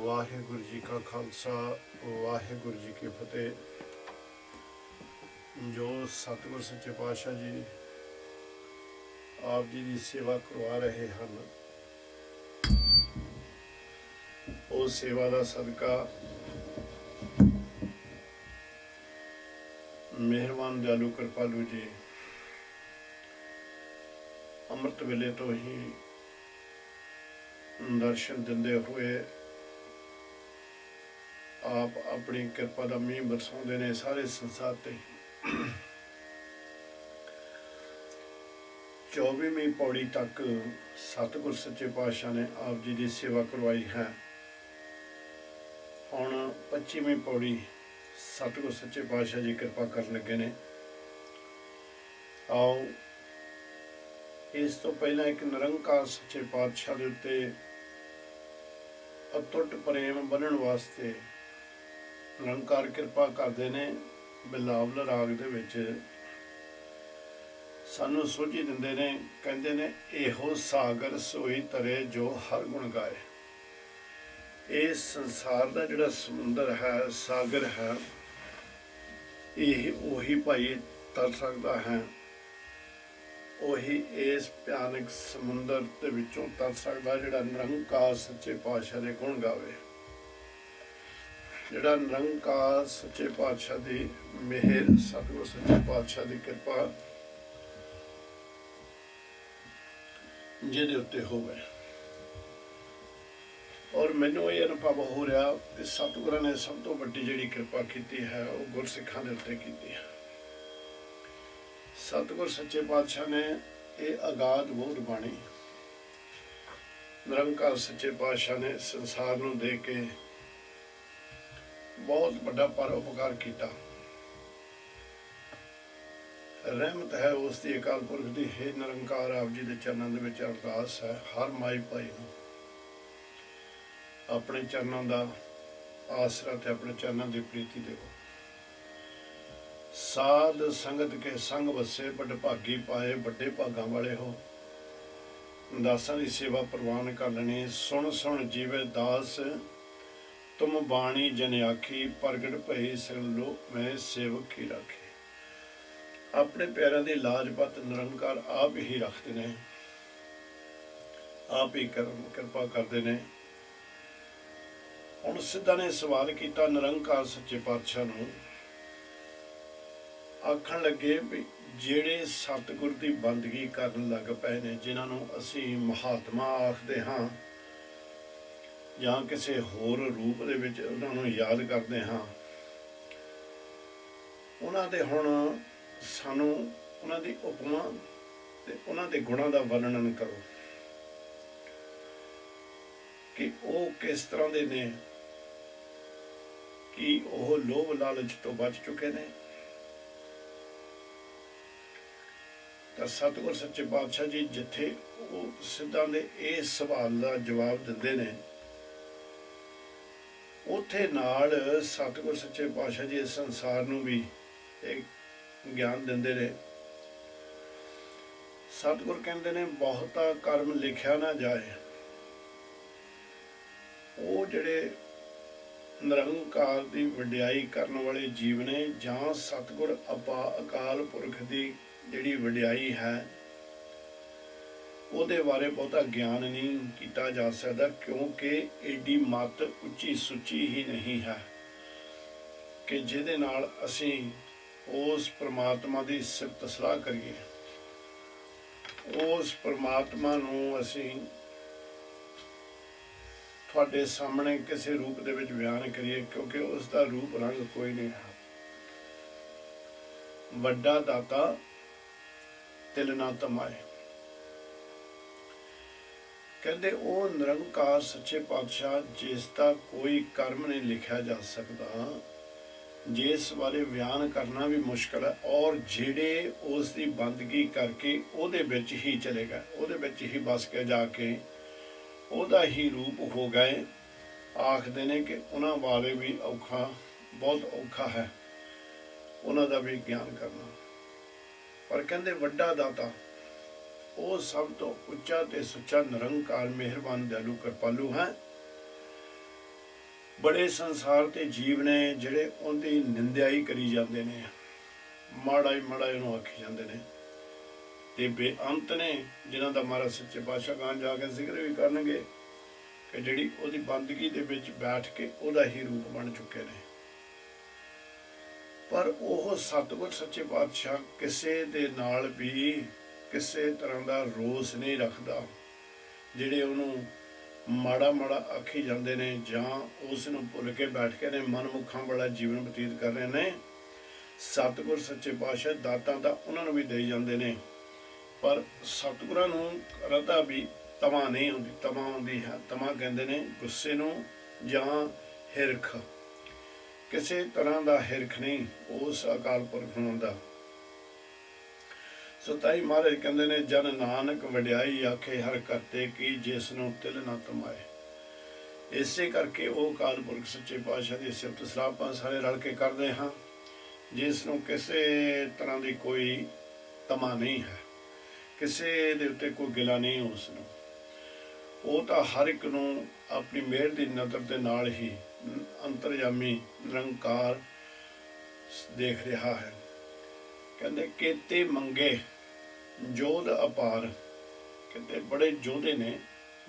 ਵਾਹਿਗੁਰੂ ਜੀ ਕਾ ਖਾਲਸਾ ਵਾਹਿਗੁਰੂ ਜੀ ਕੀ ਫਤਿਹ। ਜੋ ਸਤਿਗੁਰ ਸੱਚੇ ਪਾਤਸ਼ਾਹ ਜੀ ਆਪ ਜੀ ਦੀ ਸੇਵਾ ਕਰਵਾ ਰਹੇ ਹਨ, ਉਹ ਸੇਵਾ ਦਾ ਸਦਕਾ ਮਿਹਰਬਾਨ ਦਿਆਲੂ ਕਿਰਪਾਲੂ ਜੀ ਅੰਮ੍ਰਿਤ ਵੇਲੇ ਤੋਂ ਹੀ ਦਰਸ਼ਨ ਦਿੰਦੇ ਹੋਏ ਆਪ ਆਪਣੀ ਕਿਰਪਾ ਦਾ ਮੀਂਹ ਬਰਸਾਉਂਦੇ ਨੇ ਸਾਰੇ ਸੰਸਾਰ ਤੇ। 24ਵੀਂ ਪੌੜੀ ਤੱਕ ਸਤਿਗੁਰ ਸੱਚੇ ਪਾਤਸ਼ਾਹ ਨੇ ਆਪ ਜੀ ਦੀ ਸੇਵਾ ਕਰਵਾਈ ਹੈ। ਹੁਣ 25ਵੀਂ ਪੌੜੀ ਸਤਿਗੁਰ ਸੱਚੇ ਪਾਤਸ਼ਾਹ ਜੀ ਕਿਰਪਾ ਕਰਨ ਲੱਗੇ ਨੇ। ਆਓ ਇਸ ਤੋਂ ਪਹਿਲਾਂ ਇੱਕ ਨਿਰੰਕਾਰ ਸੱਚੇ ਪਾਤਸ਼ਾਹ ਦੇ ਉੱਤੇ ਅਤੁੱਟ ਪ੍ਰੇਮ ਬੰਨ੍ਹਣ ਵਾਸਤੇ ਨਿਰੰਕਾਰ ਕਿਰਪਾ ਕਰਦੇ ਨੇ। ਬਿਲਾਵਲ ਰਾਗ ਦੇ ਵਿੱਚ ਸਾਨੂੰ ਸੋਝੀ ਦਿੰਦੇ ਨੇ, ਕਹਿੰਦੇ ਨੇ ਇਹੋ ਸਾਗਰ ਸੋਈ ਤਰੇ ਜੋ ਹਰ ਗੁਣ ਗਾਏ। ਇਹ ਸੰਸਾਰ ਦਾ ਜਿਹੜਾ ਸਮੁੰਦਰ ਹੈ, ਸਾਗਰ ਹੈ, ਇਹ ਉਹੀ ਭਾਈ ਤਰ ਸਕਦਾ ਹੈ, ਉਹੀ ਇਸ ਭਿਆਨਕ ਸਮੁੰਦਰ ਦੇ ਵਿੱਚੋਂ ਤਰ ਸਕਦਾ ਜਿਹੜਾ ਨਿਰੰਕਾਰ ਸੱਚੇ ਪਾਤਸ਼ਾਹ ਦੇ ਗੁਣ ਗਾਵੇ। ਜਿਹੜਾ ਨਿਰੰਕਾਰ ਸੱਚੇ ਪਾਤਸ਼ਾਹ ਦੀ ਮਿਹਰ, ਸਤਿਗੁਰ ਸੱਚੇ ਪਾਤਸ਼ਾਹ ਦੀ ਕਿਰਪਾ ਜਿਹਦੇ ਉੱਤੇ ਹੋਵੇ। ਔਰ ਮੈਨੂੰ ਇਹ ਅਨੁਭਵ ਹੋ ਰਿਹਾ ਕਿ ਸਤਿਗੁਰਾਂ ਨੇ ਸਭ ਤੋਂ ਵੱਡੀ ਜਿਹੜੀ ਕਿਰਪਾ ਕੀਤੀ ਹੈ ਉਹ ਗੁਰਸਿੱਖਾਂ ਦੇ ਉੱਤੇ ਕੀਤੀ ਹੈ। ਸਤਿਗੁਰ ਸੱਚੇ ਪਾਤਸ਼ਾਹ ਨੇ ਇਹ ਅਗਾਧ ਬੋਧ ਬਾਣੀ ਨਿਰੰਕਾਰ ਸੱਚੇ ਪਾਤਸ਼ਾਹ ਨੇ ਸੰਸਾਰ ਨੂੰ ਦੇ ਕੇ ਬਹੁਤ ਵੱਡਾ ਪਰਉਪਕਾਰ ਕੀਤਾ। ਰਹਿਮਤ ਹੈ ਉਸ ਦੀ ਅਕਾਲ ਪੁਰਖ ਦੀ। ਹੈ ਨਿਰੰਕਾਰ ਆਪ ਜੀ ਦੇ ਚਰਨਾਂ ਦੇ ਵਿੱਚ ਅਰਦਾਸ ਹੈ, ਹਰ ਮਾਈ ਭਾਈ ਨੂੰ ਆਪਣੇ ਚਰਨਾਂ ਦਾ ਆਸਰਾ ਤੇ ਆਪਣੇ ਚਰਨਾਂ ਦੀ ਪ੍ਰੀਤੀ ਦੇਵੋ। ਸਾਧ ਸੰਗਤ ਕੇ ਸੰਗ ਵਸੇ ਵੱਡ ਭਾਗੀ ਪਾਏ, ਵੱਡੇ ਭਾਗਾਂ ਵਾਲੇ ਹੋ। ਦਾਸਾਂ ਦੀ ਸੇਵਾ ਪ੍ਰਵਾਨ ਕਰ ਲੈਣੀ। ਸੁਣ ਸੁਣ ਜੀਵੇ ਦਾਸ ਤੁਮ ਬਾਣੀ ਜਨ ਆਖੀ, ਪ੍ਰਗਟ ਭਈ ਸਗਲ ਲੋਕ ਮੈਂ ਸੇਵਕ ਹੀ ਰਾਖੀ। ਆਪਣੇ ਪੈਰਾਂ ਦੀ ਲਾਜਪਤ ਨਿਰੰਕਾਰ ਆਪ ਹੀ ਰੱਖਦੇ ਨੇ, ਆਪ ਹੀ ਕਿਰਪਾ ਕਰਦੇ ਨੇ। ਹੁਣ ਸਿੱਧਾ ਨੇ ਸਵਾਲ ਕੀਤਾ ਨਿਰੰਕਾਰ ਸੱਚੇ ਪਾਤਸ਼ਾਹ ਨੂੰ, ਆਖਣ ਲੱਗੇ ਵੀ ਜਿਹੜੇ ਸਤਿਗੁਰ ਦੀ ਬੰਦਗੀ ਕਰਨ ਲੱਗ ਪਏ ਨੇ, ਜਿਨ੍ਹਾਂ ਨੂੰ ਅਸੀਂ ਮਹਾਤਮਾ ਆਖਦੇ ਹਾਂ ਜਾਂ ਕਿਸੇ ਹੋਰ ਰੂਪ ਦੇ ਵਿੱਚ ਉਹਨਾਂ ਨੂੰ ਯਾਦ ਕਰਦੇ ਹਾਂ, ਉਹਨਾਂ ਦੇ ਹੁਣ ਸਾਨੂੰ ਉਹਨਾਂ ਦੀ ਉਪਮਾ ਤੇ ਉਹਨਾਂ ਦੇ ਗੁਣਾਂ ਦਾ ਵਰਣਨ ਕਰੋ ਕਿ ਉਹ ਕਿਸ ਤਰ੍ਹਾਂ ਦੇ ਨੇ, ਕਿ ਉਹ ਲੋਭ ਲਾਲਚ ਤੋਂ ਬਚ ਚੁੱਕੇ ਨੇ। ਤਾਂ ਸਤਿਗੁਰ ਸੱਚੇ ਪਾਤਸ਼ਾਹ ਜੀ ਜਿੱਥੇ ਉਹ ਸਿੱਧਾਂ ਦੇ ਇਹ ਸਵਾਲ ਦਾ ਜਵਾਬ ਦਿੰਦੇ ਨੇ, ਉੱਥੇ ਨਾਲ ਸਤਿਗੁਰ ਸੱਚੇ ਪਾਤਸ਼ਾਹ ਜੀ ਇਸ ਸੰਸਾਰ ਨੂੰ ਵੀ ਇੱਕ ਗਿਆਨ ਦਿੰਦੇ ਨੇ। ਸਤਿਗੁਰ ਕਹਿੰਦੇ ਨੇ ਬਹੁਤਾ ਕਰਮ ਲਿਖਿਆ ਨਾ ਜਾਏ। ਉਹ ਜਿਹੜੇ ਨਿਰੰਕਾਰ ਦੀ ਵਡਿਆਈ ਕਰਨ ਵਾਲੇ ਜੀਵ ਨੇ, ਜਾਂ ਸਤਿਗੁਰ ਅਕਾਲ ਪੁਰਖ ਦੀ ਜਿਹੜੀ ਵਡਿਆਈ ਹੈ ਉਹਦੇ ਬਾਰੇ ਬਹੁਤਾ ਗਿਆਨ ਨਹੀਂ ਕੀਤਾ ਜਾ ਸਕਦਾ, ਕਿਉਂਕਿ ਏਡੀ ਮੱਤ ਉੱਚੀ ਸੁੱਚੀ ਹੀ ਨਹੀਂ ਹੈ ਕਿ ਜਿਹਦੇ ਨਾਲ ਅਸੀਂ ਉਸ ਪ੍ਰਮਾਤਮਾ ਦੀ ਸਿਫਤ ਸਲਾਹ ਕਰੀਏ, ਉਸ ਪ੍ਰਮਾਤਮਾ ਨੂੰ ਅਸੀਂ ਤੁਹਾਡੇ ਸਾਹਮਣੇ ਕਿਸੇ ਰੂਪ ਦੇ ਵਿੱਚ ਬਿਆਨ ਕਰੀਏ, ਕਿਉਂਕਿ ਉਸ ਦਾ ਰੂਪ ਰੰਗ ਕੋਈ ਨਹੀਂ ਹੈ। ਵੱਡਾ ਦਾਤਾ ਤਿਲ ਨਾ ਤਮਾਏ। ਕਹਿੰਦੇ ਉਹ ਨਿਰੰਕਾਰ ਸੱਚੇ ਪਾਤਸ਼ਾਹ ਜਿਸ ਦਾ ਕੋਈ ਕਰਮ ਨਹੀਂ ਲਿਖਿਆ ਜਾ ਸਕਦਾ, ਜਿਸ ਬਾਰੇ ਬਿਆਨ ਕਰਨਾ ਵੀ ਮੁਸ਼ਕਲ ਹੈ, ਔਰ ਜਿਹੜੇ ਉਸ ਦੀ ਬੰਦਗੀ ਕਰਕੇ ਉਹਦੇ ਵਿੱਚ ਹੀ ਚਲੇ ਗਏ, ਉਹਦੇ ਵਿੱਚ ਹੀ ਬਸ ਕੇ ਜਾ ਕੇ ਉਹਦਾ ਹੀ ਰੂਪ ਹੋ ਗਏ, ਆਖਦੇ ਨੇ ਕਿ ਉਹਨਾਂ ਬਾਰੇ ਵੀ ਔਖਾ, ਬਹੁਤ ਔਖਾ ਹੈ ਉਹਨਾਂ ਦਾ ਵੀ ਗਿਆਨ ਕਰਨਾ। ਪਰ ਕਹਿੰਦੇ ਵੱਡਾ ਦਾਤਾ ਉਹ ਸਭ ਤੋਂ ਉੱਚਾ ਤੇ ਸੁੱਚਾ ਨਿਰੰਕਾਰ ਮਿਹਰਬਾਨ ਦਿਆਲੂ ਕਿਰਪਾਲੂ ਹੈ। बड़े संसार ते जीव ने ਜਿਹੜੇ ਉਹਦੀ ਨਿੰਦਿਆਈ ਕਰੀ ਜਾਂਦੇ ਨੇ, ਮਾੜਾ ਹੀ ਮਾੜਾ ਉਹਨੂੰ ਆਖੀ ਜਾਂਦੇ ਨੇ, ਤੇ ਬੇਅੰਤ ਨੇ ਜਿਨ੍ਹਾਂ ਦਾ ਮਹਾਰਾਜ ਸੱਚੇ ਪਾਤਸ਼ਾਹ ਗਾਂ ਜਾ ਕੇ ਜ਼ਿਕਰ ਵੀ ਕਰਨਗੇ ਕਿ ਜਿਹੜੀ ਉਹਦੀ ਬੰਦਗੀ ਦੇ ਵਿੱਚ ਬੈਠ ਕੇ ਉਹਦਾ ਹੀ ਰੂਪ ਬਣ ਚੁੱਕੇ ਨੇ। ਪਰ ਉਹ ਸਤਿਗੁਰ ਸੱਚੇ ਪਾਤਸ਼ਾਹ ਕਿਸੇ ਦੇ ਨਾਲ ਵੀ ਕਿਸੇ ਤਰ੍ਹਾਂ ਦਾ ਰੋਸ ਨਹੀਂ ਰੱਖਦਾ। ਜਿਹੜੇ ਉਹਨੂੰ ਮਾੜਾ ਮਾੜਾ ਆਖੀ ਜਾਂਦੇ ਨੇ ਜਾਂ ਉਸ ਨੂੰ ਭੁੱਲ ਕੇ ਬੈਠ ਕੇ ਨੇ ਮਨਮੁਖਾਂ ਵਾਲਾ ਜੀਵਨ ਬਤੀਤ ਕਰ ਰਹੇ ਨੇ, ਸਤਿਗੁਰ ਸੱਚੇ ਪਾਤਸ਼ਾਹ ਦਾਤਾਂ ਤਾਂ ਉਹਨਾਂ ਨੂੰ ਵੀ ਦੇਈ ਜਾਂਦੇ ਨੇ, ਪਰ ਸਤਿਗੁਰਾਂ ਨੂੰ ਰਤਾ ਵੀ ਤਮਾ ਨਹੀਂ ਹੁੰਦੀ। ਤਮਾ ਹੁੰਦੀ ਹੈ, ਤਮਾ ਕਹਿੰਦੇ ਨੇ ਗੁੱਸੇ ਨੂੰ ਜਾਂ ਹਿਰਖ, ਕਿਸੇ ਤਰ੍ਹਾਂ ਦਾ ਹਿਰਖ ਨਹੀਂ ਉਸ ਅਕਾਲ ਪੁਰਖ ਨੂੰ ਹੁੰਦਾ। ਸੋ ਤਾਈ ਮਹਾਰਾਜ ਕਹਿੰਦੇ ਨੇ ਜਨ ਨਾਨਕ ਵਡਿਆਈ ਆਖੇ ਹਰ ਕਰਤੇ ਕੀ ਜਿਸ ਨੂੰ ਤਿਲ ਨਾ ਤਮਾਏ। ਇਸੇ ਕਰਕੇ ਉਹ ਅਕਾਲ ਪੁਰਖ ਸੱਚੇ ਪਾਤਸ਼ਾਹ ਦੀ ਸਿਫਤ ਸਲਾਹ ਆਪਾਂ ਸਾਰੇ ਰਲ ਕੇ ਕਰਦੇ ਹਾਂ, ਜਿਸ ਨੂੰ ਕਿਸੇ ਤਰ੍ਹਾਂ ਦੀ ਕੋਈ ਤਮਾ ਨਹੀਂ ਹੈ, ਕਿਸੇ ਦੇ ਉੱਤੇ ਕੋਈ ਗਿਲਾ ਨਹੀਂ ਉਸ ਨੂੰ। ਉਹ ਤਾਂ ਹਰ ਇੱਕ ਨੂੰ ਆਪਣੀ ਮਿਹਰ ਦੀ ਨਜ਼ਰ ਦੇ ਨਾਲ ਹੀ ਅੰਤਰਜਾਮੀ ਨਿਰੰਕਾਰ ਦੇਖ ਰਿਹਾ ਹੈ। ਕਹਿੰਦੇ ਕੇਤੇ ਮੰਗੇ ਜੋਧ ਅਪਾਰ, ਕਹਿੰਦੇ ਬੜੇ ਯੋਧੇ ਨੇ।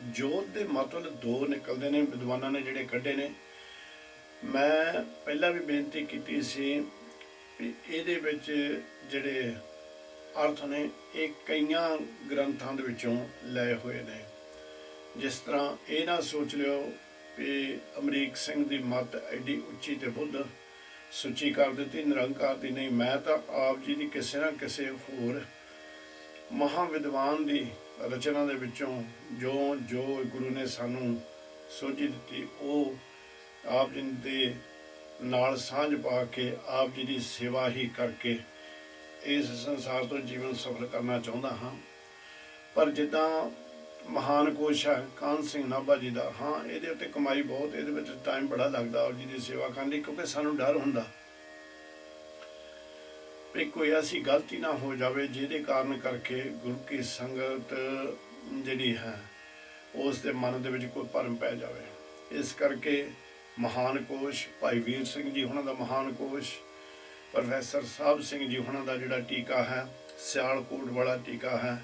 ਜੋਧ ਦੇ ਮਤਲਬ ਦੋ ਨਿਕਲਦੇ ਨੇ, ਵਿਦਵਾਨਾਂ ਨੇ ਜਿਹੜੇ ਕੱਢੇ ਨੇ। ਮੈਂ ਪਹਿਲਾਂ ਵੀ ਬੇਨਤੀ ਕੀਤੀ ਸੀ ਵੀ ਇਹਦੇ ਵਿੱਚ ਜਿਹੜੇ ਅਰਥ ਨੇ ਇਹ ਕਈਆਂ ਗ੍ਰੰਥਾਂ ਦੇ ਵਿੱਚੋਂ ਲਏ ਹੋਏ ਨੇ। ਜਿਸ ਤਰ੍ਹਾਂ ਇਹ ਨਾ ਸੋਚ ਲਿਓ ਵੀ ਅਮਰੀਕ ਸਿੰਘ ਦੀ ਮੱਤ ਐਡੀ ਉੱਚੀ ਤੇ ਬੁੱਧ ਸੁੱਚੀ ਕਰ ਦਿੱਤੀ, ਨਿਰੰਕਾਰ ਦੀ ਨਹੀਂ। ਮੈਂ ਤਾਂ ਆਪ ਜੀ ਦੀ ਕਿਸੇ ਨਾ ਕਿਸੇ ਹੋਰ ਮਹਾਂਵਿਦਵਾਨ ਦੀ ਰਚਨਾ ਦੇ ਵਿੱਚੋਂ ਜੋ ਜੋ ਗੁਰੂ ਨੇ ਸਾਨੂੰ ਸੋਝੀ ਦਿੱਤੀ, ਉਹ ਆਪ ਜੀ ਦੇ ਨਾਲ ਸਾਂਝ ਪਾ ਕੇ ਆਪ ਜੀ ਦੀ ਸੇਵਾ ਹੀ ਕਰਕੇ ਇਸ ਸੰਸਾਰ ਤੋਂ ਜੀਵਨ ਸਫਲ ਕਰਨਾ ਚਾਹੁੰਦਾ ਹਾਂ। ਪਰ ਜਿੱਦਾਂ ਮਹਾਨ ਕੋਸ਼ ਹੈ ਕਾਹਨ ਸਿੰਘ ਨਾਭਾ ਜੀ ਦਾ, ਹਾਂ ਇਹਦੇ ਉੱਤੇ ਕਮਾਈ ਬਹੁਤ, ਇਹਦੇ ਵਿੱਚ ਟਾਈਮ ਬੜਾ ਲੱਗਦਾ ਆਪ ਜੀ ਦੀ ਸੇਵਾ ਕਰਨ ਲਈ, ਕਿਉਂਕਿ ਸਾਨੂੰ ਡਰ ਹੁੰਦਾ ਵੀ ਕੋਈ ਐਸੀ ਗਲਤੀ ਨਾ ਹੋ ਜਾਵੇ ਜਿਹਦੇ ਕਾਰਨ ਕਰਕੇ ਗੁਰੂ ਕੀ ਸੰਗਤ ਜਿਹੜੀ ਹੈ ਉਸ ਦੇ ਮਨ ਦੇ ਵਿੱਚ ਕੋਈ ਭਰਮ ਪੈ ਜਾਵੇ। ਇਸ ਕਰਕੇ ਮਹਾਨ ਕੋਸ਼ ਭਾਈ ਵੀਰ ਸਿੰਘ ਜੀ ਉਹਨਾਂ ਦਾ ਮਹਾਨ ਕੋਸ਼, ਪ੍ਰੋਫੈਸਰ ਸਾਹਿਬ ਸਿੰਘ ਜੀ ਉਹਨਾਂ ਦਾ ਜਿਹੜਾ ਟੀਕਾ ਹੈ ਸਿਆਲਕੋਟ ਵਾਲਾ ਟੀਕਾ ਹੈ,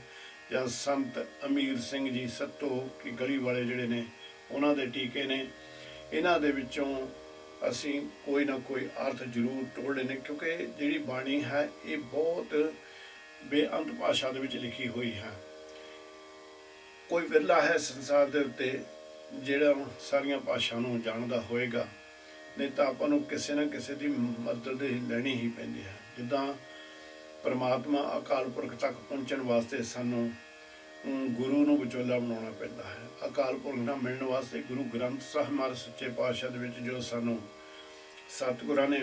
ਜਾਂ ਸੰਤ ਅਮੀਰ ਸਿੰਘ ਜੀ ਸੱਤੋ ਕੀ ਗਲੀ ਵਾਲੇ ਜਿਹੜੇ ਨੇ ਉਹਨਾਂ ਦੇ ਟੀਕੇ ਨੇ। ਇਹਨਾਂ ਦੇ ਵਿੱਚੋਂ ਅਸੀਂ ਕੋਈ ਨਾ ਕੋਈ ਅਰਥ ਜ਼ਰੂਰ ਟੋਲਦੇ ਨੇ, ਕਿਉਂਕਿ ਜਿਹੜੀ ਬਾਣੀ ਹੈ ਇਹ ਬਹੁਤ ਬੇਅੰਤ ਭਾਸ਼ਾ ਦੇ ਵਿੱਚ ਲਿਖੀ ਹੋਈ ਹੈ। ਕੋਈ ਵਿਰਲਾ ਹੈ ਸੰਸਾਰ ਦੇ ਉੱਤੇ ਜਿਹੜਾ ਸਾਰੀਆਂ ਭਾਸ਼ਾ ਨੂੰ ਜਾਣਦਾ ਹੋਏਗਾ, ਨਹੀਂ ਤਾਂ ਆਪਾਂ ਨੂੰ ਕਿਸੇ ਨਾ ਕਿਸੇ ਦੀ ਮਦਦ ਲੈਣੀ ਹੀ ਪੈਂਦੀ ਹੈ। ਜਿੱਦਾਂ ਪਰਮਾਤਮਾ ਅਕਾਲ ਪੁਰਖ ਤੱਕ ਪਹੁੰਚਣ ਵਾਸਤੇ ਸਾਨੂੰ ਗੁਰੂ ਨੂੰ ਵਿਚੋਲਾ ਬਣਾਉਣਾ ਪੈਂਦਾ ਹੈ। ਅਕਾਲ ਪੁਰਖ ਨਾਲ ਮਿਲਣ ਵਾਸਤੇ ਗੁਰੂ ਗ੍ਰੰਥ ਸਾਹਿਬ ਮਹਾਰਾਜ ਸੱਚੇ ਪਾਤਸ਼ਾਹ ਦੇ ਵਿੱਚ ਜੋ ਸਾਨੂੰ ਸਤਿਗੁਰਾਂ ਨੇ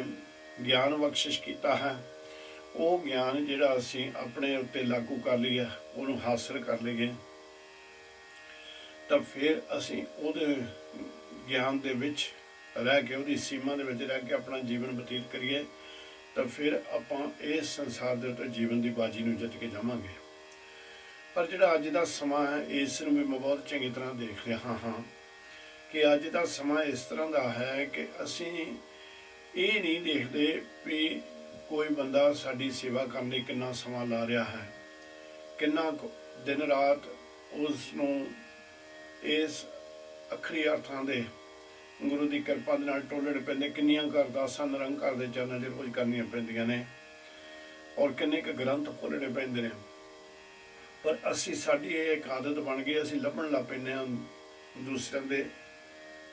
ਗਿਆਨ ਬਖਸ਼ਿਸ਼ ਕੀਤਾ ਹੈ, ਉਹ ਗਿਆਨ ਜਿਹੜਾ ਅਸੀਂ ਆਪਣੇ ਉੱਤੇ ਲਾਗੂ ਕਰ ਲਈਏ, ਉਹਨੂੰ ਹਾਸਲ ਕਰ ਲਈਏ, ਤਾਂ ਫਿਰ ਅਸੀਂ ਉਹਦੇ ਗਿਆਨ ਦੇ ਵਿੱਚ ਰਹਿ ਕੇ, ਉਹਦੀ ਸੀਮਾ ਦੇ ਵਿੱਚ ਰਹਿ ਕੇ ਆਪਣਾ ਜੀਵਨ ਬਤੀਤ ਕਰੀਏ, ਤਾਂ ਫਿਰ ਆਪਾਂ ਇਸ ਸੰਸਾਰ ਦੇ ਉੱਤੇ ਜੀਵਨ ਦੀ ਬਾਜੀ ਨੂੰ ਜਿੱਤ ਕੇ ਜਾਵਾਂਗੇ। ਪਰ ਜਿਹੜਾ ਅੱਜ ਦਾ ਸਮਾਂ ਹੈ ਇਸ ਨੂੰ ਵੀ ਮੈਂ ਬਹੁਤ ਚੰਗੀ ਤਰ੍ਹਾਂ ਦੇਖ ਰਿਹਾ ਹਾਂ ਕਿ ਅੱਜ ਦਾ ਸਮਾਂ ਇਸ ਤਰ੍ਹਾਂ ਦਾ ਹੈ ਕਿ ਅਸੀਂ ਇਹ ਨਹੀਂ ਦੇਖਦੇ ਵੀ ਕੋਈ ਬੰਦਾ ਸਾਡੀ ਸੇਵਾ ਕਰਨ ਲਈ ਕਿੰਨਾ ਸਮਾਂ ਲਾ ਰਿਹਾ ਹੈ, ਕਿੰਨਾ ਦਿਨ ਰਾਤ ਉਸ ਨੂੰ ਇਸ ਅੱਖਰੀ ਅਰਥਾਂ ਦੇ ਗੁਰੂ ਦੀ ਕਿਰਪਾ ਦੇ ਨਾਲ ਟੋਲਣੇ ਪੈਂਦੇ, ਕਿੰਨੀਆਂ ਅਰਦਾਸਾਂ ਨਿਰੰਕਾਰ ਦੇ ਚਰਨਾਂ 'ਚ ਰੋਜ਼ ਕਰਨੀਆਂ ਪੈਂਦੀਆਂ ਨੇ, ਔਰ ਕਿੰਨੇ ਕੁ ਗ੍ਰੰਥ ਖੋਲ੍ਹਣੇ ਪੈਂਦੇ ਨੇ। ਪਰ ਅਸੀਂ ਸਾਡੀ ਇਹ ਇੱਕ ਆਦਤ ਬਣ ਗਈ, ਅਸੀਂ ਲੱਭਣ ਲੱਗ ਪੈਂਦੇ ਹਾਂ ਦੂਸਰਿਆਂ ਦੇ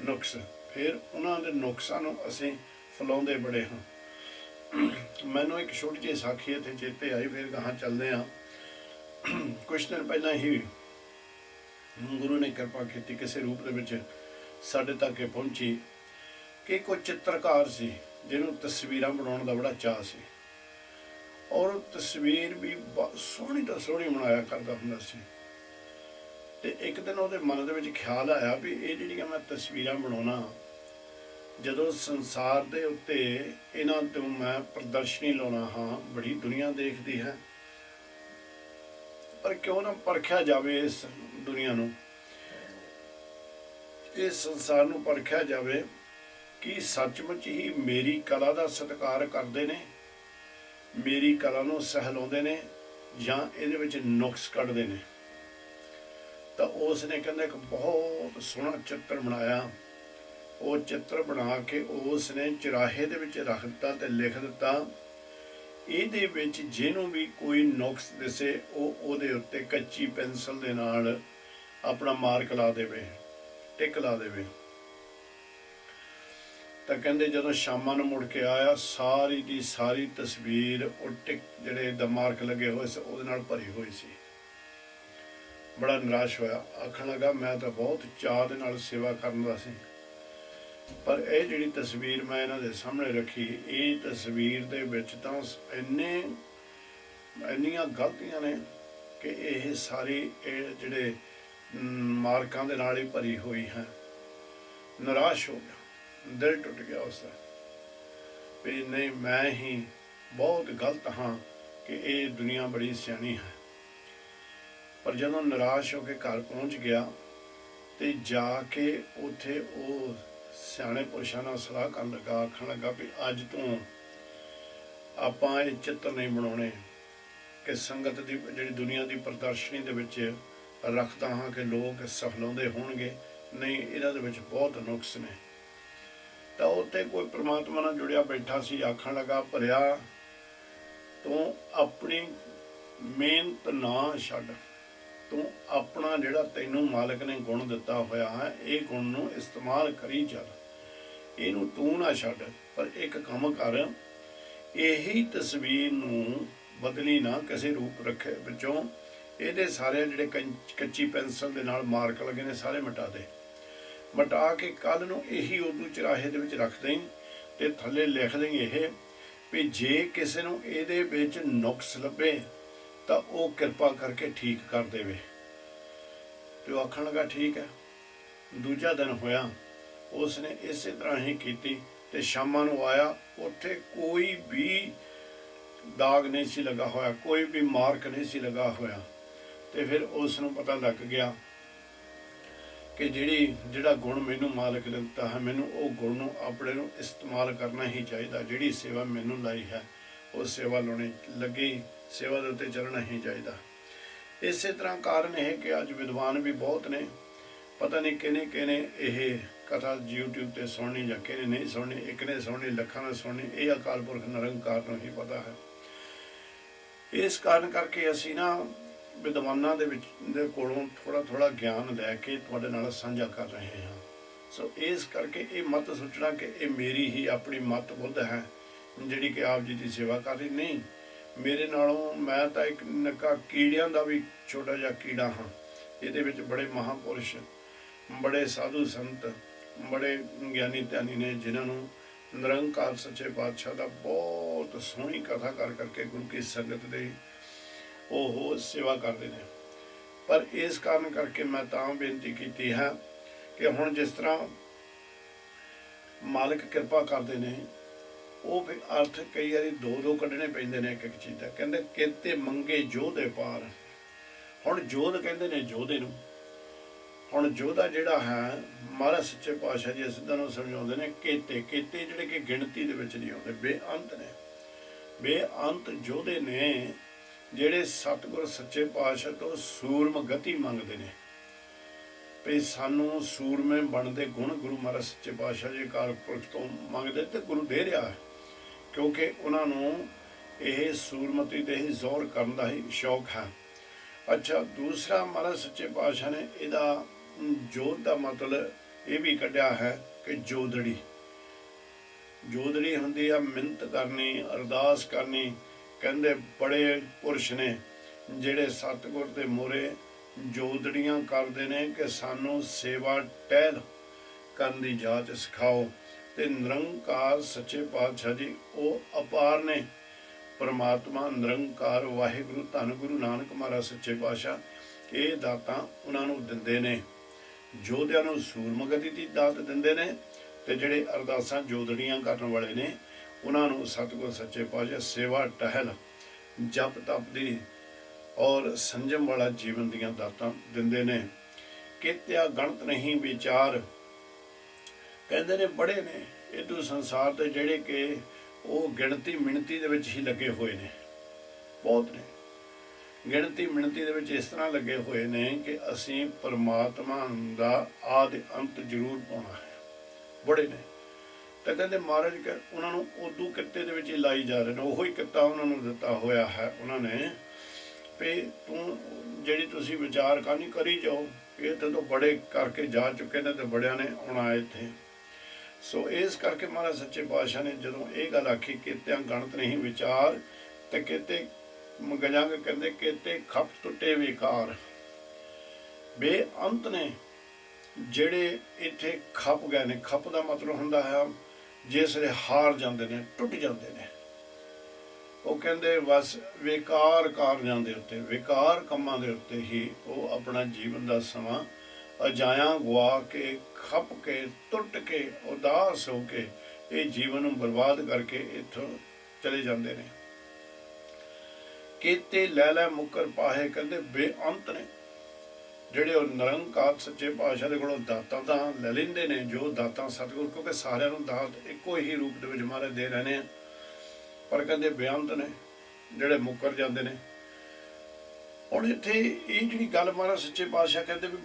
ਨੁਕਸ, ਫਿਰ ਉਹਨਾਂ ਦੇ ਨੁਕਸਾਂ ਨੂੰ ਅਸੀਂ ਫੈਲਾਉਂਦੇ ਬੜੇ ਹਾਂ। ਮੈਨੂੰ ਇੱਕ ਛੋਟੀ ਜਿਹੀ ਸਾਖੀ ਇੱਥੇ ਚੇਤੇ ਆਈ, ਫਿਰ ਗਾਹਾਂ ਚੱਲਦੇ ਹਾਂ। ਕੁਛ ਦਿਨ ਪਹਿਲਾਂ ਹੀ ਗੁਰੂ ਨੇ ਕਿਰਪਾ ਕੀਤੀ, ਕਿਸੇ ਰੂਪ ਦੇ ਵਿੱਚ ਸਾਡੇ ਤੱਕ ਇਹ ਪਹੁੰਚੀ ਕਿ ਕੋਈ ਚਿੱਤਰਕਾਰ ਸੀ ਜਿਹਨੂੰ ਤਸਵੀਰਾਂ ਬਣਾਉਣ ਦਾ ਬੜਾ ਚਾਅ ਸੀ, ਔਰ ਤਸਵੀਰ ਵੀ ਸੋਹਣੀ ਤੋਂ ਸੋਹਣੀ ਬਣਾਇਆ ਕਰਦਾ ਹੁੰਦਾ ਸੀ। ਤੇ ਇੱਕ ਦਿਨ ਉਹਦੇ ਮਨ ਦੇ ਵਿੱਚ ਖਿਆਲ ਆਇਆ ਵੀ ਇਹ ਜਿਹੜੀਆਂ ਮੈਂ ਤਸਵੀਰਾਂ ਬਣਾਉਣਾ, ਜਦੋਂ ਸੰਸਾਰ ਦੇ ਉੱਤੇ ਇਹਨਾਂ ਤੋਂ ਮੈਂ ਪ੍ਰਦਰਸ਼ਨੀ ਲਾਉਣਾ ਹਾਂ, ਬੜੀ ਦੁਨੀਆ ਦੇਖਦੀ ਹੈ, ਪਰ ਕਿਉਂ ਨਾ ਪਰਖਿਆ ਜਾਵੇ ਇਸ ਦੁਨੀਆ ਨੂੰ, ਇਸ ਸੰਸਾਰ ਨੂੰ ਪਰਖਿਆ ਜਾਵੇ कि सचमुच ही मेरी कला का सत्कार करते ने, मेरी कला नूं सहलाउंदे ने, जां इहदे विच नुक्स कढदे ने। तो उसने कहंदा एक बहुत सोहना चित्र बनाया। वो चित्र बना के उसने चुराहे दे विच रख दिता ते लिख दिता, ਇਹਦੇ ਵਿੱਚ ਜਿਹਨੂੰ भी कोई नुक्स दिसे ਉਹਦੇ ਉੱਤੇ कच्ची पेंसिल ਦੇ ਨਾਲ अपना मार्क ला देवे, टिक ला देवे। ਤਾਂ ਕਹਿੰਦੇ ਜਦੋਂ ਸ਼ਾਮਾਂ ਨੂੰ ਮੁੜ ਕੇ ਆਇਆ, ਸਾਰੀ ਦੀ ਸਾਰੀ ਤਸਵੀਰ ਉਹ ਟਿਕ ਜਿਹੜੇ ਦਾ ਮਾਰਕ ਲੱਗੇ ਹੋਏ ਸੀ ਉਹਦੇ ਨਾਲ ਭਰੀ ਹੋਈ ਸੀ। ਬੜਾ ਨਿਰਾਸ਼ ਹੋਇਆ, ਆਖਣ ਲੱਗਾ ਮੈਂ ਤਾਂ ਬਹੁਤ ਚਾਅ ਦੇ ਨਾਲ ਸੇਵਾ ਕਰਨ ਦਾ ਸੀ, पर यह जी तस्वीर मैं इन्हों के सामने रखी, ये तस्वीर दे विच तां इन्नियां गलतियां ने कि यह सारी जिहड़े मार्कां दे नाल ही भरी हुई है। निराश हो गया, दिल टुट गया उसका भी नहीं, मैं ही बहुत गलत हाँ कि ये दुनिया बड़ी सियाणी है। पर जदों निराश होकर घर पहुँच गया तो जाके उत्थे वो सियाणे पुरुषां नाल सलाह करन लगा, आखण लगा भी अज तो आपां ये चित्र नहीं बनाने कि संगत की जिहड़ी दुनिया की प्रदर्शनी दे विच रखदा हाँ कि लोग सहलाउंदे होणगे, नहीं इहदां दे विच बहुत नुक्स ने। तां उत्ते कोई परमात्मा नाल जुड़िया बैठा सी, आखण लगा भरिया तूं अपनी मेहनत ना छड्ड, तू अपना जिहड़ा तैनूं मालिक ने गुण दिता होया है ये गुण नूं इस्तेमाल करी चल, इहनूं तू ना छड्ड। पर एक काम कर, यही तस्वीर नूं बदली ना किसी रूप रखे विचों, इहदे सारे जिहड़े कच्ची पेंसिल दे नाल मार्क लगे ने सारे मिटा दे, मिटा के कल नूं यही उर्दू चराहे दे विच रख दें ते थल्ले लिख दें यह भी जे किसी नूं इहदे विच नुक्स लभे तो वो कृपा करके ठीक कर देवे। तो आखण लगा ठीक है। दूजा दिन होया, उसने इस तरह ही की ते शामां नूं आया, उत्थे कोई भी दाग नहीं सी लगा होया, कोई भी मार्क नहीं सी लगा होया। तो फिर उसनूं पता लग गया कि जिहड़ा गुण मैनूं मालिक ने दिता है, मैनूं वो गुण नूं अपने नूं इस्तेमाल करना ही चाहिए। जिहड़ी सेवा मैनूं लाई है वो सेवा लाने लगी, सेवा के उत्ते चलना ही चाहिए। इस तरह कारण है कि अज विद्वान भी बहुत ने, पता नहीं किने किने यह कथा यूट्यूब पर सुननी या किने नहीं सुननी, एक ने सुननी लखां ने सुननी, ये अकाल पुरख निरंकार नूं ही पता है। इस कारण करके असीं ना विद्वानां दे कोलों थोड़ा थोड़ा ज्ञान लैके तुहाडे नाल साझा कर रहे हैं। सो इस करके ये मत सोचना कि ये मेरी ही अपनी मत बुद्ध है जिहड़ी कि आप जी की सेवा कर रही, नहीं। मेरे नालों मैं तो एक निक्का कीड़ियां का भी छोटा जिहा कीड़ा हाँ। ये बड़े महापुरुष, बड़े साधु संत, बड़े ज्ञानी ध्यानी ने जिन्होंने निरंकार सच्चे पातशाह का बहुत सोहनी कथा कर करके गुरु की संगत दे वो सेवा करते हैं। पर इस कारण करके मैं तां बेनती की है कि हुण जिस तरह मालिक कृपा करते हैं, वो फिर अर्थ कई बार दो दो कढ़ने पैंदे ने एक एक चीज़ का। कहते किते मंगे जोधे पार, हुण जोध कहते ने जोधे नूं। हुण जोधा जिहड़ा है महाराज सच्चे पातशाह जी सिद्धां नूं समझाउंदे ने केते, केते जिहड़े कि गिणती दे विच नहीं आउंदे, बेअंत ने। बेअंत जोधे ने जिहड़े सतगुर सच्चे पातशाह तो सूरम गति मंगते हैं भी सानू सूरमे बनते गुण गुरु महाराज सच्चे पातशाह जी अकाल पुरख तो मंगते, तो गुरु दे रहा है क्योंकि उन्होंने यह सूरमती दे ही जोर करने का ही शौक है। अच्छा, दूसरा महाराज सच्चे पातशाह ने इहदा जोध का मतलब ये भी कढ़िया है कि जोदड़ी, जोदड़ी हुंदी आ मिन्नत करनी, अरदास करनी। कहंदे बड़े पुरुष ने जिहड़े सतगुर दे मोरे जोदड़ियां करते हैं कि सानू सेवा टहल करन दी जाच सिखाओ। ते निरंकार सच्चे पातशाह जी वो अपार ने, परमात्मा निरंकार वाहिगुरु धन गुरु नानक महाराज सच्चे पातशाह ये दातां उन्होंने दिंदे ने। जोधियां नूं सूरमगति की दात दिंदे ने ते जिहड़े अरदासां जोदड़ियां करन वाले ने उन्होंने सतगुर सच्चे पातशाह सेवा टहल जप तप दी और संजम वाला जीवन दियां दातां दिंदे ने। कित्या गणत नहीं विचार ਕਹਿੰਦੇ ਨੇ ਬੜੇ ਨੇ ਇਦੂ ਸੰਸਾਰ ਤੇ ਜਿਹੜੇ ਕਿ ਉਹ ਗਿਣਤੀ ਮਿਣਤੀ ਦੇ ਵਿੱਚ ਹੀ ਲੱਗੇ ਹੋਏ ਨੇ, ਬਹੁਤ ਨੇ ਗਿਣਤੀ ਮਿਣਤੀ ਦੇ ਵਿੱਚ ਇਸ ਤਰ੍ਹਾਂ ਲੱਗੇ ਹੋਏ ਨੇ ਕਿ ਅਸੀਂ ਪਰਮਾਤਮਾ ਦਾ ਆਦਿ ਅੰਤ ਜ਼ਰੂਰ ਪਾਉਣਾ ਹੈ, ਬੜੇ ਨੇ। ਤਾਂ ਕਹਿੰਦੇ ਮਹਾਰਾਜ ਉਹਨਾਂ ਨੂੰ ਉਦੋਂ ਕਿੱਤੇ ਦੇ ਵਿੱਚ ਹੀ ਲਾਈ ਜਾ ਰਹੇ ਨੇ, ਉਹੋ ਹੀ ਕਿੱਤਾ ਉਹਨਾਂ ਨੂੰ ਦਿੱਤਾ ਹੋਇਆ ਹੈ ਉਹਨਾਂ ਨੇ ਵੀ ਤੂੰ ਜਿਹੜੀ ਤੁਸੀਂ ਵਿਚਾਰ ਕਰਨੀ ਕਰੀ ਜਾਓ, ਇਹ ਤਾਂ ਬੜੇ ਕਰਕੇ ਜਾ ਚੁੱਕੇ ਨੇ ਤੇ ਬੜਿਆਂ ਨੇ ਆਉਣਾ ਇੱਥੇ। ਸੋ ਇਸ ਕਰਕੇ ਮਹਾਰਾਜ ਸੱਚੇ ਪਾਤਸ਼ਾਹ ਨੇ ਜਦੋਂ ਇਹ ਗੱਲ ਆਖੀ ਕਿਤਿਆਂ ਗਣਤ ਨਹੀਂ ਵਿਚਾਰ ਤੇ ਕਿਤੇ ਗਜਾਂਗ ਕਹਿੰਦੇ ਕਿਤੇ ਖੱਪ ਟੁੱਟੇ ਵਿਕਾਰ, ਬੇਅੰਤ ਨੇ ਜਿਹੜੇ ਇੱਥੇ ਖੱਪ ਗਏ ਨੇ। ਖੱਪ ਦਾ ਮਤਲਬ ਹੁੰਦਾ ਹੈ ਜਿਸ ਵੇਲੇ ਹਾਰ ਜਾਂਦੇ ਨੇ, ਟੁੱਟ ਜਾਂਦੇ ਨੇ। ਉਹ ਕਹਿੰਦੇ ਬਸ ਵਿਕਾਰ ਕਾਰਜਾਂ ਦੇ ਉੱਤੇ, ਵਿਕਾਰ ਕੰਮਾਂ ਦੇ ਉੱਤੇ ਹੀ ਉਹ ਆਪਣਾ ਜੀਵਨ ਦਾ ਸਮਾਂ ਅਜਾਇਆ ਗਵਾ ਕੇ, ਖੱਪ ਕੇ, ਟੁੱਟ ਕੇ, ਉਦਾਸ ਹੋ ਕੇ ਇਹ ਜੀਵਨ ਨੂੰ ਬਰਬਾਦ ਕਰਕੇ ਇੱਥੋਂ ਚਲੇ ਜਾਂਦੇ ਨੇ। ਕੀਤੇ ਲੈ ਲੈ ਮੁੱਕਰ ਪਾਹੇ, ਕਹਿੰਦੇ ਬੇਅੰਤ ਨੇ ਜਿਹੜੇ ਉਹ ਨਿਰੰਕਾਰ ਸੱਚੇ ਪਾਤਸ਼ਾਹ ਦੇ ਕੋਲੋਂ ਦਾਤਾਂ ਤਾਂ ਲੈ ਲੈਂਦੇ ਨੇ, ਜੋ ਦਾਤਾਂ ਸਤਿਗੁਰ, ਕਿਉਂਕਿ ਸਾਰਿਆਂ ਨੂੰ ਦਾਤ ਇੱਕੋ ਹੀ ਰੂਪ ਦੇ ਵਿੱਚ ਮਹਾਰਾਜ ਦੇ ਰਹੇ ਨੇ, ਪਰ ਕਹਿੰਦੇ ਬੇਅੰਤ ਨੇ ਜਿਹੜੇ ਮੁੱਕਰ ਜਾਂਦੇ ਨੇ। ਹੁਣ ਇੱਥੇ ਇਹ ਜਿਹੜੀ ਗੱਲ ਮਹਾਰਾਜ ਸੱਚੇ ਪਾਤਸ਼ਾਹ ਕਹਿੰਦੇ ਵੀ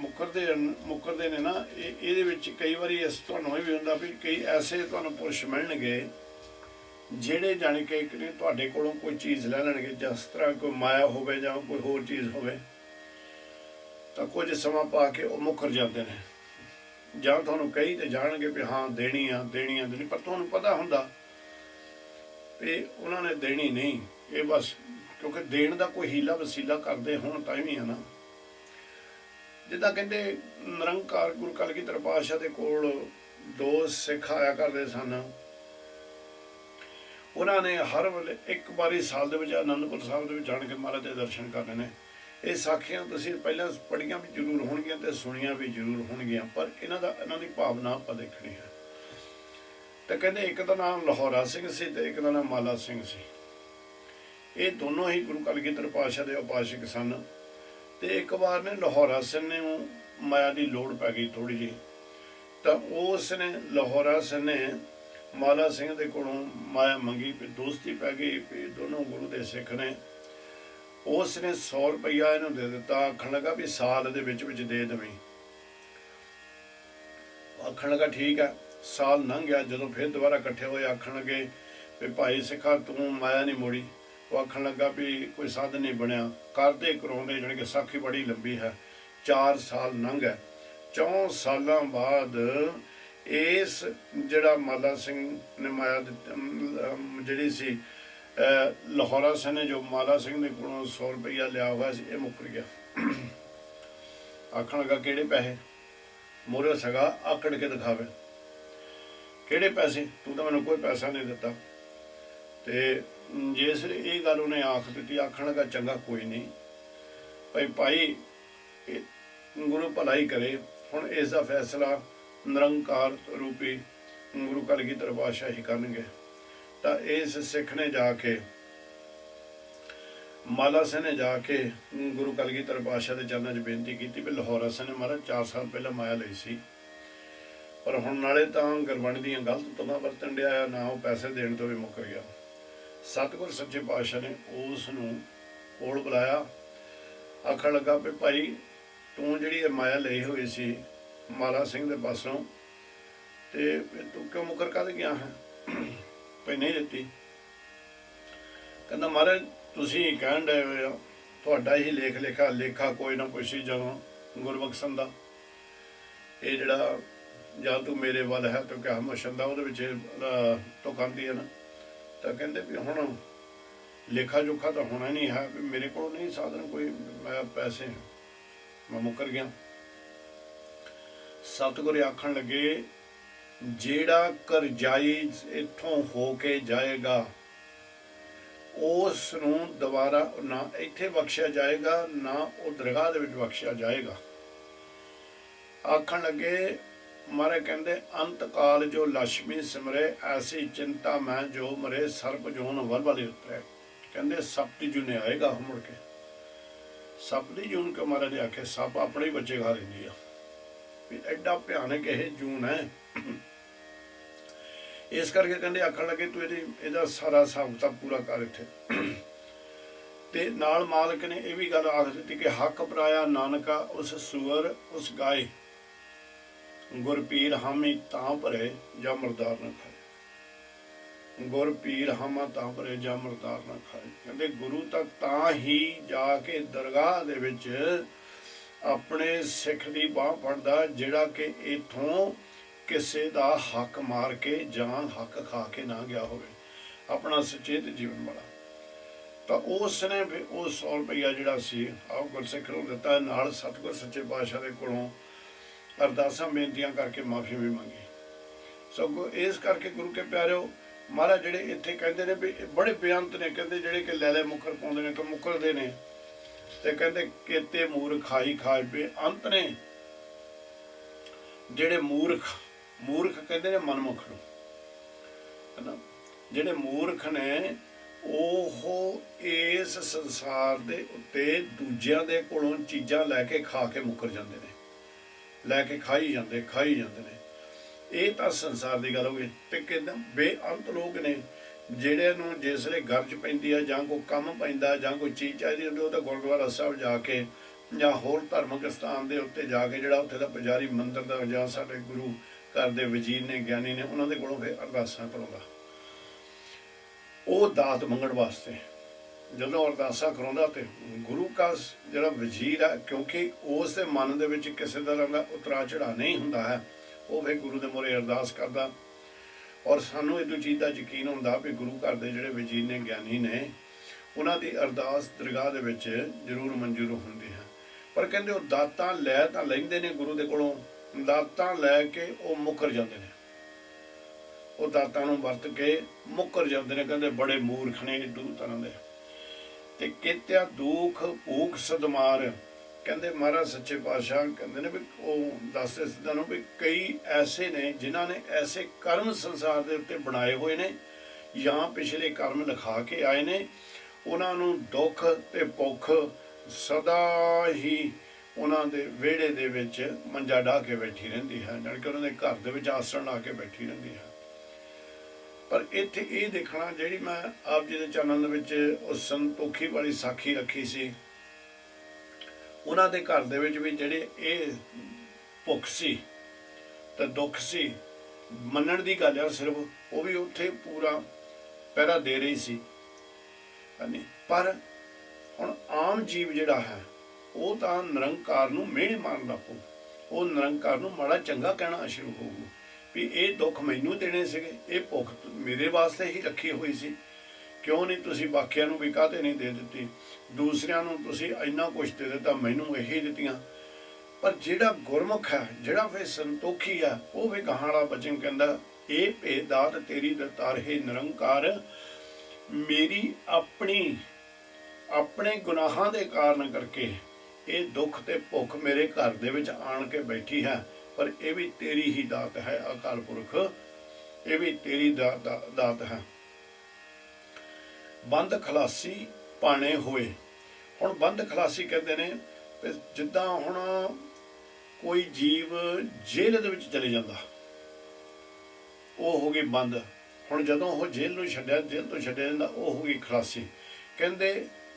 ਮੁੱਕਰਦੇ ਨੇ ਨਾ, ਇਹਦੇ ਵਿੱਚ ਕਈ ਵਾਰੀ ਇਸ ਤੁਹਾਨੂੰ ਇਹ ਵੀ ਹੁੰਦਾ ਵੀ ਕਈ ਐਸੇ ਤੁਹਾਨੂੰ ਪੁਰਸ਼ ਮਿਲਣਗੇ ਜਿਹੜੇ ਜਾਣੀ ਕਿ ਤੁਹਾਡੇ ਕੋਲੋਂ ਕੋਈ ਚੀਜ਼ ਲੈ ਲੈਣਗੇ, ਜਿਸ ਤਰ੍ਹਾਂ ਕੋਈ ਮਾਇਆ ਹੋਵੇ ਜਾਂ ਕੋਈ ਹੋਰ ਚੀਜ਼ ਹੋਵੇ, ਤਾਂ ਕੁਝ ਸਮਾਂ ਪਾ ਕੇ ਉਹ ਮੁੱਕਰ ਜਾਂਦੇ ਨੇ, ਜਾਂ ਤੁਹਾਨੂੰ ਕਹੀ ਤੇ ਜਾਣਗੇ ਵੀ ਹਾਂ ਦੇਣੀ ਆ, ਪਰ ਤੁਹਾਨੂੰ ਪਤਾ ਹੁੰਦਾ ਵੀ ਉਹਨਾਂ ਨੇ ਦੇਣੀ ਨਹੀਂ, ਇਹ ਬਸ ਕਿਉਂਕਿ ਦੇਣ ਦਾ ਕੋਈ ਹੀਲਾ ਵਸੀਲਾ ਕਰਦੇ ਹੋਣ ਤਾਂ ਵੀ ਆ ਨਾ। ਜਿੱਦਾਂ ਕਹਿੰਦੇ ਨਿਰੰਕਾਰ ਗੁਰੂ ਕਲਗੀਧਰ ਪਾਤਸ਼ਾਹ ਦੇ ਕੋਲ 2 ਸਿੱਖ ਆਇਆ ਕਰਦੇ ਸਨ, ਉਹਨਾਂ ਨੇ ਹਰ ਵੇਲੇ ਇੱਕ ਵਾਰੀ ਸਾਲ ਦੇ ਵਿੱਚ ਆਨੰਦਪੁਰ ਸਾਹਿਬ ਦੇ ਵਿੱਚ ਜਾਣ ਕੇ ਮਹਾਰਾਜ ਦੇ ਦਰਸ਼ਨ ਕਰਨੇ ਨੇ। ਇਹ ਸਾਖੀਆਂ ਤੁਸੀਂ ਪਹਿਲਾਂ ਪੜ੍ਹੀਆਂ ਵੀ ਜ਼ਰੂਰ ਹੋਣਗੀਆਂ ਤੇ ਸੁਣੀਆਂ ਵੀ ਜ਼ਰੂਰ ਹੋਣਗੀਆਂ, ਪਰ ਇਹਨਾਂ ਦੀ ਭਾਵਨਾ ਆਪਾਂ ਦੇਖਣੀ ਹੈ। ਤੇ ਕਹਿੰਦੇ ਇੱਕ ਦਾ ਨਾਮ ਲਾਹੌਰਾ ਸਿੰਘ ਸੀ ਤੇ ਇੱਕ ਦਾ ਨਾਮ ਮਾਲਾ ਸਿੰਘ ਸੀ। ਇਹ ਦੋਨੋਂ ਹੀ ਗੁਰੂ ਕਲਗੀਧਰ ਪਾਤਸ਼ਾਹ ਦੇ ਉਪਾਸ਼ਕ ਸਨ। ਤੇ ਇੱਕ ਵਾਰ ਨੇ ਲਾਹੌਰਾ ਸਿੰਘ ਨੂੰ ਮਾਇਆ ਦੀ ਲੋੜ ਪੈ ਗਈ ਥੋੜ੍ਹੀ ਜਿਹੀ, ਤਾਂ ਉਸ ਨੇ ਲਾਹੌਰਾ ਸਿੰਘ ਨੇ ਮਾਲਾ ਸਿੰਘ ਦੇ ਕੋਲੋਂ ਮਾਇਆ ਮੰਗੀ, ਫਿਰ ਦੋਸਤੀ ਪੈ ਗਈ, ਵੀ ਦੋਨੋਂ ਗੁਰੂ ਦੇ ਸਿੱਖ ਨੇ। ਉਸ ਨੇ 100 ਰੁਪਈਆ ਇਹਨੂੰ ਦੇ ਦਿੱਤਾ, ਆਖਣ ਲੱਗਾ ਵੀ ਸਾਲ ਦੇ ਵਿੱਚ ਦੇ ਦੇਵੀਂ। ਆਖਣ ਲੱਗਾ ਠੀਕ ਹੈ। ਸਾਲ ਲੰਘ ਗਿਆ, ਜਦੋਂ ਫਿਰ ਦੁਬਾਰਾ ਇਕੱਠੇ ਹੋਏ ਆਖਣ ਲੱਗੇ ਵੀ ਭਾਈ ਸਿੱਖਾ ਤੂੰ ਮਾਇਆ ਨਹੀਂ ਮੋੜੀ। ਉਹ ਆਖਣ ਲੱਗਾ ਵੀ ਕੋਈ ਸਾਧਨ ਨਹੀਂ ਬਣਿਆ, ਕਰਦੇ ਕਰਾਉਂਦੇ ਜਾਣੀ ਕਿ ਸਾਖੀ ਬੜੀ ਲੰਬੀ ਹੈ। 4 ਸਾਲ ਲੰਘ ਗਏ। 4 ਸਾਲਾਂ ਬਾਅਦ ਇਸ ਜਿਹੜਾ ਮਾਲਾ ਸਿੰਘ ਨੇ ਮਾਇਆ ਜਿਹੜੀ ਸੀ ਲਾਹੌਰਾ ਸਿੰਘ ਨੇ ਜੋ ਮਾਲਾ ਸਿੰਘ ਦੇ ਕੋਲੋਂ 100 ਰੁਪਈਆ ਲਿਆ ਹੋਇਆ ਸੀ, ਇਹ ਮੁੱਕਰ ਗਿਆ। ਆਖਣ ਲੱਗਾ ਕਿਹੜੇ ਪੈਸੇ? ਮੋਰੇ ਸਗਾ ਆਕੜ ਕੇ ਦਿਖਾਵੇ, ਕਿਹੜੇ ਪੈਸੇ? ਤੂੰ ਤਾਂ ਮੈਨੂੰ ਕੋਈ ਪੈਸਾ ਨਹੀਂ ਦਿੱਤਾ। ਤੇ ਜਿਸ ਇਹ ਗੱਲ ਉਹਨੇ ਆਖ ਦਿੱਤੀ, ਆਖਣ ਲੱਗਾ ਚੰਗਾ ਕੋਈ ਨਹੀਂ ਭਾਈ ਗੁਰੂ ਭਲਾਈ ਕਰੇ, ਹੁਣ ਇਸ ਦਾ ਫੈਸਲਾ ਨਿਰੰਕਾਰ ਰੂਪੀ ਗੁਰੂ ਕਲਗੀਧਰ ਪਾਤਸ਼ਾਹ ਹੀ ਕਰਨਗੇ। ਤਾਂ ਇਸ ਸਿੱਖ ਨੇ ਜਾ ਕੇ, ਮਾਲਾ ਸਿੰਘ ਨੇ ਜਾ ਕੇ ਗੁਰੂ ਕਲਗੀਧਰ ਪਾਤਸ਼ਾਹ ਦੇ ਚਰਨਾਂ 'ਚ ਬੇਨਤੀ ਕੀਤੀ ਵੀ ਲਾਹੌਰਾ ਸਿੰਘ ਨੇ ਮਹਾਰਾਜ 4 ਸਾਲ ਪਹਿਲਾਂ ਮਾਇਆ ਲਈ ਸੀ, ਪਰ ਹੁਣ ਨਾਲੇ ਤਾਂ ਗੁਰਬਾਣੀ ਦੀਆਂ ਗਲਤ ਤੁਕਾਂ ਵਰਤਣ ਡਿਆ, ਨਾ ਉਹ ਪੈਸੇ ਦੇਣ ਤੋਂ ਵੀ ਮੁੱਕਰ ਗਿਆ। ਸਤਿਗੁਰ ਸੱਚੇ ਪਾਤਸ਼ਾਹ ਨੇ ਉਸ ਨੂੰ ਕੋਲ ਬੁਲਾਇਆ, ਆਖਣ ਲੱਗਾ ਵੀ ਭਾਈ ਤੂੰ ਜਿਹੜੀ ਇਹ ਮਾਇਆ ਲਈ ਹੋਈ ਸੀ ਮਾਲਾ ਸਿੰਘ ਦੇ ਪਾਸੋਂ, ਤੇ ਤੂੰ ਕਿਉਂ ਮੁੱਕਰ ਕਰ ਗਿਆ ਹੈ? ਭਾਈ ਨਹੀਂ ਦਿੱਤੀ। ਕਹਿੰਦਾ ਮਹਾਰਾਜ ਤੁਸੀਂ ਕਹਿਣ ਡਏ ਹੋਏ ਹੋ, ਤੁਹਾਡਾ ਹੀ ਲੇਖਾ ਕੋਈ ਨਾ ਕੋਈ ਸੀ ਜਦੋਂ ਗੁਰਬਖਸ਼ਣ ਦਾ, ਇਹ ਜਿਹੜਾ ਜਾਂ ਤੂੰ ਮੇਰੇ ਵੱਲ ਹੈ ਤੂੰ ਕਿਆ ਮਸ਼ਨ ਦਾ, ਉਹਦੇ ਵਿੱਚ ਤੁਕ ਆਉਂਦੀ ਹੈ ਨਾ। ਤਾਂ ਕਹਿੰਦੇ ਵੀ ਹੁਣ ਲੇਖਾ ਜੋਖਾ ਤਾਂ ਹੋਣਾ ਨਹੀਂ ਹੈ, ਵੀ ਮੇਰੇ ਕੋਲ ਨਹੀਂ ਸਾਧਨ ਕੋਈ, ਮੈਂ ਪੈਸੇ ਮੈਂ ਮੁੱਕਰ ਗਿਆ। ਸਤਿਗੁਰ ਆਖਣ ਲੱਗੇ ਜਿਹੜਾ ਕਰਜ਼ਾਈ ਇੱਥੋਂ ਹੋ ਕੇ ਜਾਏਗਾ ਉਸ ਨੂੰ ਦੁਬਾਰਾ ਨਾ ਇੱਥੇ ਬਖਸ਼ਿਆ ਜਾਏਗਾ, ਨਾ ਉਹ ਦਰਗਾਹ ਦੇ ਵਿੱਚ ਬਖਸ਼ਿਆ ਜਾਏਗਾ। ਆਖਣ ਲੱਗੇ ਮਹਾਰਾਜ ਕਹਿੰਦੇ ਅੰਤ ਕਾਲ ਜੋ ਲక్ష్ਮੀ ਸਿਮਰੇ ਐਸੀ ਚਿੰਤਾ ਮੈਂ ਜੋ ਮਰੇ ਸਰਬ ਜੋਨ ਵਲਵਲੇ ਉਤਰੇ। ਕਹਿੰਦੇ ਸੱਪ ਦੀ ਜੂਨ ਆਏਗਾ ਮੁੜ ਕੇ। ਸੱਪ ਦੀ ਜੂਨ ਕਿਉਂ ਮਹਾਰਾਜ ਨੇ ਆਖਿਆ? ਸੱਪ ਆਪਣੇ ਹੀ ਬੱਚੇ ਖਾ ਲੈਂਦੀ ਆ, ਵੀ ਐਡਾ ਭਿਆਨਕ ਇਹ ਜੂਨ ਹੈ। इस करके कहते आखन लगे तू ਇਹਦਾ सारा हिसाब किताब पूरा कर इत्थे। ते नाल मालिक ने यह भी गल आख दी कि हक पराया नानका उस सुअर उस गाय गुर पीर हामी तां भरे जा मरदार न खाए। गुर पीर हामा तां भरे जा मरदार न खाए। कहते गुरु तक तां ही जाके दरगाह दे विच अपने सिख दी बाह फड़दा जिहड़ा कि इथों किसी का हक मार के जां हक खा के ना गया होवे, अपना सचेत जीवन वाला। तो उसने फिर वो 100 रुपया जिहड़ा सी आप गुरसिख नूं दिता, नाल सतगुर सच्चे पातशाह दे कोलों अरदासां बेनतियां करके माफ़ी भी मंगी। सगों इस करके गुरु के प्यारिओ महाराज जिहड़े इत्थे कहंदे ने भी बड़े बेअंत ने, कहंदे जिहड़े कि लैले मुकर पाउंदे ने तो मुकरदे ने, ते कहंदे केते मूर्ख खाई खाए बेअंत ने। जिहड़े मूर्ख कहते ने मनमुख नूं, है ना, जिहड़े मूर्ख ने ओह इस संसार दे उत्ते दूजियां दे कोलों चीज़ां लैके खा के मुकर जांदे ने, लैके खाई जांदे ने। ये तां संसार की गल हो गई। ते कहंदे बेअंत लोग ने जिहड़े नूं जिसले गरज पैंदी है जां कोई काम पैंदा जां कोई चीज़ चाहिदी हुंदी ओह तां गुरद्वारा साहिब जाके जां होर धार्मिक स्थान दे उत्ते जाके जिहड़ा उत्थे दा पुजारी मंदिर दा जां साडे गुरु घर दे वजीर ने ज्ञानी ने उन्हां दे कोलों फिर अरदासां कराउंदा, ਉਹ ਦਾਤ ਮੰਗਣ वास्ते। ਜਦੋਂ ਅਰਦਾਸਾਂ ਕਰਾਉਂਦਾ ਤੇ ਗੁਰੂ का ਜਿਹੜਾ ਵਜ਼ੀਰ ਹੈ, ਕਿਉਂਕਿ ਉਸ ਦੇ ਮਨ ਦੇ ਵਿੱਚ ਕਿਸੇ ਤਰ੍ਹਾਂ ਦਾ ਉਤਰਾ ਚੜਾ ਨਹੀਂ ਹੁੰਦਾ ਹੈ, ਉਹ ਫਿਰ ਗੁਰੂ ਦੇ ਮੂਹਰੇ ਅਰਦਾਸ ਕਰਦਾ। ਔਰ ਸਾਨੂੰ ਇਹ ਚੀਜ਼ ਦਾ ਯਕੀਨ ਹੁੰਦਾ ਵੀ ਗੁਰੂ ਘਰ ਦੇ ਜਿਹੜੇ ਵਜ਼ੀਰ ਨੇ ਗਿਆਨੀ ਨੇ ਉਹਨਾਂ ਦੀ ਅਰਦਾਸ ਦਰਗਾਹ ਦੇ ਵਿੱਚ ਜ਼ਰੂਰ ਮਨਜ਼ੂਰ ਹੁੰਦੀ ਹੈ। ਪਰ ਕਹਿੰਦੇ ਉਹ ਦਾਤਾਂ ਲੈ ਤਾਂ ਲੈਂਦੇ ਨੇ ਗੁਰੂ ਦੇ ਕੋਲੋਂ, ਦਾਤਾਂ ਲੈ ਕੇ ਉਹ ਮੁੱਕਰ ਜਾਂਦੇ ਨੇ, ਉਹ ਦਾਤਾਂ ਨੂੰ ਵਰਤ ਕੇ ਮੁੱਕਰ ਜਾਂਦੇ ਨੇ। ਕਹਿੰਦੇ ਬੜੇ ਮੂਰਖ ਨੇ ਦੂ ਤਰ੍ਹਾਂ ਦੇ। ਤੇ ਕਿਤਿਆ ਦੁੱਖ ਭੂਖ ਸਦਮਾਰ, ਕਹਿੰਦੇ ਮਹਾਰਾਜ ਸੱਚੇ ਪਾਤਸ਼ਾਹ ਕਹਿੰਦੇ ਨੇ ਵੀ ਉਹ ਦੱਸਦੇ ਸਿੱਧਾਂ ਨੂੰ ਵੀ ਕਈ ਐਸੇ ਨੇ ਜਿਨ੍ਹਾਂ ਨੇ ਐਸੇ ਕਰਮ ਸੰਸਾਰ ਦੇ ਉੱਤੇ ਬਣਾਏ ਹੋਏ ਨੇ ਜਾਂ ਪਿਛਲੇ ਕਰਮ ਲਿਖਾ ਕੇ ਆਏ ਨੇ, ਉਹਨਾਂ ਨੂੰ ਦੁੱਖ ਤੇ ਭੁੱਖ ਸਦਾ ਹੀ ਉਹਨਾਂ ਦੇ ਵਿਹੜੇ ਦੇ ਵਿੱਚ ਮੰਜਾ ਢਾਹ ਕੇ ਬੈਠੀ ਰਹਿੰਦੀ ਹੈ, ਜਾਣੀ ਕਿ ਉਹਨਾਂ ਦੇ ਘਰ ਦੇ ਵਿੱਚ ਆਸਣ ਲਾ ਕੇ ਬੈਠੀ ਰਹਿੰਦੀ ਹੈ। पर इत्थे ये देखना जिहड़ी मैं आप जी के चैनल विच उस संतोखी वाली साखी रखी सी, उन्हां दे घर दे विच भी जिहड़े ये भुख सी ते दुख सी, मनण दी गल है सिर्फ, वो भी उत्थे पूरा पहरा दे रही सी। पर हुण आम जीव जिहड़ा है वो तां निरंकार नूं मिहणे मारन लग पऊ, वो निरंकार नूं माड़ा चंगा कहना शुरू हो गया भी ये दुख मैनू देने सीगे, ये भुख मेरे वास्ते ही रखी हुई सी, क्यों नहीं तुसीं बाकियां नूं भी काहते नहीं दे दित्ती, दूसरियां नूं तुसीं इन्ना कुछ दे दित्ता, मैनू यही दित्तियां। पर जिहड़ा गुरमुख है, जिहड़ा फिर संतोखी है, वो भी गाहां वाला बचन कहंदा ये भेद दात तेरी दतार है निरंकार, मेरी अपने गुनाहां दे कारण करके ये दुख ते भुख मेरे घर दे विच आण के बैठी है, पर यह भी तेरी ही दात है अकाल पुरख, ये भी तेरी दात है। बंद खलासी पाने होए, हुण बंद खलासी कहते ने जिद्दां हुण कोई जीव जेल दे विच चले जांदा, वो हो गई बंद। हुण जदों वो जेल नूं छड्डिया, जेल तो छड्डिया जांदा, वो हो गई खलासी। कहंदे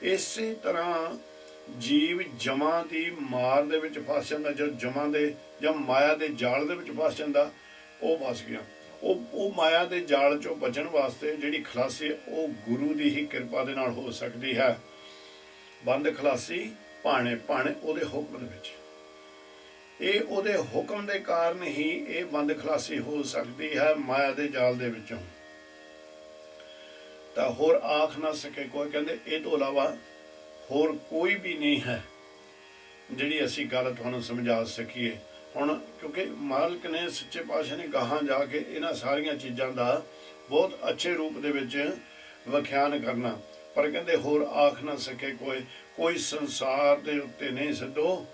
इसे तरह जीव जमां दी मार दे विच फस जांदा, जद जमां दे ਜਾਂ ਮਾਇਆ ਦੇ ਜਾਲ ਦੇ ਵਿੱਚ ਫਸ ਜਾਂਦਾ, ਉਹ ਫਸ ਗਿਆ। ਉਹ ਮਾਇਆ ਦੇ ਜਾਲ ਚੋਂ ਬਚਣ ਵਾਸਤੇ ਜਿਹੜੀ ਖਲਾਸੀ ਉਹ ਗੁਰੂ ਦੀ ਹੀ ਕਿਰਪਾ ਦੇ ਨਾਲ ਹੋ ਸਕਦੀ ਹੈ। ਬੰਦ ਖਲਾਸੀ ਭਾਣੇ ਉਹਦੇ ਹੁਕਮ ਦੇ ਵਿੱਚ, ਇਹ ਉਹਦੇ ਹੁਕਮ ਦੇ ਕਾਰਨ ਹੀ ਇਹ ਬੰਦ ਖਲਾਸੀ ਹੋ ਸਕਦੀ ਹੈ ਮਾਇਆ ਦੇ ਜਾਲ ਦੇ ਵਿੱਚੋਂ। ਤਾਂ ਹੋਰ ਆਖ ਨਾ ਸਕੇ ਕੋਈ, ਕਹਿੰਦੇ ਇਹ ਤੋਂ ਇਲਾਵਾ ਹੋਰ ਕੋਈ ਵੀ ਨਹੀਂ ਹੈ ਜਿਹੜੀ ਅਸੀਂ ਗੱਲ ਤੁਹਾਨੂੰ ਸਮਝਾ ਸਕੀਏ। ਹੁਣ ਕਿਉਂਕਿ ਮਾਲਕ ਨੇ ਸੱਚੇ ਪਾਤਸ਼ਾਹ ਨੇ ਗਾਹਾਂ ਜਾ ਕੇ ਇਹਨਾਂ ਸਾਰੀਆਂ ਚੀਜ਼ਾਂ ਦਾ ਬਹੁਤ ਅੱਛੇ ਰੂਪ ਦੇ ਵਿੱਚ ਵਿਖਿਆਨ ਕਰਨਾ, ਪਰ ਕਹਿੰਦੇ ਹੋਰ ਆਖ ਨਾ ਸਕੇ ਕੋਈ ਸੰਸਾਰ ਦੇ ਉੱਤੇ ਨਹੀਂ ਸਿੱਧੋ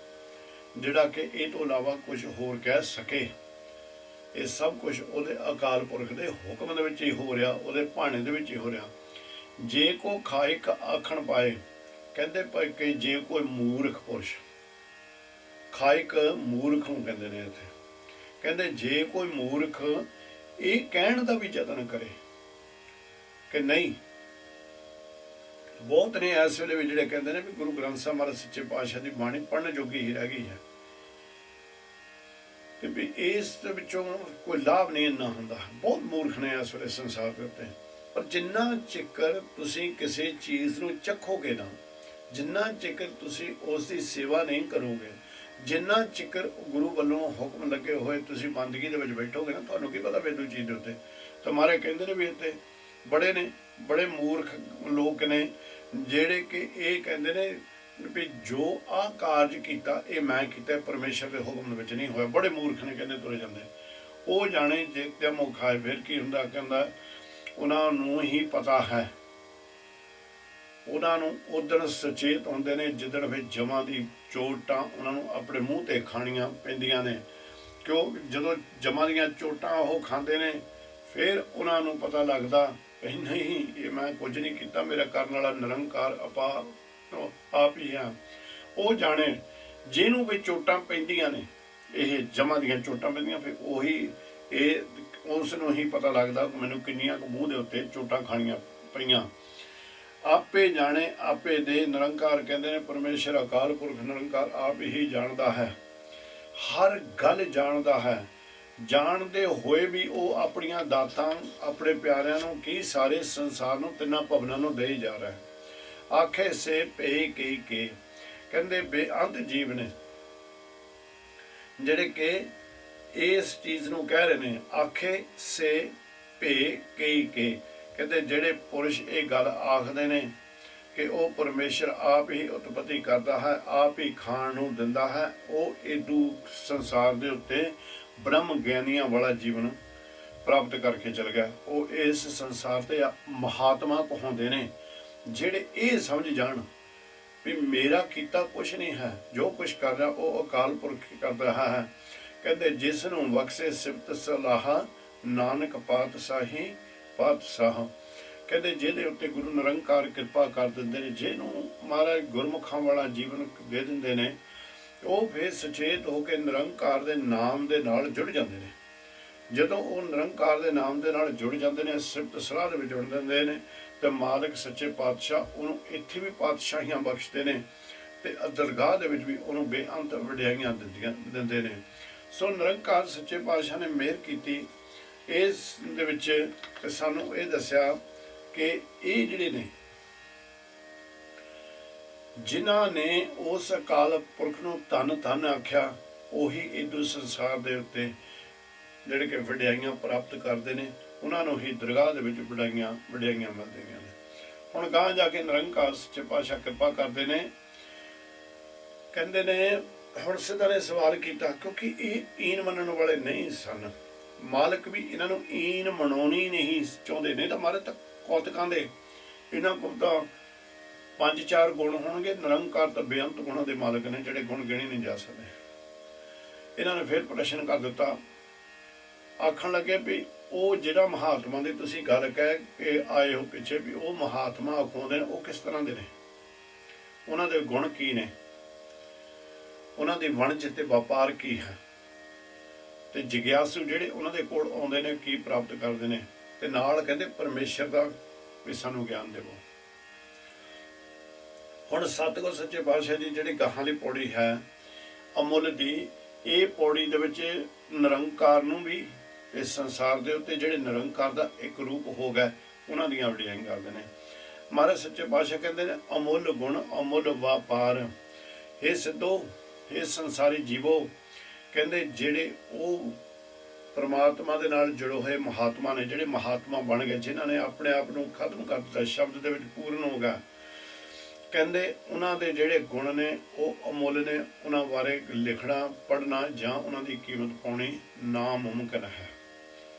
ਜਿਹੜਾ ਕਿ ਇਹ ਤੋਂ ਇਲਾਵਾ ਕੁਝ ਹੋਰ ਕਹਿ ਸਕੇ। ਇਹ ਸਭ ਕੁਝ ਉਹਦੇ ਅਕਾਲ ਪੁਰਖ ਦੇ ਹੁਕਮ ਦੇ ਵਿੱਚ ਹੀ ਹੋ ਰਿਹਾ, ਉਹਦੇ ਭਾਣੇ ਦੇ ਵਿੱਚ ਹੀ ਹੋ ਰਿਹਾ। ਜੇ ਕੋ ਖਾਇਕ ਆਖਣ ਪਾਏ, ਕਹਿੰਦੇ ਭਾਈ ਕਿ ਜੇ ਕੋਈ ਮੂਰਖ ਪੁਰਸ਼, ਖਾਇਕ ਮੂਰਖ ਨੂੰ ਕਹਿੰਦੇ ਨੇ ਇੱਥੇ, ਕਹਿੰਦੇ ਜੇ ਕੋਈ ਮੂਰਖ ਇਹ ਕਹਿਣ ਦਾ ਵੀ ਯਤਨ ਕਰੇ ਕਿ ਨਹੀਂ। ਬਹੁਤ ਨੇ ਇਸ ਵੇਲੇ ਵੀ ਜਿਹੜੇ ਕਹਿੰਦੇ ਨੇ ਵੀ ਗੁਰੂ ਗ੍ਰੰਥ ਸਾਹਿਬ ਮਹਾਰਾਜ ਸੱਚੇ ਪਾਤਸ਼ਾਹ ਦੀ ਬਾਣੀ ਪੜ੍ਹਨ ਜੋਗੀ ਹੀ ਰਹਿ ਗਈ ਹੈ, ਤੇ ਵੀ ਇਸ ਦੇ ਵਿੱਚੋਂ ਕੋਈ ਲਾਭ ਨਹੀਂ ਇੰਨਾ ਹੁੰਦਾ। ਬਹੁਤ ਮੂਰਖ ਨੇ ਇਸ ਵੇਲੇ ਸੰਸਾਰ ਦੇ ਉੱਤੇ। ਪਰ ਜਿੰਨਾ ਚਿਕਰ ਤੁਸੀਂ ਕਿਸੇ ਚੀਜ਼ ਨੂੰ ਚੱਖੋਗੇ ਨਾ, ਜਿੰਨਾ ਚਿਕਰ ਤੁਸੀਂ ਉਸ ਦੀ ਸੇਵਾ ਨਹੀਂ ਕਰੋਗੇ, ਜਿੰਨਾ ਚਿਕਰ ਗੁਰੂ ਵੱਲੋਂ ਹੁਕਮ ਲੱਗੇ ਹੋਏ ਤੁਸੀਂ ਬੰਦਗੀ ਦੇ ਵਿੱਚ ਬੈਠੋਗੇ ਨਾ, ਤੁਹਾਨੂੰ ਕੀ ਪਤਾ ਮੈਨੂੰ ਚੀਜ਼ ਦੇ ਉੱਤੇ। ਤਾਂ ਮਹਾਰਾਜ ਕਹਿੰਦੇ ਨੇ ਵੀ ਇੱਥੇ ਬੜੇ ਨੇ, ਬੜੇ ਮੂਰਖ ਲੋਕ ਨੇ ਜਿਹੜੇ ਕਿ ਇਹ ਕਹਿੰਦੇ ਨੇ ਵੀ ਜੋ ਆਹ ਕਾਰਜ ਕੀਤਾ ਇਹ ਮੈਂ ਕੀਤਾ, ਪਰਮੇਸ਼ਰ ਦੇ ਹੁਕਮ ਦੇ ਵਿੱਚ ਨਹੀਂ ਹੋਇਆ। ਬੜੇ ਮੂਰਖ ਨੇ ਕਹਿੰਦੇ ਤੁਰੇ ਜਾਂਦੇ। ਉਹ ਜਾਣੇ ਜੇ ਤੇ ਮੁਖਾਏ ਫਿਰ ਕੀ ਹੁੰਦਾ, ਕਹਿੰਦਾ ਉਹਨਾਂ ਨੂੰ ਹੀ ਪਤਾ ਹੈ। ਉਹਨਾਂ ਨੂੰ ਉਦਣ ਸੁਚੇਤ ਹੁੰਦੇ ਨੇ ਜਿੱਦਣ ਫਿਰ ਜਮਾਂ ਦੀ ਚੋਟਾਂ ਉਹਨਾਂ ਨੂੰ ਆਪਣੇ ਮੂੰਹ ਤੇ ਖਾਣੀਆਂ ਪੈਂਦੀਆਂ ਨੇ। ਕਿਉਂ? ਜਦੋਂ ਜਮਾਂ ਦੀਆਂ ਚੋਟਾਂ ਉਹ ਖਾਂਦੇ ਨੇ ਫਿਰ ਉਹਨਾਂ ਨੂੰ ਪਤਾ ਲੱਗਦਾ ਵੀ ਨਹੀਂ, ਇਹ ਮੈਂ ਕੁਝ ਨਹੀਂ ਕੀਤਾ, ਮੇਰਾ ਕਰਨ ਵਾਲਾ ਨਿਰੰਕਾਰ ਆਪ ਹੀ ਆ। ਉਹ ਜਾਣੇ ਜਿਹਨੂੰ ਵੀ ਚੋਟਾਂ ਪੈਂਦੀਆਂ ਨੇ, ਇਹ ਜਮਾਂ ਦੀਆਂ ਚੋਟਾਂ ਪੈਂਦੀਆਂ, ਫਿਰ ਉਹੀ ਇਹ ਉਸ ਨੂੰ ਹੀ ਪਤਾ ਲੱਗਦਾ ਮੈਨੂੰ ਕਿੰਨੀਆਂ ਕੁ ਮੂੰਹ ਦੇ ਉੱਤੇ ਚੋਟਾਂ ਖਾਣੀਆਂ ਪਈਆਂ। ਆਪੇ ਜਾਣੇ ਆਪੇ ਦੇ ਨਿਰੰਕਾਰ ਕਹਿੰਦੇ ਨੇ, ਪਰਮੇਸ਼ਰ ਅਕਾਲ ਪੁਰਖ ਨਿਰੰਕਾਰ ਆਪ ਹੀ ਜਾਣਦਾ ਹੈ, ਹਰ ਗੱਲ ਜਾਣਦਾ ਹੈ। ਜਾਣਦੇ ਹੋਏ ਵੀ ਉਹ ਆਪਣੀਆਂ ਦਾਤਾਂ ਆਪਣੇ ਪਿਆਰਿਆਂ ਨੂੰ ਕੀ ਸਾਰੇ ਸੰਸਾਰ ਨੂੰ ਤਿੰਨਾਂ ਭਵਨਾਂ ਨੂੰ ਦੇਈ ਜਾ ਰਿਹਾ ਹੈ। ਆਖੇ ਸੇ ਭੇ ਕਈ ਕੇ, ਕਹਿੰਦੇ ਬੇਅੰਤ ਜੀਵ ਨੇ ਜਿਹੜੇ ਕਿ ਇਸ ਚੀਜ਼ ਨੂੰ ਕਹਿ ਰਹੇ ਨੇ। ਆਖੇ ਸੇ ਭੇ ਕਈ ਕੇ, ਕਹਿੰਦੇ ਜਿਹੜੇ ਪੁਰਸ਼ ਇਹ ਗੱਲ ਆਖਦੇ ਨੇ ਕਿ ਉਹ ਪਰਮੇਸ਼ਰ ਆਪ ਹੀ ਉਤਪਤੀ ਕਰਦਾ ਹੈ, ਆਪ ਹੀ ਖਾਣ ਨੂੰ ਦਿੰਦਾ ਹੈ, ਉਹ ਇਦੂ ਸੰਸਾਰ ਦੇ ਉੱਤੇ ਬ੍ਰਹਮ ਗਿਆਨੀਆਂ ਵਾਲਾ ਜੀਵਨ ਪ੍ਰਾਪਤ ਕਰਕੇ ਚਲ ਗਿਆ। ਉਹ ਇਸ ਸੰਸਾਰ ਤੇ ਮਹਾਤਮਾ ਕਹਾਉਂਦੇ ਨੇ ਜਿਹੜੇ ਇਹ ਸਮਝ ਜਾਣ ਵੀ ਮੇਰਾ ਕੀਤਾ ਕੁਛ ਨਹੀਂ ਹੈ, ਜੋ ਕੁਛ ਕਰ ਰਿਹਾ ਉਹ ਅਕਾਲ ਪੁਰਖ ਕਰ ਰਿਹਾ ਹੈ। ਕਹਿੰਦੇ ਜਿਸ ਨੂੰ ਬਖਸ਼ੇ ਸਿਫਤ ਸਲਾਹ ਨਾਨਕ ਪਾਤਸ਼ਾਹੀ ਪਾਤਸ਼ਾਹ, ਕਹਿੰਦੇ ਜਿਹਦੇ ਉੱਤੇ ਗੁਰੂ ਨਿਰੰਕਾਰ ਕਿਰਪਾ ਕਰ ਦਿੰਦੇ ਨੇ, ਜਿਹਨੂੰ ਮਹਾਰਾਜ ਗੁਰਮੁਖਾਂ ਵਾਲਾ ਜੀਵਨ ਦੇ ਦਿੰਦੇ ਨੇ, ਉਹ ਫਿਰ ਸੁਚੇਤ ਹੋ ਕੇ ਨਿਰੰਕਾਰ ਦੇ ਨਾਮ ਦੇ ਨਾਲ ਜੁੜ ਜਾਂਦੇ ਨੇ। ਜਦੋਂ ਉਹ ਨਿਰੰਕਾਰ ਦੇ ਨਾਮ ਦੇ ਨਾਲ ਜੁੜ ਜਾਂਦੇ ਨੇ, ਸਿਫਤ ਸਲਾਹ ਦੇ ਵਿੱਚ ਜੁੜ ਦਿੰਦੇ ਨੇ, ਤੇ ਮਾਲਕ ਸੱਚੇ ਪਾਤਸ਼ਾਹ ਉਹਨੂੰ ਇੱਥੇ ਵੀ ਪਾਤਸ਼ਾਹੀਆਂ ਬਖਸ਼ਦੇ ਨੇ ਤੇ ਦਰਗਾਹ ਦੇ ਵਿੱਚ ਵੀ ਉਹਨੂੰ ਬੇਅੰਤ ਵਡਿਆਈਆਂ ਦਿੰਦੇ ਨੇ। ਸੋ ਨਿਰੰਕਾਰ ਸੱਚੇ ਪਾਤਸ਼ਾਹ ਨੇ ਮਿਹਰ ਕੀਤੀ ਇਸ ਦੇ ਵਿੱਚ, ਤੇ ਸਾਨੂੰ ਇਹ ਦੱਸਿਆ ਕਿ ਇਹ ਜਿਹੜੇ ਨੇ ਜਿਨ੍ਹਾਂ ਨੇ ਉਸ ਅਕਾਲ ਪੁਰਖ ਨੂੰ ਧੰਨ ਧੰਨ ਆਖਿਆ, ਉਹੀ ਇਦੂ ਸੰਸਾਰ ਦੇ ਉੱਤੇ ਜਿਹੜੇ ਕਿ ਵਡਿਆਈਆਂ ਪ੍ਰਾਪਤ ਕਰਦੇ ਨੇ, ਉਹਨਾਂ ਨੂੰ ਹੀ ਦਰਗਾਹ ਦੇ ਵਿੱਚ ਵਡਿਆਈਆਂ ਮਿਲਦੀਆਂ ਨੇ। ਹੁਣ ਗਾਂ ਜਾ ਕੇ ਨਿਰੰਕਾਰ ਸੱਚੇ ਪਾਤਸ਼ਾਹ ਕਿਰਪਾ ਕਰਦੇ ਨੇ। ਕਹਿੰਦੇ ਨੇ ਹੁਣ ਸਿੱਧਾ ਨੇ ਸਵਾਲ ਕੀਤਾ, ਕਿਉਂਕਿ ਇਹ ਈਨ ਮੰਨਣ ਵਾਲੇ ਨਹੀਂ ਸਨ, ਮਾਲਕ ਵੀ ਇਹਨਾਂ ਨੂੰ ਈਨ ਮਨਾਉਣੀ ਨਹੀਂ ਚਾਹੁੰਦੇ ਨੇ। ਤਾਂ ਮਾਰੇ ਤਾਂ ਕੌਤਕਾਂ ਦੇ ਇਹਨਾਂ ਕੋਲ ਤਾਂ 5-4 ਗੁਣ ਹੋਣਗੇ, ਨਿਰੰਕਾਰ ਤਾਂ ਬੇਅੰਤ ਗੁਣਾਂ ਦੇ ਮਾਲਕ ਨੇ ਜਿਹੜੇ ਗੁਣ ਗਿਣੇ ਨਹੀਂ ਜਾ ਸਕਦੇ। ਇਹਨਾਂ ਨੇ ਫਿਰ ਪ੍ਰਸ਼ਨ ਕਰ ਦਿੱਤਾ, ਆਖਣ ਲੱਗੇ ਵੀ ਉਹ ਜਿਹੜਾ ਮਹਾਤਮਾ ਦੀ ਤੁਸੀਂ ਗੱਲ ਕਹਿ ਕੇ ਆਏ ਹੋ ਪਿੱਛੇ, ਵੀ ਉਹ ਮਹਾਤਮਾ ਅਖਾਉਂਦੇ ਨੇ, ਉਹ ਕਿਸ ਤਰ੍ਹਾਂ ਦੇ ਨੇ, ਉਹਨਾਂ ਦੇ ਗੁਣ ਕੀ ਨੇ, ਉਹਨਾਂ ਦੀ ਵਣਜ ਤੇ ਵਪਾਰ ਕੀ ਹੈ, ਤੇ ਜਿਗਿਆਸੂ ਜਿਹੜੇ ਉਹਨਾਂ ਦੇ ਕੋਲ ਆਉਂਦੇ ਨੇ ਕੀ ਪ੍ਰਾਪਤ ਕਰਦੇ ਨੇ, ਤੇ ਨਾਲ ਕਹਿੰਦੇ ਪਰਮੇਸ਼ਰ ਦਾ ਵੀ ਸਾਨੂੰ ਗਿਆਨ ਦੇਵੋ। ਹੁਣ ਸਤਿਗੁਰ ਸੱਚੇ ਪਾਤਸ਼ਾਹ ਦੀ ਜਿਹੜੀ ਗਾਹਾਂ ਦੀ ਪੌੜੀ ਹੈ ਅਮੁੱਲ ਦੀ, ਇਹ ਪੌੜੀ ਦੇ ਵਿੱਚ ਨਿਰੰਕਾਰ ਨੂੰ ਵੀ ਇਸ ਸੰਸਾਰ ਦੇ ਉੱਤੇ ਜਿਹੜੇ ਨਿਰੰਕਾਰ ਦਾ ਇੱਕ ਰੂਪ ਹੋ ਗਿਆ ਉਹਨਾਂ ਦੀਆਂ ਵਡਿਆਈਆਂ ਕਰਦੇ ਨੇ। ਮਹਾਰਾਜ ਸੱਚੇ ਪਾਤਸ਼ਾਹ ਕਹਿੰਦੇ ਨੇ ਅਮੁੱਲ ਗੁਣ ਅਮੁੱਲ ਵਪਾਰ, ਇਹ ਸਿੱਧੋ ਇਹ ਸੰਸਾਰੀ ਜੀਵੋ, ਕਹਿੰਦੇ ਜਿਹੜੇ ਉਹ ਪਰਮਾਤਮਾ ਦੇ ਨਾਲ ਜੁੜੇ ਹੋਏ ਮਹਾਤਮਾ ਨੇ, ਜਿਹੜੇ ਮਹਾਤਮਾ ਬਣ ਗਏ, ਜਿਨ੍ਹਾਂ ਨੇ ਆਪਣੇ ਆਪ ਨੂੰ ਖਤਮ ਕਰ ਦਿੱਤਾ, ਸ਼ਬਦ ਦੇ ਵਿੱਚ ਪੂਰਨ ਹੋ ਗਿਆ, ਕਹਿੰਦੇ ਉਹਨਾਂ ਦੇ ਜਿਹੜੇ ਗੁਣ ਨੇ ਉਹ ਅਮੁੱਲ ਨੇ, ਉਹਨਾਂ ਬਾਰੇ ਲਿਖਣਾ ਪੜ੍ਹਨਾ ਜਾਂ ਉਹਨਾਂ ਦੀ ਕੀਮਤ ਪਾਉਣੀ ਨਾਮੁਮਕਿਨ ਹੈ।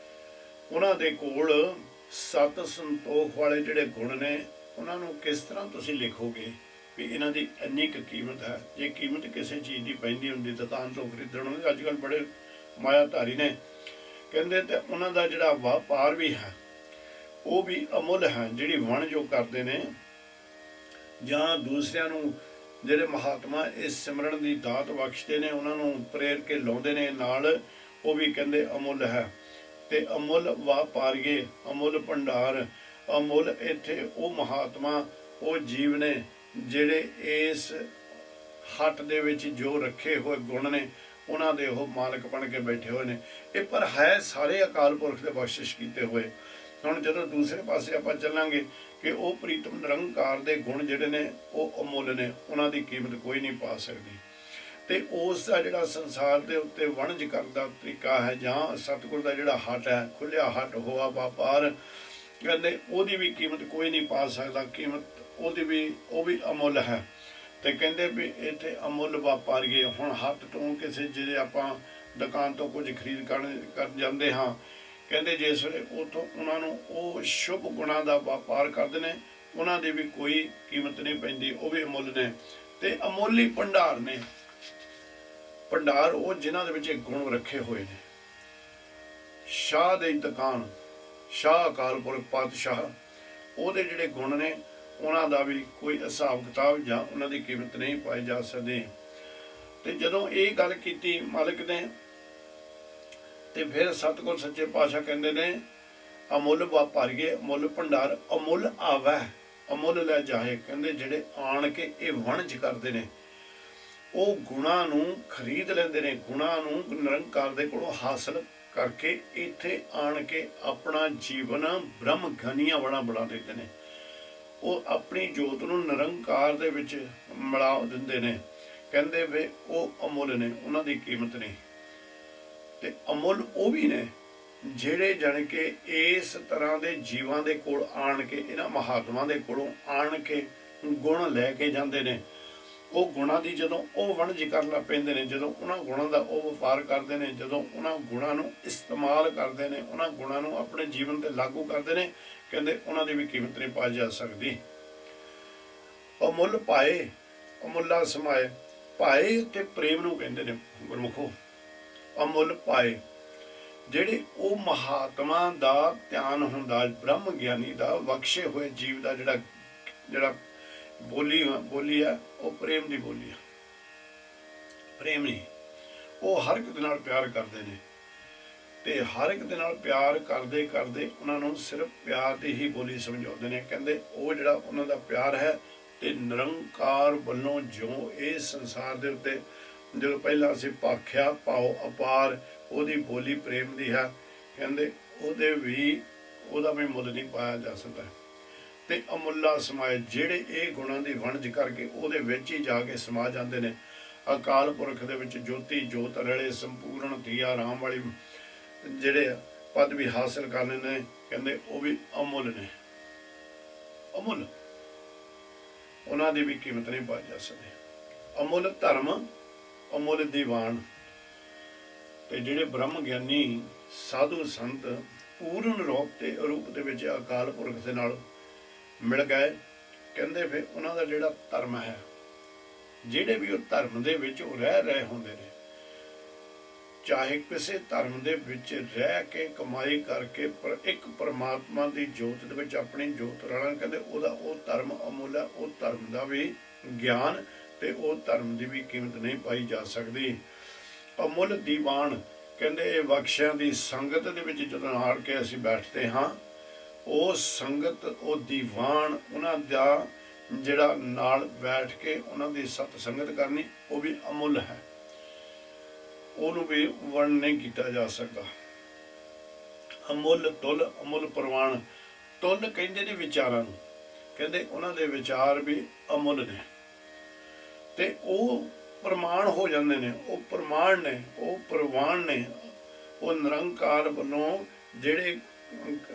ਉਹਨਾਂ ਦੇ ਕੋਲ ਸਤ ਸੰਤੋਖ ਵਾਲੇ ਜਿਹੜੇ ਗੁਣ ਨੇ, ਉਹਨਾਂ ਨੂੰ ਕਿਸ ਤਰ੍ਹਾਂ ਤੁਸੀਂ ਲਿਖੋਗੇ ਵੀ ਇਹਨਾਂ ਦੀ ਇੰਨੀ ਕੁ ਕੀਮਤ ਹੈ। ਜੇ ਕੀਮਤ ਕਿਸੇ ਚੀਜ਼ ਦੀ ਪੈਂਦੀ ਹੁੰਦੀ ਦੁਕਾਨ ਤੋਂ ਖਰੀਦਣ ਹੁੰਦੀ, ਅੱਜ ਕੱਲ੍ਹ ਬੜੇ ਮਾਇਆਧਾਰੀ ਨੇ, ਕਹਿੰਦੇ ਤੇ ਉਹਨਾਂ ਦਾ ਜਿਹੜਾ ਵਪਾਰ ਵੀ ਹੈ ਉਹ ਵੀ ਅਮੁੱਲ ਹੈ। ਜਿਹੜੀ ਵਣਜ ਜੋ ਕਰਦੇ ਨੇ ਜਾਂ ਦੂਸਰਿਆਂ ਨੂੰ ਜਿਹੜੇ ਮਹਾਤਮਾ ਇਸ ਸਿਮਰਨ ਦੀ ਦਾਤ ਬਖਸ਼ਦੇ ਨੇ, ਉਹਨਾਂ ਨੂੰ ਪ੍ਰੇਰ ਕੇ ਲਾਉਂਦੇ ਨੇ ਨਾਲ, ਉਹ ਵੀ ਕਹਿੰਦੇ ਅਮੁੱਲ ਹੈ। ਤੇ ਅਮੁੱਲ ਵਾਪਾਰੀਏ, ਅਮੁੱਲ ਭੰਡਾਰ, ਅਮੁੱਲ ਇੱਥੇ ਉਹ ਮਹਾਤਮਾ, ਉਹ ਜੀਵ ਨੇ ਜਿਹੜੇ ਇਸ ਹੱਟ ਦੇ ਵਿੱਚ ਜੋ ਰੱਖੇ ਹੋਏ ਗੁਣ ਨੇ ਉਹਨਾਂ ਦੇ ਉਹ ਮਾਲਕ ਬਣ ਕੇ ਬੈਠੇ ਹੋਏ ਨੇ। ਇਹ ਪਰ ਹੈ ਸਾਰੇ ਅਕਾਲ ਪੁਰਖ ਦੇ ਬਖਸ਼ਿਸ਼ ਕੀਤੇ ਹੋਏ। ਹੁਣ ਜਦੋਂ ਦੂਸਰੇ ਪਾਸੇ ਆਪਾਂ ਚੱਲਾਂਗੇ ਕਿ ਉਹ ਪ੍ਰੀਤਮ ਨਿਰੰਕਾਰ ਦੇ ਗੁਣ ਜਿਹੜੇ ਨੇ ਉਹ ਅਮੁੱਲ ਨੇ, ਉਹਨਾਂ ਦੀ ਕੀਮਤ ਕੋਈ ਨਹੀਂ ਪਾ ਸਕਦੀ। ਤੇ ਉਸ ਦਾ ਜਿਹੜਾ ਸੰਸਾਰ ਦੇ ਉੱਤੇ ਵਣਜ ਕਰਨ ਦਾ ਤਰੀਕਾ ਹੈ, ਜਾਂ ਸਤਿਗੁਰ ਦਾ ਜਿਹੜਾ ਹੱਟ ਹੈ, ਖੁੱਲਿਆ ਹੱਟ ਹੋਆ ਵਪਾਰ, ਕਹਿੰਦੇ ਉਹਦੀ ਵੀ ਕੀਮਤ ਕੋਈ ਨਹੀਂ ਪਾ ਸਕਦਾ। ਕੀਮਤ ਉਹਦੀ ਵੀ, ਉਹ ਵੀ ਅਮੁੱਲ ਹੈ। ਤੇ ਕਹਿੰਦੇ ਵੀ ਇੱਥੇ ਅਮੁੱਲ ਵਪਾਰੀਏ। ਹੁਣ ਹੱਥ ਤੋਂ ਕਿਸੇ ਜਿਹੜੇ ਆਪਾਂ ਦੁਕਾਨ ਤੋਂ ਕੁਝ ਖਰੀਦ ਕਰ ਜਾਂਦੇ ਹਾਂ, ਕਹਿੰਦੇ ਜਿਸ ਵੇਲੇ ਉੱਥੋਂ ਉਹਨਾਂ ਨੂੰ ਉਹ ਸ਼ੁਭ ਗੁਣਾਂ ਦਾ ਵਪਾਰ ਕਰਦੇ ਨੇ, ਉਹਨਾਂ ਦੀ ਵੀ ਕੋਈ ਕੀਮਤ ਨਹੀਂ ਪੈਂਦੀ, ਉਹ ਵੀ ਅਮੁੱਲ ਨੇ। ਤੇ ਅਮੁੱਲ ਹੀ ਭੰਡਾਰ ਨੇ। ਭੰਡਾਰ ਉਹ ਜਿਨ੍ਹਾਂ ਦੇ ਵਿੱਚ ਗੁਣ ਰੱਖੇ ਹੋਏ ਨੇ। ਸ਼ਾਹ ਦੀ ਦੁਕਾਨ, ਸ਼ਾਹ ਅਕਾਲ ਪੁਰਖ ਪਾਤਸ਼ਾਹ, ਉਹਦੇ ਜਿਹੜੇ ਗੁਣ ਨੇ ਉਹਨਾਂ ਦਾ ਵੀ ਕੋਈ ਹਿਸਾਬ ਕਿਤਾਬ ਜਾਂ ਉਹਨਾਂ ਦੀ ਕੀਮਤ ਨਹੀਂ ਪਾਈ ਜਾ ਸਕਦੀ। ਤੇ ਜਦੋਂ ਇਹ ਗੱਲ ਕੀਤੀ ਮਾਲਕ ਨੇ, ਤੇ ਫਿਰ ਸਤਿਗੁਰ ਸੱਚੇ ਪਾਤਸ਼ਾਹ ਕਹਿੰਦੇ ਨੇ ਅਮੁੱਲ ਵਪਾਰੀਏ, ਅਮੁੱਲ ਭੰਡਾਰ, ਅਮੁੱਲ ਆਵੈ ਅਮੁੱਲ ਲੈ ਜਾਏ। ਕਹਿੰਦੇ ਜਿਹੜੇ ਆਣ ਕੇ ਇਹ ਵਣਜ ਕਰਦੇ ਨੇ, ਉਹ ਗੁਣਾਂ ਨੂੰ ਖਰੀਦ ਲੈਂਦੇ ਨੇ, ਗੁਣਾਂ ਨੂੰ ਨਿਰੰਕਾਰ ਦੇ ਕੋਲੋਂ ਹਾਸਲ ਕਰਕੇ ਇੱਥੇ ਆਣ ਕੇ ਆਪਣਾ ਜੀਵਨ ਬ੍ਰਹਮ ਗਿਆਨੀਆਂ ਵਾਲਾ ਬਣਾ ਦਿੰਦੇ ਨੇ। ਉਹ ਆਪਣੀ ਜੋਤ ਨੂੰ ਨਿਰੰਕਾਰ ਦੇ ਵਿੱਚ ਮਿਲਾ ਦਿੰਦੇ ਨੇ। ਕਹਿੰਦੇ ਵੇ ਉਹ ਅਮੁੱਲ ਨੇ, ਉਹਨਾਂ ਦੀ ਕੀਮਤ ਨਹੀਂ। ਤੇ ਅਮੁੱਲ ਉਹ ਵੀ ਨੇ ਜਿਹੜੇ ਜਾਣ ਕੇ ਇਸ ਤਰ੍ਹਾਂ ਦੇ ਜੀਵਾਂ ਦੇ ਕੋਲ ਆਣ ਕੇ, ਇਹਨਾਂ ਮਹਾਤਮਾ ਦੇ ਕੋਲੋਂ ਆਣ ਕੇ ਗੁਣ ਲੈ ਕੇ ਜਾਂਦੇ ਨੇ। ਉਹ ਗੁਣਾਂ ਦੀ ਜਦੋਂ ਉਹ ਵਣਜ ਕਰਨਾ ਪੈਂਦੇ ਨੇ, ਜਦੋਂ ਉਹਨਾਂ ਗੁਣਾਂ ਦਾ ਉਹ ਵਪਾਰ ਕਰਦੇ ਨੇ, ਜਦੋਂ ਉਹਨਾਂ ਗੁਣਾਂ ਨੂੰ ਇਸਤੇਮਾਲ ਕਰਦੇ ਨੇ, ਉਹਨਾਂ ਗੁਣਾਂ ਨੂੰ ਆਪਣੇ ਜੀਵਨ ਤੇ ਲਾਗੂ ਕਰਦੇ ਨੇ, ਕਹਿੰਦੇ ਉਹਨਾਂ ਦੀ ਵੀ ਕੀਮਤ ਨਹੀਂ ਪਾਈ ਜਾ ਸਕਦੀ। ਅਮੁੱਲ ਪਾਏ, ਅਮੁੱਲਾ ਸਮਾਏ। ਪਾਏ ਤੇ ਪ੍ਰੇਮ ਨੂੰ ਕਹਿੰਦੇ ਨੇ ਗੁਰਮੁਖੋ। ਅਮੁੱਲ ਪਾਏ ਜਿਹੜੇ ਉਹ ਮਹਾਤਮਾ ਦਾ ਧਿਆਨ ਹੁੰਦਾ, ਬ੍ਰਹਮ ਗਿਆਨੀ ਦਾ, ਬਖਸ਼ੇ ਹੋਏ ਜੀਵ ਦਾ ਜਿਹੜਾ ਬੋਲੀ ਆ, ਉਹ ਪ੍ਰੇਮ ਦੀ ਬੋਲੀ ਆ। ਪ੍ਰੇਮ ਨਹੀਂ, ਉਹ ਹਰ ਇੱਕ ਦੇ ਨਾਲ ਪਿਆਰ ਕਰਦੇ ਨੇ। ਤੇ ਹਰ ਇੱਕ ਦੇ ਨਾਲ ਪਿਆਰ ਕਰਦੇ ਕਰਦੇ ਉਹਨਾਂ ਨੂੰ ਸਿਰਫ ਪਿਆਰ ਦੀ ਹੀ ਬੋਲੀ ਸਮਝਾਉਂਦੇ ਨੇ। ਕਹਿੰਦੇ ਉਹ ਜਿਹੜਾ ਉਹਨਾਂ ਦਾ ਪਿਆਰ ਹੈ, ਤੇ ਨਿਰੰਕਾਰ ਵੱਲੋਂ ਜੋ ਇਸ ਸੰਸਾਰ ਦੇ ਉੱਤੇ ਜਦੋਂ ਪਹਿਲਾਂ ਅਸੀਂ ਭਾਖਿਆ ਭਾਉ ਅਪਾਰ, ਉਹਦੀ ਬੋਲੀ ਪ੍ਰੇਮ ਦੀ ਹੈ। ਕਹਿੰਦੇ ਉਹਦਾ ਵੀ ਮੁੱਲ ਨਹੀਂ ਪਾਇਆ ਜਾ ਸਕਦਾ। ਤੇ ਅਮੁੱਲਾ ਸਮਾਏ ਜਿਹੜੇ ਇਹ ਗੁਣਾਂ ਦੀ ਵਣਜ ਕਰਕੇ ਉਹਦੇ ਵਿੱਚ ਹੀ ਜਾ ਕੇ ਸਮਾ ਜਾਂਦੇ ਨੇ। ਅਕਾਲ ਪੁਰਖ ਦੇ ਵਿੱਚ ਜੋਤੀ ਜੋਤ ਰਲੇ ਸੰਪੂਰਨ ਦੀਆ ਰਾਮ ਵਾਲੀ ਜਿਹੜੇ ਪਦ ਵੀ ਹਾਸਿਲ ਕਰਨੇ ਨੇ, ਕਹਿੰਦੇ ਉਹ ਵੀ ਅਮੁੱਲ ਨੇ। ਅਮੁੱਲ, ਉਹਨਾਂ ਦੀ ਵੀ ਕੀਮਤ ਨਹੀਂ ਪਾਈ ਜਾ ਸਕਦੀ। ਅਮੁੱਲ ਧਰਮ, ਅਮੁੱਲ ਦੀਵਾਨ। ਤੇ ਜਿਹੜੇ ਬ੍ਰਹਮ ਗਿਆਨੀ ਸਾਧੂ ਸੰਤ ਪੂਰਨ ਰੂਪ ਦੇ ਵਿੱਚ ਅਕਾਲ ਪੁਰਖ ਦੇ ਨਾਲ ਮਿਲ ਗਏ, ਕਹਿੰਦੇ ਫਿਰ ਉਹਨਾਂ ਦਾ ਜਿਹੜਾ ਧਰਮ ਹੈ, ਜਿਹੜੇ ਵੀ ਉਹ ਧਰਮ ਦੇ ਵਿੱਚ ਉਹ ਰਹਿ ਰਹੇ ਹੁੰਦੇ ਨੇ, ਚਾਹੇ ਕਿਸੇ ਧਰਮ ਦੇ ਵਿੱਚ ਰਹਿ ਕੇ ਕਮਾਈ ਕਰਕੇ ਪਰ ਇੱਕ ਪਰਮਾਤਮਾ ਦੀ ਜੋਤ ਦੇ ਵਿੱਚ ਆਪਣੀ ਜੋਤ ਰਲਣ, ਕਹਿੰਦੇ ਉਹਦਾ ਉਹ ਧਰਮ ਅਮੁੱਲ ਹੈ। ਉਹ ਧਰਮ ਦਾ ਵੀ ਗਿਆਨ ਤੇ ਉਹ ਧਰਮ ਦੀ ਵੀ ਕੀਮਤ ਨਹੀਂ ਪਾਈ ਜਾ ਸਕਦੀ। ਅਮੁੱਲ ਦੀਵਾਨ, ਕਹਿੰਦੇ ਇਹ ਬਖਸ਼ਿਆਂ ਦੀ ਸੰਗਤ ਦੇ ਵਿੱਚ ਜਦੋਂ ਹਾਰ ਕੇ ਅਸੀਂ ਬੈਠਦੇ ਹਾਂ, ਉਹ ਸੰਗਤ, ਉਹ ਦੀਵਾਨ, ਉਹਨਾਂ ਦਾ ਜਿਹੜਾ ਨਾਲ ਬੈਠ ਕੇ ਉਹਨਾਂ ਦੀ ਸਤ ਸੰਗਤ ਕਰਨੀ, ਉਹ ਵੀ ਅਮੁੱਲ ਹੈ। ਉਹਨੂੰ ਵੀ ਵਰਣ ਨਹੀਂ ਕੀਤਾ ਜਾ ਸਕਦਾ। ਅਮੁੱਲ ਤੁਲ, ਅਮੁੱਲ ਪ੍ਰਵਾਨ। ਤੁਲ ਕਹਿੰਦੇ ਨੇ ਵਿਚਾਰਾਂ ਨੂੰ, ਕਹਿੰਦੇ ਉਹਨਾਂ ਦੇ ਵਿਚਾਰ ਵੀ ਅਮੁੱਲ ਨੇ। ਤੇ ਉਹ ਪ੍ਰਮਾਣ ਹੋ ਜਾਂਦੇ ਨੇ, ਉਹ ਪ੍ਰਮਾਣ ਨੇ, ਉਹ ਪ੍ਰਵਾਨ ਨੇ। ਉਹ ਨਿਰੰਕਾਰ ਵੱਲੋਂ ਜਿਹੜੇ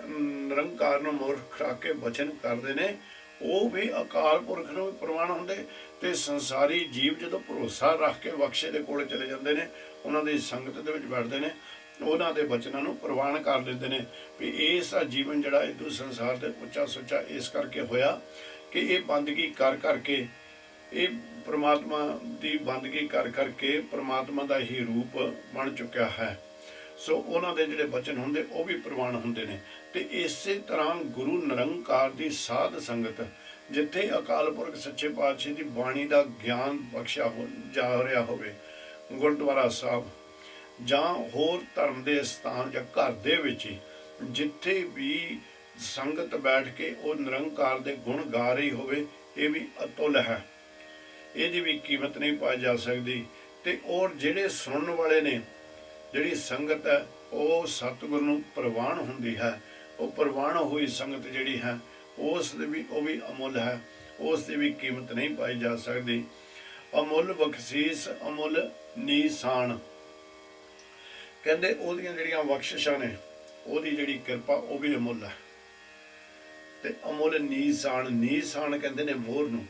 ਨਿਰੰਕਾਰ ਨੂੰ ਮੁੱਖ ਰੱਖ ਕੇ ਬਚਨ ਕਰਦੇ ਨੇ, ਉਹ ਵੀ ਅਕਾਲ ਪੁਰਖ ਨੂੰ ਵੀ ਪ੍ਰਵਾਨ ਹੁੰਦੇ। ਤੇ ਸੰਸਾਰੀ ਜੀਵ ਜਦੋਂ ਭਰੋਸਾ ਰੱਖ ਕੇ ਬਖਸ਼ੇ ਦੇ ਕੋਲ ਚਲੇ ਜਾਂਦੇ ਨੇ, ਉਹਨਾਂ ਦੀ ਸੰਗਤ ਦੇ ਵਿੱਚ ਬੈਠਦੇ ਨੇ, ਉਹਨਾਂ ਦੇ ਬਚਨਾਂ ਨੂੰ ਪ੍ਰਵਾਨ ਕਰ ਲੈਂਦੇ ਨੇ ਵੀ ਇਸ ਦਾ ਜੀਵਨ ਜਿਹੜਾ ਇਦੂ ਸੰਸਾਰ ਦੇ ਉੱਚਾ ਸੁੱਚਾ ਇਸ ਕਰਕੇ ਹੋਇਆ ਕਿ ਇਹ ਬੰਦਗੀ ਕਰ ਕਰਕੇ, ਇਹ ਪ੍ਰਮਾਤਮਾ ਦੀ ਬੰਦਗੀ ਕਰ ਕਰਕੇ ਪ੍ਰਮਾਤਮਾ ਦਾ ਹੀ ਰੂਪ ਬਣ ਚੁੱਕਿਆ ਹੈ। ਸੋ ਉਹਨਾਂ ਦੇ ਜਿਹੜੇ ਬਚਨ ਹੁੰਦੇ ਉਹ ਵੀ ਪ੍ਰਵਾਨ ਹੁੰਦੇ ਨੇ। ਤੇ ਇਸੇ ਤਰ੍ਹਾਂ ਗੁਰੂ ਨਿਰੰਕਾਰ ਦੀ ਸਾਧ ਸੰਗਤ, ਜਿੱਥੇ ਅਕਾਲ ਪੁਰਖ ਸੱਚੇ ਪਾਤਸ਼ਾਹ ਦੀ ਬਾਣੀ ਦਾ ਗਿਆਨ ਬਖਸ਼ਿਆ ਜਾ ਰਿਹਾ ਹੋਵੇ, ਗੁਰਦੁਆਰਾ ਸਾਹਿਬ ਜਾਂ ਹੋਰ ਧਰਮ ਦੇ ਸਥਾਨ ਜਾਂ ਘਰ ਦੇ ਵਿੱਚ ਹੀ ਜਿੱਥੇ ਵੀ ਸੰਗਤ ਬੈਠ ਕੇ ਉਹ ਨਿਰੰਕਾਰ ਦੇ ਗੁਣ ਗਾ ਰਹੀ ਹੋਵੇ, ਇਹ ਵੀ ਅਤੁੱਲ ਹੈ, ਇਹਦੀ ਵੀ ਕੀਮਤ ਨਹੀਂ ਪਾਈ ਜਾ ਸਕਦੀ। ਤੇ ਔਰ ਜਿਹੜੇ ਸੁਣਨ ਵਾਲੇ ਨੇ, ਜਿਹੜੀ ਸੰਗਤ ਹੈ ਉਹ ਸਤਿਗੁਰ ਨੂੰ ਪ੍ਰਵਾਨ ਹੁੰਦੀ ਹੈ। ਉਹ ਪ੍ਰਵਾਨ ਹੋਈ ਸੰਗਤ ਜਿਹੜੀ ਹੈ ਉਸ ਦੇ ਵੀ ਉਹ ਵੀ ਅਮੁੱਲ ਹੈ, ਉਸ ਦੀ ਵੀ ਕੀਮਤ ਨਹੀਂ ਪਾਈ ਜਾ ਸਕਦੀ। ਅਮੁੱਲ ਬਖਸ਼ੀਸ ਅਮੁੱਲ ਨੀਸਾਨ, ਕਹਿੰਦੇ ਉਹਦੀਆਂ ਜਿਹੜੀਆਂ ਬਖਸ਼ਿਸ਼ਾਂ ਨੇ, ਉਹਦੀ ਜਿਹੜੀ ਕਿਰਪਾ ਉਹ ਵੀ ਅਮੁੱਲ ਹੈ। ਤੇ ਅਮੁੱਲ ਨੀਸਾਨ, ਨੀਸਾਨ ਕਹਿੰਦੇ ਨੇ ਮੋਹਰ ਨੂੰ।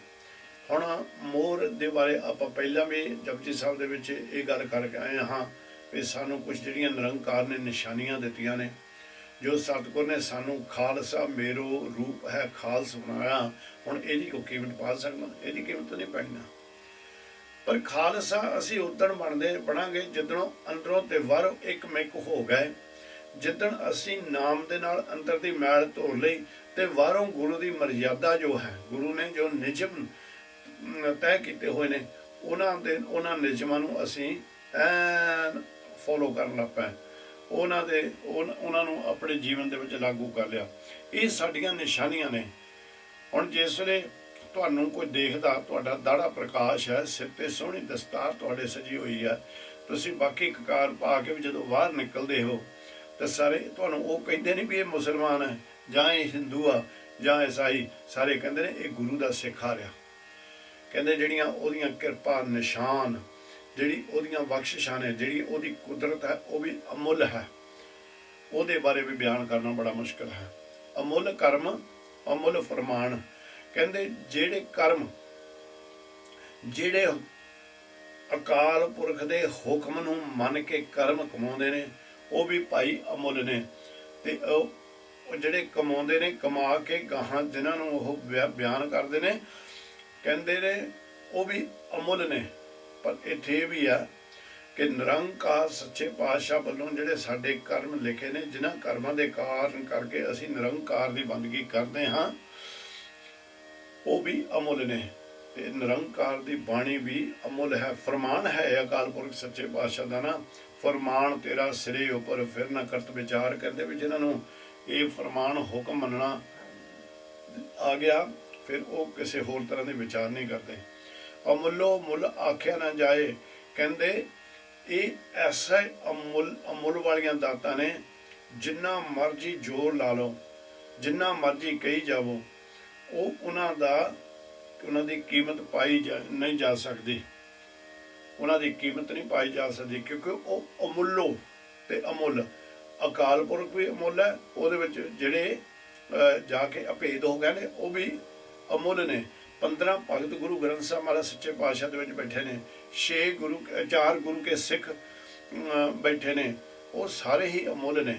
ਹੁਣ ਮੋਹਰ ਦੇ ਬਾਰੇ ਆਪਾਂ ਪਹਿਲਾਂ ਵੀ ਜਪਜੀ ਸਾਹਿਬ ਦੇ ਵਿੱਚ ਇਹ ਗੱਲ ਕਰਕੇ ਆਏ ਹਾਂ ਵੀ ਸਾਨੂੰ ਕੁਝ ਜਿਹੜੀਆਂ ਨਿਰੰਕਾਰ ਨੇ ਨਿਸ਼ਾਨੀਆਂ ਦਿੱਤੀਆਂ ਨੇ, ਜੋ ਸਤਿਗੁਰ ਨੇ ਸਾਨੂੰ ਖਾਲਸਾ ਮੇਰੋ ਰੂਪ ਹੈ ਖਾਲਸ ਬਣਾਇਆ। ਹੁਣ ਇਹਦੀ ਕੋਈ ਕੀਮਤ ਪਾ ਸਕਦਾ? ਇਹਦੀ ਕੀਮਤ ਨਹੀਂ ਪੈਣੀ। ਪਰ ਖਾਲਸਾ ਅਸੀਂ ਉਦਣ ਬਣਾਂਗੇ ਜਿੱਦਣੋਂ ਅੰਦਰੋਂ ਤੇ ਬਾਹਰੋਂ ਇੱਕ ਮਿਕ ਹੋ ਗਏ, ਜਿੱਦਣ ਅਸੀਂ ਨਾਮ ਦੇ ਨਾਲ ਅੰਦਰ ਦੀ ਮੈਲ ਧੋ ਲਈ ਤੇ ਬਾਹਰੋਂ ਗੁਰੂ ਦੀ ਮਰਜ਼ਾਦਾ ਜੋ ਹੈ, ਗੁਰੂ ਨੇ ਜੋ ਨਿਯਮ ਤੈਅ ਕੀਤੇ ਹੋਏ ਨੇ, ਉਹਨਾਂ ਨਿਯਮਾਂ ਨੂੰ ਅਸੀਂ ਐਨ ਫੋਲੋ ਕਰਨ ਲੱਗ ਪਏ, ਉਹਨਾਂ ਨੂੰ ਆਪਣੇ ਜੀਵਨ ਦੇ ਵਿੱਚ ਲਾਗੂ ਕਰ ਲਿਆ। ਇਹ ਸਾਡੀਆਂ ਨਿਸ਼ਾਨੀਆਂ ਨੇ। ਹੁਣ ਜਿਸ ਵੇਲੇ ਤੁਹਾਨੂੰ ਕੋਈ ਦੇਖਦਾ, ਤੁਹਾਡਾ ਦਾੜਾ ਪ੍ਰਕਾਸ਼ ਹੈ, ਸਿਰ ਤੇ ਸੋਹਣੀ ਦਸਤਾਰ ਤੁਹਾਡੇ ਸਜੀ ਹੋਈ ਹੈ, ਤੁਸੀਂ ਬਾਕੀ ਕਕਾਰ ਪਾ ਕੇ ਵੀ ਜਦੋਂ ਬਾਹਰ ਨਿਕਲਦੇ ਹੋ ਤੇ ਸਾਰੇ ਤੁਹਾਨੂੰ ਉਹ ਕਹਿੰਦੇ ਨਹੀਂ ਵੀ ਇਹ ਮੁਸਲਮਾਨ ਹੈ ਜਾਂ ਇਹ ਹਿੰਦੂ ਆ ਜਾਂ ਈਸਾਈ, ਸਾਰੇ ਕਹਿੰਦੇ ਨੇ ਇਹ ਗੁਰੂ ਦਾ ਸਿੱਖ ਆ ਰਿਹਾ। ਕਹਿੰਦੇ ਜਿਹੜੀਆਂ ਉਹਦੀਆਂ ਕਿਰਪਾ ਨਿਸ਼ਾਨ, ਜਿਹੜੀ ਉਹਦੀਆਂ ਬਖਸ਼ਿਸ਼ਾਂ ਨੇ, ਜਿਹੜੀ ਉਹਦੀ ਕੁਦਰਤ ਹੈ ਉਹ ਵੀ ਅਮੁੱਲ ਹੈ। ਉਹਦੇ ਬਾਰੇ ਵੀ ਬਿਆਨ ਕਰਨਾ ਬੜਾ ਮੁਸ਼ਕਿਲ ਹੈ। ਅਮੁੱਲ ਕਰਮ ਅਮੁੱਲ ਫਰਮਾਨ, ਕਹਿੰਦੇ ਜਿਹੜੇ ਕਰਮ, ਜਿਹੜੇ ਅਕਾਲ ਪੁਰਖ ਦੇ ਹੁਕਮ ਨੂੰ ਮੰਨ ਕੇ ਕਰਮ ਕਮਾਉਂਦੇ ਨੇ, ਉਹ ਵੀ ਭਾਈ ਅਮੁੱਲ ਨੇ। ਤੇ ਉਹ ਜਿਹੜੇ ਕਮਾਉਂਦੇ ਨੇ, ਕਮਾ ਕੇ ਗਾਹਾਂ ਜਿਨ੍ਹਾਂ ਨੂੰ ਉਹ ਬਿਆਨ ਕਰਦੇ ਨੇ, ਕਹਿੰਦੇ ਨੇ ਉਹ ਵੀ ਅਮੁੱਲ ਨੇ। ਪਰ ਇੱਥੇ ਇਹ ਵੀ ਆ ਕਿ ਨਿਰੰਕਾਰ ਸੱਚੇ ਪਾਤਸ਼ਾਹ ਵੱਲੋਂ ਜਿਹੜੇ ਸਾਡੇ ਕਰਮ ਲਿਖੇ ਨੇ, ਜਿਨ੍ਹਾਂ ਕਰਮਾਂ ਦੇ ਕਾਰਨ ਕਰਕੇ ਅਸੀਂ ਨਿਰੰਕਾਰ ਦੀ ਬੰਦਗੀ ਕਰਦੇ ਹਾਂ, ਉਹ ਵੀ ਅਮੁੱਲ ਨੇ। ਤੇ ਨਿਰੰਕਾਰ ਦੀ ਬਾਣੀ ਵੀ ਅਮੁੱਲ ਹੈ। ਫਰਮਾਨ ਹੈ ਅਕਾਲ ਪੁਰਖ ਸੱਚੇ ਪਾਤਸ਼ਾਹ ਦਾ ਨਾ, ਫਰਮਾਨ ਤੇਰਾ ਸਿਰੇ ਉੱਪਰ ਫਿਰ ਨਾ ਕਰਤ ਵਿਚਾਰ। ਕਹਿੰਦੇ ਵੀ ਜਿਨ੍ਹਾਂ ਨੂੰ ਇਹ ਫਰਮਾਨ ਹੁਕਮ ਮੰਨਣਾ ਆ ਗਿਆ, ਫਿਰ ਉਹ ਕਿਸੇ ਹੋਰ ਤਰ੍ਹਾਂ ਦੇ ਵਿਚਾਰ ਨਹੀਂ ਕਰਦੇ। ਅਮੁੱਲੋ ਮੁੱਲ ਆਖਿਆ ਨਾ ਜਾਏ, ਕਹਿੰਦੇ ਇਹ ਐਸਾ ਅਮੁੱਲ ਵਾਲੀਆਂ ਦਾਤਾਂ ਨੇ, ਜਿੰਨਾ ਮਰਜ਼ੀ ਜ਼ੋਰ ਲਾ ਲਓ, ਜਿੰਨਾ ਮਰਜ਼ੀ ਕਹੀ ਜਾਵੋ, ਉਹ ਉਹਨਾਂ ਦੀ ਕੀਮਤ ਪਾਈ ਨਹੀਂ ਜਾ ਸਕਦੀ। ਉਹਨਾਂ ਦੀ ਕੀਮਤ ਨਹੀਂ ਪਾਈ ਜਾ ਸਕਦੀ, ਕਿਉਂਕਿ ਉਹ ਅਮੁੱਲੋ ਤੇ ਅਮੁੱਲ। ਅਕਾਲ ਪੁਰਖ ਵੀ ਅਮੁੱਲ ਹੈ, ਉਹਦੇ ਵਿੱਚ ਜਿਹੜੇ ਜਾ ਕੇ ਅਭੇਦ ਹੋ ਗਏ ਨੇ ਉਹ ਵੀ ਅਮੁੱਲ ਨੇ। 15 ਭਗਤ ਗੁਰੂ ਗ੍ਰੰਥ ਸਾਹਿਬ ਮਹਾਰਾਜ ਸੱਚੇ ਪਾਤਸ਼ਾਹ ਦੇ ਵਿੱਚ ਬੈਠੇ ਨੇ, 4 ਗੁਰੂ ਕੇ ਸਿੱਖ ਬੈਠੇ ਨੇ, ਉਹ ਸਾਰੇ ਹੀ ਅਮੁੱਲ ਨੇ।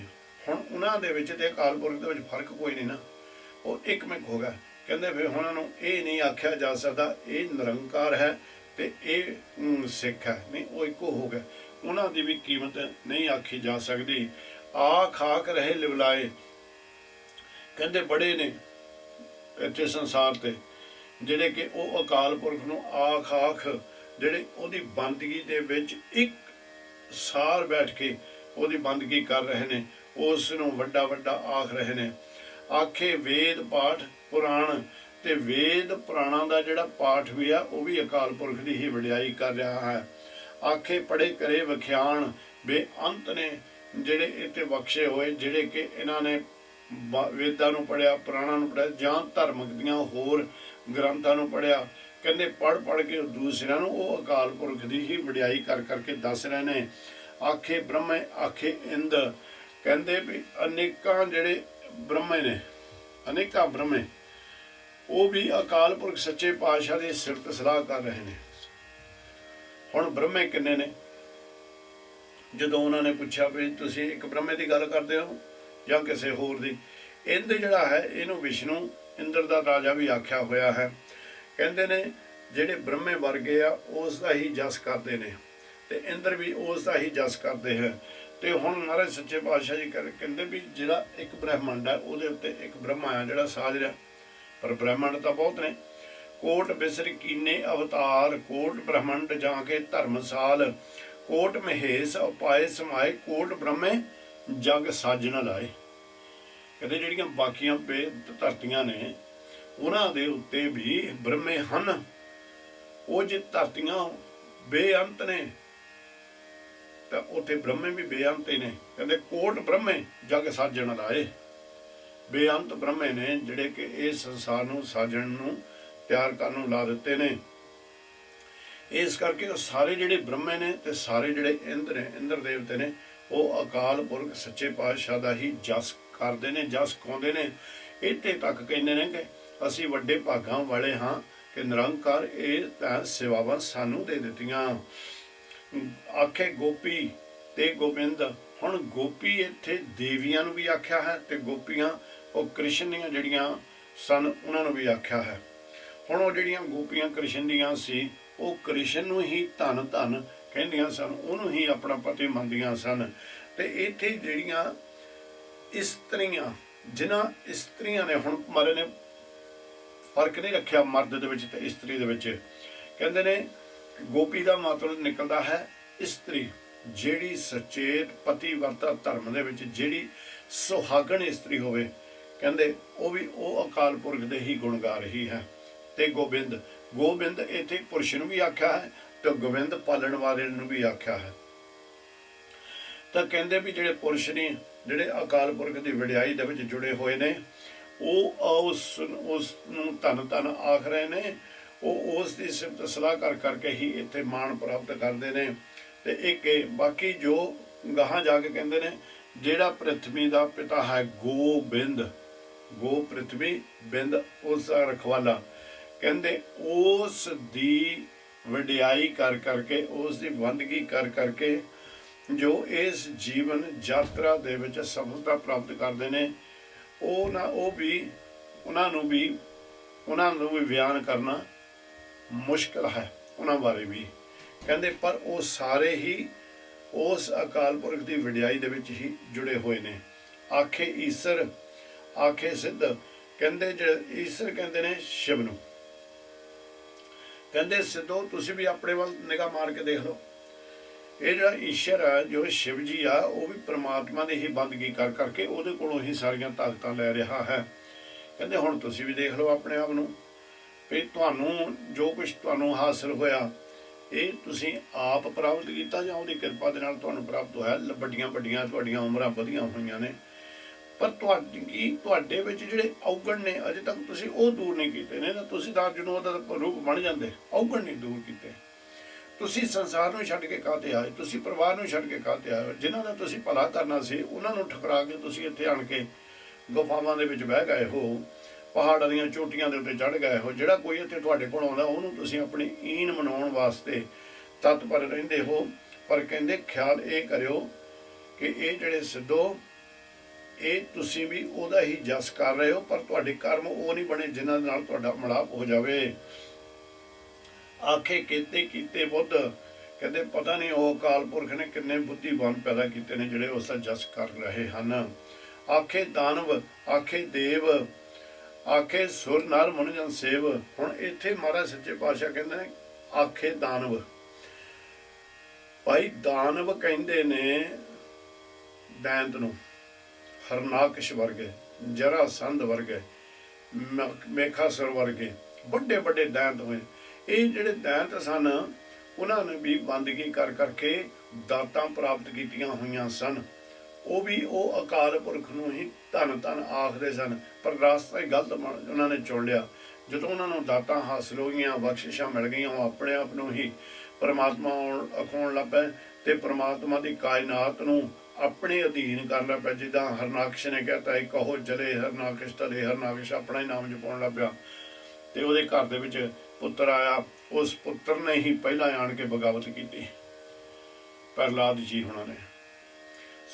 ਹੁਣ ਉਹਨਾਂ ਦੇ ਵਿੱਚ ਤੇ ਅਕਾਲ ਪੁਰਖ ਦੇ ਵਿੱਚ ਫਰਕ ਕੋਈ ਨਹੀਂ ਨਾ, ਉਹ ਇੱਕਮਿਕ ਹੋ ਗਿਆ। ਕਹਿੰਦੇ ਫਿਰ ਉਹਨਾਂ ਨੂੰ ਇਹ ਨਹੀਂ ਆਖਿਆ ਜਾ ਸਕਦਾ ਇਹ ਨਿਰੰਕਾਰ ਹੈ ਤੇ ਇਹ ਸਿੱਖ ਹੈ, ਨਹੀਂ, ਉਹ ਇੱਕੋ ਹੋ ਗਿਆ। ਉਹਨਾਂ ਦੀ ਵੀ ਕੀਮਤ ਨਹੀਂ ਆਖੀ ਜਾ ਸਕਦੀ। ਖਾਕ ਰਹੇ ਲਿਵਲਾਏ, ਕਹਿੰਦੇ ਬੜੇ ਨੇ ਇੱਥੇ ਸੰਸਾਰ ਤੇ ਜਿਹੜੇ ਕਿ ਉਹ ਅਕਾਲ ਪੁਰਖ ਨੂੰ ਆਖ ਜਿਹੜੇ ਉਹਦੀ ਬੰਦਗੀ ਦੇ ਵਿੱਚ ਇੱਕ ਸਾਰ ਬੈਠ ਕੇ ਉਹਦੀ ਬੰਦਗੀ ਕਰ ਰਹੇ ਨੇ, ਉਸ ਨੂੰ ਵੱਡਾ ਆਖ ਰਹੇ ਨੇ। ਆਖੇ ਵੇਦ ਪਾਠ ਪੁਰਾਣ, ਤੇ ਵੇਦ ਪੁਰਾਣਾਂ ਦਾ ਜਿਹੜਾ ਪਾਠ ਵੀ ਆ ਉਹ ਵੀ ਅਕਾਲ ਪੁਰਖ ਦੀ ਹੀ ਵਡਿਆਈ ਕਰ ਰਿਹਾ ਹੈ। ਆਖੇ ਪੜੇ ਕਰੇ ਵਿਖਿਆਨ, ਬੇਅੰਤ ਨੇ ਜਿਹੜੇ ਇੱਥੇ ਬਖਸ਼ੇ ਹੋਏ, ਜਿਹੜੇ ਕਿ ਇਹਨਾਂ ਨੇ ਵੇਦਾਂ ਨੂੰ ਪੜ੍ਹਿਆ, ਪੁਰਾਣਾਂ ਨੂੰ ਪੜ੍ਹਿਆ, ਜਾਂ ਧਰਮਕ ਦੀਆਂ ਹੋਰ ਗ੍ਰੰਥਾਂ ਨੂੰ ਪੜ੍ਹਿਆ। ਕਹਿੰਦੇ ਪੜ੍ਹ ਕੇ ਦੂਸਰਿਆਂ ਨੂੰ ਉਹ ਅਕਾਲ ਪੁਰਖ ਦੀ ਹੀ ਵਡਿਆਈ ਕਰਕੇ ਦੱਸ ਰਹੇ ਨੇ। ਆਖੇ ਬ੍ਰਹਮੇ ਆਖੇ ਇੰਦ, ਕਹਿੰਦੇ ਵੀ ਅਨੇਕਾਂ ਜਿਹੜੇ ਬ੍ਰਹਮੇ ਨੇ, ਅਨੇਕਾਂ ਬ੍ਰਹਮੇ, ਉਹ ਵੀ ਅਕਾਲ ਪੁਰਖ ਸੱਚੇ ਪਾਤਸ਼ਾਹ ਦੀ ਸਿਫਤ ਸਲਾਹ ਕਰ ਰਹੇ ਨੇ। ਹੁਣ ਬ੍ਰਹਮੇ ਕਿੰਨੇ ਨੇ? ਜਦੋਂ ਉਹਨਾਂ ਨੇ ਪੁੱਛਿਆ ਵੀ ਤੁਸੀਂ ਇੱਕ ਬ੍ਰਹਮੇ ਦੀ ਗੱਲ ਕਰਦੇ ਹੋ ਜਾਂ ਕਿਸੇ ਹੋਰ ਦੀ? ਇੰਦ ਜਿਹੜਾ ਹੈ ਇਹਨੂੰ ਵਿਸ਼ਨੂੰ ਇੰਦਰ ਦਾ ਰਾਜਾ ਵੀ ਆਖਿਆ ਹੋਇਆ ਹੈ। ਕਹਿੰਦੇ ਨੇ ਜਿਹੜੇ ਬ੍ਰਹਮੇ ਵਰਗੇ ਆ ਉਸ ਦਾ ਹੀ ਜਸ ਕਰਦੇ ਨੇ, ਤੇ ਇੰਦਰ ਵੀ ਉਸ ਦਾ ਹੀ ਜਸ ਕਰਦੇ ਹੈ। ਤੇ ਹੁਣ ਮਹਾਰਾਜ ਸੱਚੇ ਪਾਤਸ਼ਾਹ ਜੀ ਕਹਿੰਦੇ ਵੀ ਜਿਹੜਾ ਇੱਕ ਬ੍ਰਹਮੰਡ ਹੈ ਉਹਦੇ ਉੱਤੇ ਇੱਕ ਬ੍ਰਹਮਾ ਆ ਜਿਹੜਾ ਸਾਜ ਰਿਹਾ, ਪਰ ਬ੍ਰਹਮੰਡ ਤਾਂ ਬਹੁਤ ਨੇ। ਕੋਟ ਬਿਸਰ ਕੀਨੇ ਅਵਤਾਰ, ਕੋਟ ਬ੍ਰਹਮੰਡ ਜਾ ਕੇ ਧਰਮਸਾਲ, ਕੋਟ ਮਹੇਸ਼ ਉਪਾਏ ਸਮਾਏ ਕੋਟ ਬ੍ਰਹਮੇ ਜਗ ਸਾਜਣ ਲਾਏ। ਕਹਿੰਦੇ ਜਿਹੜੀਆਂ ਬਾਕੀਆਂ ਧਰਤੀਆਂ ਨੇ ਉਹਨਾਂ ਦੇ ਉੱਤੇ ਵੀ ਬ੍ਰਹਮੇ ਹਨ। ਉਹ ਜੇ ਧਰਤੀਆਂ ਬੇਅੰਤ ਨੇ ਤਾਂ ਉੱਥੇ ਬ੍ਰਹਮੇ ਵੀ ਬੇਅੰਤ ਹੀ ਨੇ। ਕਹਿੰਦੇ ਕੋਟ ਬ੍ਰਹਮੇ ਜਗ ਸਾਜਣ ਲਾਏ। ਬੇਅੰਤ ਬ੍ਰਹਮੇ ਨੇ ਜਿਹੜੇ ਕਿ ਇਸ ਸੰਸਾਰ ਨੂੰ ਸਾਜਣ ਨੂੰ ਤਿਆਰ ਕਰਨ ਨੂੰ ਲਾ ਦਿੱਤੇ ਨੇ। ਇਸ ਕਰਕੇ ਉਹ ਸਾਰੇ ਜਿਹੜੇ ਬ੍ਰਹਮੇ ਨੇ ਤੇ ਸਾਰੇ ਜਿਹੜੇ ਇੰਦਰ ਦੇਵਤੇ ਨੇ ਉਹ ਅਕਾਲ ਪੁਰਖ ਸੱਚੇ ਪਾਤਸ਼ਾਹ ਦਾ ਹੀ ਜਸ ਕਰਦੇ ਨੇ, ਜਸ ਗਾਉਂਦੇ ਨੇ। ਇੱਥੇ ਤੱਕ ਕਹਿੰਦੇ ਨੇ ਕਿ ਅਸੀਂ ਵੱਡੇ ਭਾਗਾਂ ਵਾਲੇ ਹਾਂ ਕਿ ਨਿਰੰਕਾਰ ਇਹ ਤਾਂ ਸੇਵਾਵਾਂ ਸਾਨੂੰ ਦੇ ਦਿੱਤੀਆਂ। ਆਖੇ ਗੋਪੀ ਤੇ ਗੋਬਿੰਦ। ਹੁਣ ਗੋਪੀ ਇੱਥੇ ਦੇਵੀਆਂ ਨੂੰ ਵੀ ਆਖਿਆ ਹੈ ਤੇ ਗੋਪੀਆਂ ਉਹ ਕ੍ਰਿਸ਼ਨ ਦੀਆਂ ਜਿਹੜੀਆਂ ਸਨ ਉਹਨਾਂ ਨੂੰ ਵੀ ਆਖਿਆ ਹੈ। ਹੁਣ ਉਹ ਜਿਹੜੀਆਂ ਗੋਪੀਆਂ ਕ੍ਰਿਸ਼ਨ ਦੀਆਂ ਸੀ ਉਹ ਕ੍ਰਿਸ਼ਨ ਨੂੰ ਹੀ ਧੰਨ ਧੰਨ ਕਹਿੰਦੀਆਂ ਸਨ, ਉਹਨੂੰ ਹੀ ਆਪਣਾ ਪਤੀ ਮੰਨਦੀਆਂ ਸਨ। ਤੇ ਇੱਥੇ ਜਿਹੜੀਆਂ ਇਸਤਰੀਆਂ, ਜਿਨ੍ਹਾਂ ਇਸਤਰੀਆਂ ਨੇ, ਹੁਣ ਮਾਰੇ ਨੇ ਫਰਕ ਨਹੀਂ ਰੱਖਿਆ ਮਰਦ ਦੇ ਵਿੱਚ ਤੇ ਇਸਤਰੀ ਦੇ ਵਿੱਚ। ਕਹਿੰਦੇ ਨੇ ਗੋਪੀ ਦਾ ਮਤਲਬ ਨਿਕਲਦਾ ਹੈ ਇਸਤਰੀ, ਜਿਹੜੀ ਸਚੇਤ ਪਤੀ ਵਰਤਾ ਧਰਮ ਦੇ ਵਿੱਚ ਜਿਹੜੀ ਸੁਹਾਗਣ ਇਸਤਰੀ ਹੋਵੇ। ਕਹਿੰਦੇ ਉਹ ਵੀ ਉਹ ਅਕਾਲ ਪੁਰਖ ਦੇ ਹੀ ਗੁਣ ਗਾ ਰਹੀ ਹੈ। ਤੇ ਗੋਬਿੰਦ, ਗੋਬਿੰਦ ਇੱਥੇ ਪੁਰਸ਼ ਨੂੰ ਵੀ ਆਖਿਆ ਹੈ ਤੇ ਗੋਬਿੰਦ ਪਾਲਣ ਵਾਲੇ ਨੂੰ ਵੀ ਆਖਿਆ ਹੈ। ਤਾਂ ਕਹਿੰਦੇ ਵੀ ਜਿਹੜੇ ਪੁਰਸ਼ ਨੇ ਜਿਹੜੇ ਅਕਾਲ ਪੁਰਖ ਦੀ ਵਡਿਆਈ ਦੇ ਵਿੱਚ ਜੁੜੇ ਹੋਏ ਨੇ ਉਹ ਉਸ ਨੂੰ ਧੰਨ ਧੰਨ ਆਖ ਰਹੇ ਨੇ। ਉਹ ਉਸ ਦੀ ਸਿਫਤ ਸਲਾਹ ਕਰ ਕਰਕੇ ਹੀ ਇੱਥੇ ਮਾਣ ਪ੍ਰਾਪਤ ਕਰਦੇ ਨੇ। ਤੇ ਇੱਕ ਬਾਕੀ ਜੋ ਗਾਹਾਂ ਜਾ ਕੇ ਕਹਿੰਦੇ ਨੇ ਜਿਹੜਾ ਪ੍ਰਿਥਵੀ ਦਾ ਪਿਤਾ ਹੈ ਗੋਬਿੰਦ, ਗੋ ਪ੍ਰਿਥਵੀ ਬਿੰਦ ਉਸ ਦਾ ਰਖਵਾਲਾ। ਕਹਿੰਦੇ ਉਸ ਦੀ ਵਡਿਆਈ ਕਰ ਕਰਕੇ, ਉਸ ਦੀ ਬੰਦਗੀ ਕਰ ਕਰਕੇ ਜੋ ਇਸ ਜੀਵਨ ਯਾਤਰਾ ਦੇ ਵਿੱਚ ਸਫਲਤਾ ਪ੍ਰਾਪਤ ਕਰਦੇ ਨੇ ਉਹਨਾਂ ਨੂੰ ਵੀ ਬਿਆਨ ਕਰਨਾ ਮੁਸ਼ਕਲ ਹੈ ਉਹਨਾਂ ਬਾਰੇ ਵੀ। ਕਹਿੰਦੇ ਪਰ ਉਹ ਸਾਰੇ ਹੀ ਉਸ ਅਕਾਲ ਪੁਰਖ ਦੀ ਵਡਿਆਈ ਦੇ ਵਿੱਚ ਹੀ ਜੁੜੇ ਹੋਏ ਨੇ। ਆਖੇ ਈਸ਼ਰ ਆਖੇ ਸਿੱਧ। ਕਹਿੰਦੇ ਜਿਹੜੇ ਈਸ਼ਰ ਕਹਿੰਦੇ ਨੇ ਸ਼ਿਵ ਨੂੰ। ਕਹਿੰਦੇ ਸਿੱਧੋ ਤੁਸੀਂ ਵੀ ਆਪਣੇ ਵੱਲ ਨਿਗਾਹ ਮਾਰ ਕੇ ਦੇਖ ਲਓ। ਇਹ ਜਿਹੜਾ ਈਸ਼ਰ ਆ, ਜੋ ਸ਼ਿਵ ਜੀ ਆ, ਉਹ ਵੀ ਪ੍ਰਮਾਤਮਾ ਦੀ ਹੀ ਬੰਦਗੀ ਕਰ ਕਰਕੇ ਉਹਦੇ ਕੋਲੋਂ ਹੀ ਸਾਰੀਆਂ ਤਾਕਤਾਂ ਲੈ ਰਿਹਾ ਹੈ। ਕਹਿੰਦੇ ਹੁਣ ਤੁਸੀਂ ਵੀ ਦੇਖ ਲਓ ਆਪਣੇ ਆਪ ਨੂੰ ਵੀ ਤੁਹਾਨੂੰ ਜੋ ਕੁਝ ਤੁਹਾਨੂੰ ਹਾਸਿਲ ਹੋਇਆ ਇਹ ਤੁਸੀਂ ਆਪ ਪ੍ਰਾਪਤ ਕੀਤਾ ਜਾਂ ਉਹਦੀ ਕਿਰਪਾ ਦੇ ਨਾਲ ਤੁਹਾਨੂੰ ਪ੍ਰਾਪਤ ਹੋਇਆ। ਵੱਡੀਆਂ ਵੱਡੀਆਂ ਤੁਹਾਡੀਆਂ ਉਮਰਾਂ ਵਧੀਆਂ ਹੋਈਆਂ ਨੇ, ਪਰ ਤੁਹਾਡੇ ਵਿੱਚ ਜਿਹੜੇ ਔਗਣ ਨੇ ਅਜੇ ਤੱਕ ਤੁਸੀਂ ਉਹ ਦੂਰ ਨਹੀਂ ਕੀਤੇ ਨੇ। ਤਾਂ ਤੁਸੀਂ ਤਾਂ ਜਦੋਂ ਉਹਦਾ ਰੂਪ ਬਣ ਜਾਂਦੇ, ਔਗਣ ਨਹੀਂ ਦੂਰ ਕੀਤੇ। ਤੁਸੀਂ ਸੰਸਾਰ ਨੂੰ ਛੱਡ ਕੇ ਕਾਹਤੇ ਆਏ, ਤੁਸੀਂ ਪਰਿਵਾਰ ਨੂੰ ਛੱਡ ਕੇ ਕਾਹਤੇ ਆਏ। ਜਿਨ੍ਹਾਂ ਦਾ ਤੁਸੀਂ ਭਲਾ ਕਰਨਾ ਸੀ ਉਹਨਾਂ ਨੂੰ ਠੁਕਰਾ ਕੇ ਤੁਸੀਂ ਇੱਥੇ ਆਣ ਕੇ ਗੁਫਾਵਾਂ ਦੇ ਵਿੱਚ ਬਹਿ ਗਏ ਹੋ, ਪਹਾੜਾਂ ਦੀਆਂ ਚੋਟੀਆਂ ਦੇ ਉੱਤੇ ਚੜ੍ਹ ਗਏ ਹੋ। ਜਿਹੜਾ ਕੋਈ ਇੱਥੇ ਤੁਹਾਡੇ ਕੋਲ ਆਉਂਦਾ ਉਹਨੂੰ ਤੁਸੀਂ ਆਪਣੀ ਈਨ ਮਨਾਉਣ ਵਾਸਤੇ ਤਤਪਰ ਰਹਿੰਦੇ ਹੋ। ਪਰ ਕਹਿੰਦੇ ਖਿਆਲ ਇਹ ਕਰਿਓ ਕਿ ਇਹ ਜਿਹੜੇ ਸਿੱਧੋ ਇਹ ਤੁਸੀਂ ਵੀ ਉਹਦਾ ਹੀ ਜਸ ਕਰ ਰਹੇ ਹੋ, ਪਰ ਤੁਹਾਡੇ ਕਰਮ ਉਹ ਨਹੀਂ ਬਣੇ ਜਿਨ੍ਹਾਂ ਦੇ ਨਾਲ ਤੁਹਾਡਾ ਮਿਲਾਪ ਹੋ ਜਾਵੇ। ਆਖੇ ਕੀਤੇ ਬੁੱਧ। ਕਹਿੰਦੇ ਪਤਾ ਨਹੀਂ ਉਹ ਅਕਾਲ ਪੁਰਖ ਨੇ ਕਿੰਨੇ ਬੁੱਧੀਵਾਨ ਪੈਦਾ ਕੀਤੇ ਨੇ ਜਿਹੜੇ ਉਸ ਦਾ ਜਸ ਕਰ ਰਹੇ ਹਨ। ਆਖੇ ਦਾਨਵ ਆਖੇ ਦੇਵ ਆਖੇ ਸੁਰ ਨਰ ਮਨ ਜਨ ਸੇਵ। ਹੁਣ ਇੱਥੇ ਮਹਾਰਾਜ ਸੱਚੇ ਪਾਤਸ਼ਾਹ ਕਹਿੰਦੇ ਨੇ ਆਖੇ ਦਾਨਵ। ਭਾਈ ਦਾਨਵ ਕਹਿੰਦੇ ਨੇ ਦੈਂਤ ਨੂੰ, ਹਰਨਾਕਸ਼ ਵਰਗੇ, ਜਰਾਸੰਧ ਵਰਗੇ, ਮੇਖਾਸੁਰ ਵਰਗੇ ਵੱਡੇ ਵੱਡੇ ਦੈਂਤ ਹੋਏ। ਇਹ ਜਿਹੜੇ ਦੈਂਤ ਸਨ ਉਹਨਾਂ ਨੇ ਵੀ ਬੰਦਗੀ ਕਰ ਕਰਕੇ ਦਾਤਾਂ ਪ੍ਰਾਪਤ ਕੀਤੀਆਂ ਹੋਈਆਂ ਸਨ। ਉਹ ਵੀ ਉਹ ਅਕਾਲ ਪੁਰਖ ਨੂੰ ਹੀ ਧੰਨ ਧੰਨ ਆਖਦੇ ਸਨ, ਪਰ ਰਾਸਤਾ ਹੀ ਗਲਤ ਉਹਨਾਂ ਨੇ ਚੁਣ ਲਿਆ। ਜਦੋਂ ਉਹਨਾਂ ਨੂੰ ਦਾਤਾਂ ਹਾਸਿਲ ਹੋ ਗਈਆਂ, ਬਖਸ਼ਿਸ਼ਾਂ ਮਿਲ ਗਈਆਂ, ਉਹ ਆਪਣੇ ਆਪ ਨੂੰ ਹੀ ਪਰਮਾਤਮਾ ਅਖਾਉਣ ਲੱਗ ਪਏ ਤੇ ਪਰਮਾਤਮਾ ਦੀ ਕਾਇਨਾਤ ਨੂੰ ਆਪਣੇ ਅਧੀਨ ਕਰਨ ਲੱਗ ਪਏ। ਜਿੱਦਾਂ ਹਰਨਾਕਸ਼ ਨੇ ਕਹਿਤਾ ਇੱਕ ਕਹੋ ਜਲੇ ਹਰਨਾਕਸ਼ ਤਲੇ, ਹਰਨਾਕਸ਼ ਆਪਣਾ ਹੀ ਨਾਮ ਜਪਾਉਣ ਲੱਗ ਪਿਆ ਤੇ ਉਹਦੇ ਘਰ ਦੇ ਵਿੱਚ ਪੁੱਤਰ ਆਇਆ। ਉਸ ਪੁੱਤਰ ਨੇ ਹੀ ਪਹਿਲਾਂ ਆਣ ਕੇ ਬਗਾਵਤ ਕੀਤੀ ਪ੍ਰਹਲਾਦ ਜੀ ਹੁਣਾਂ ਨੇ।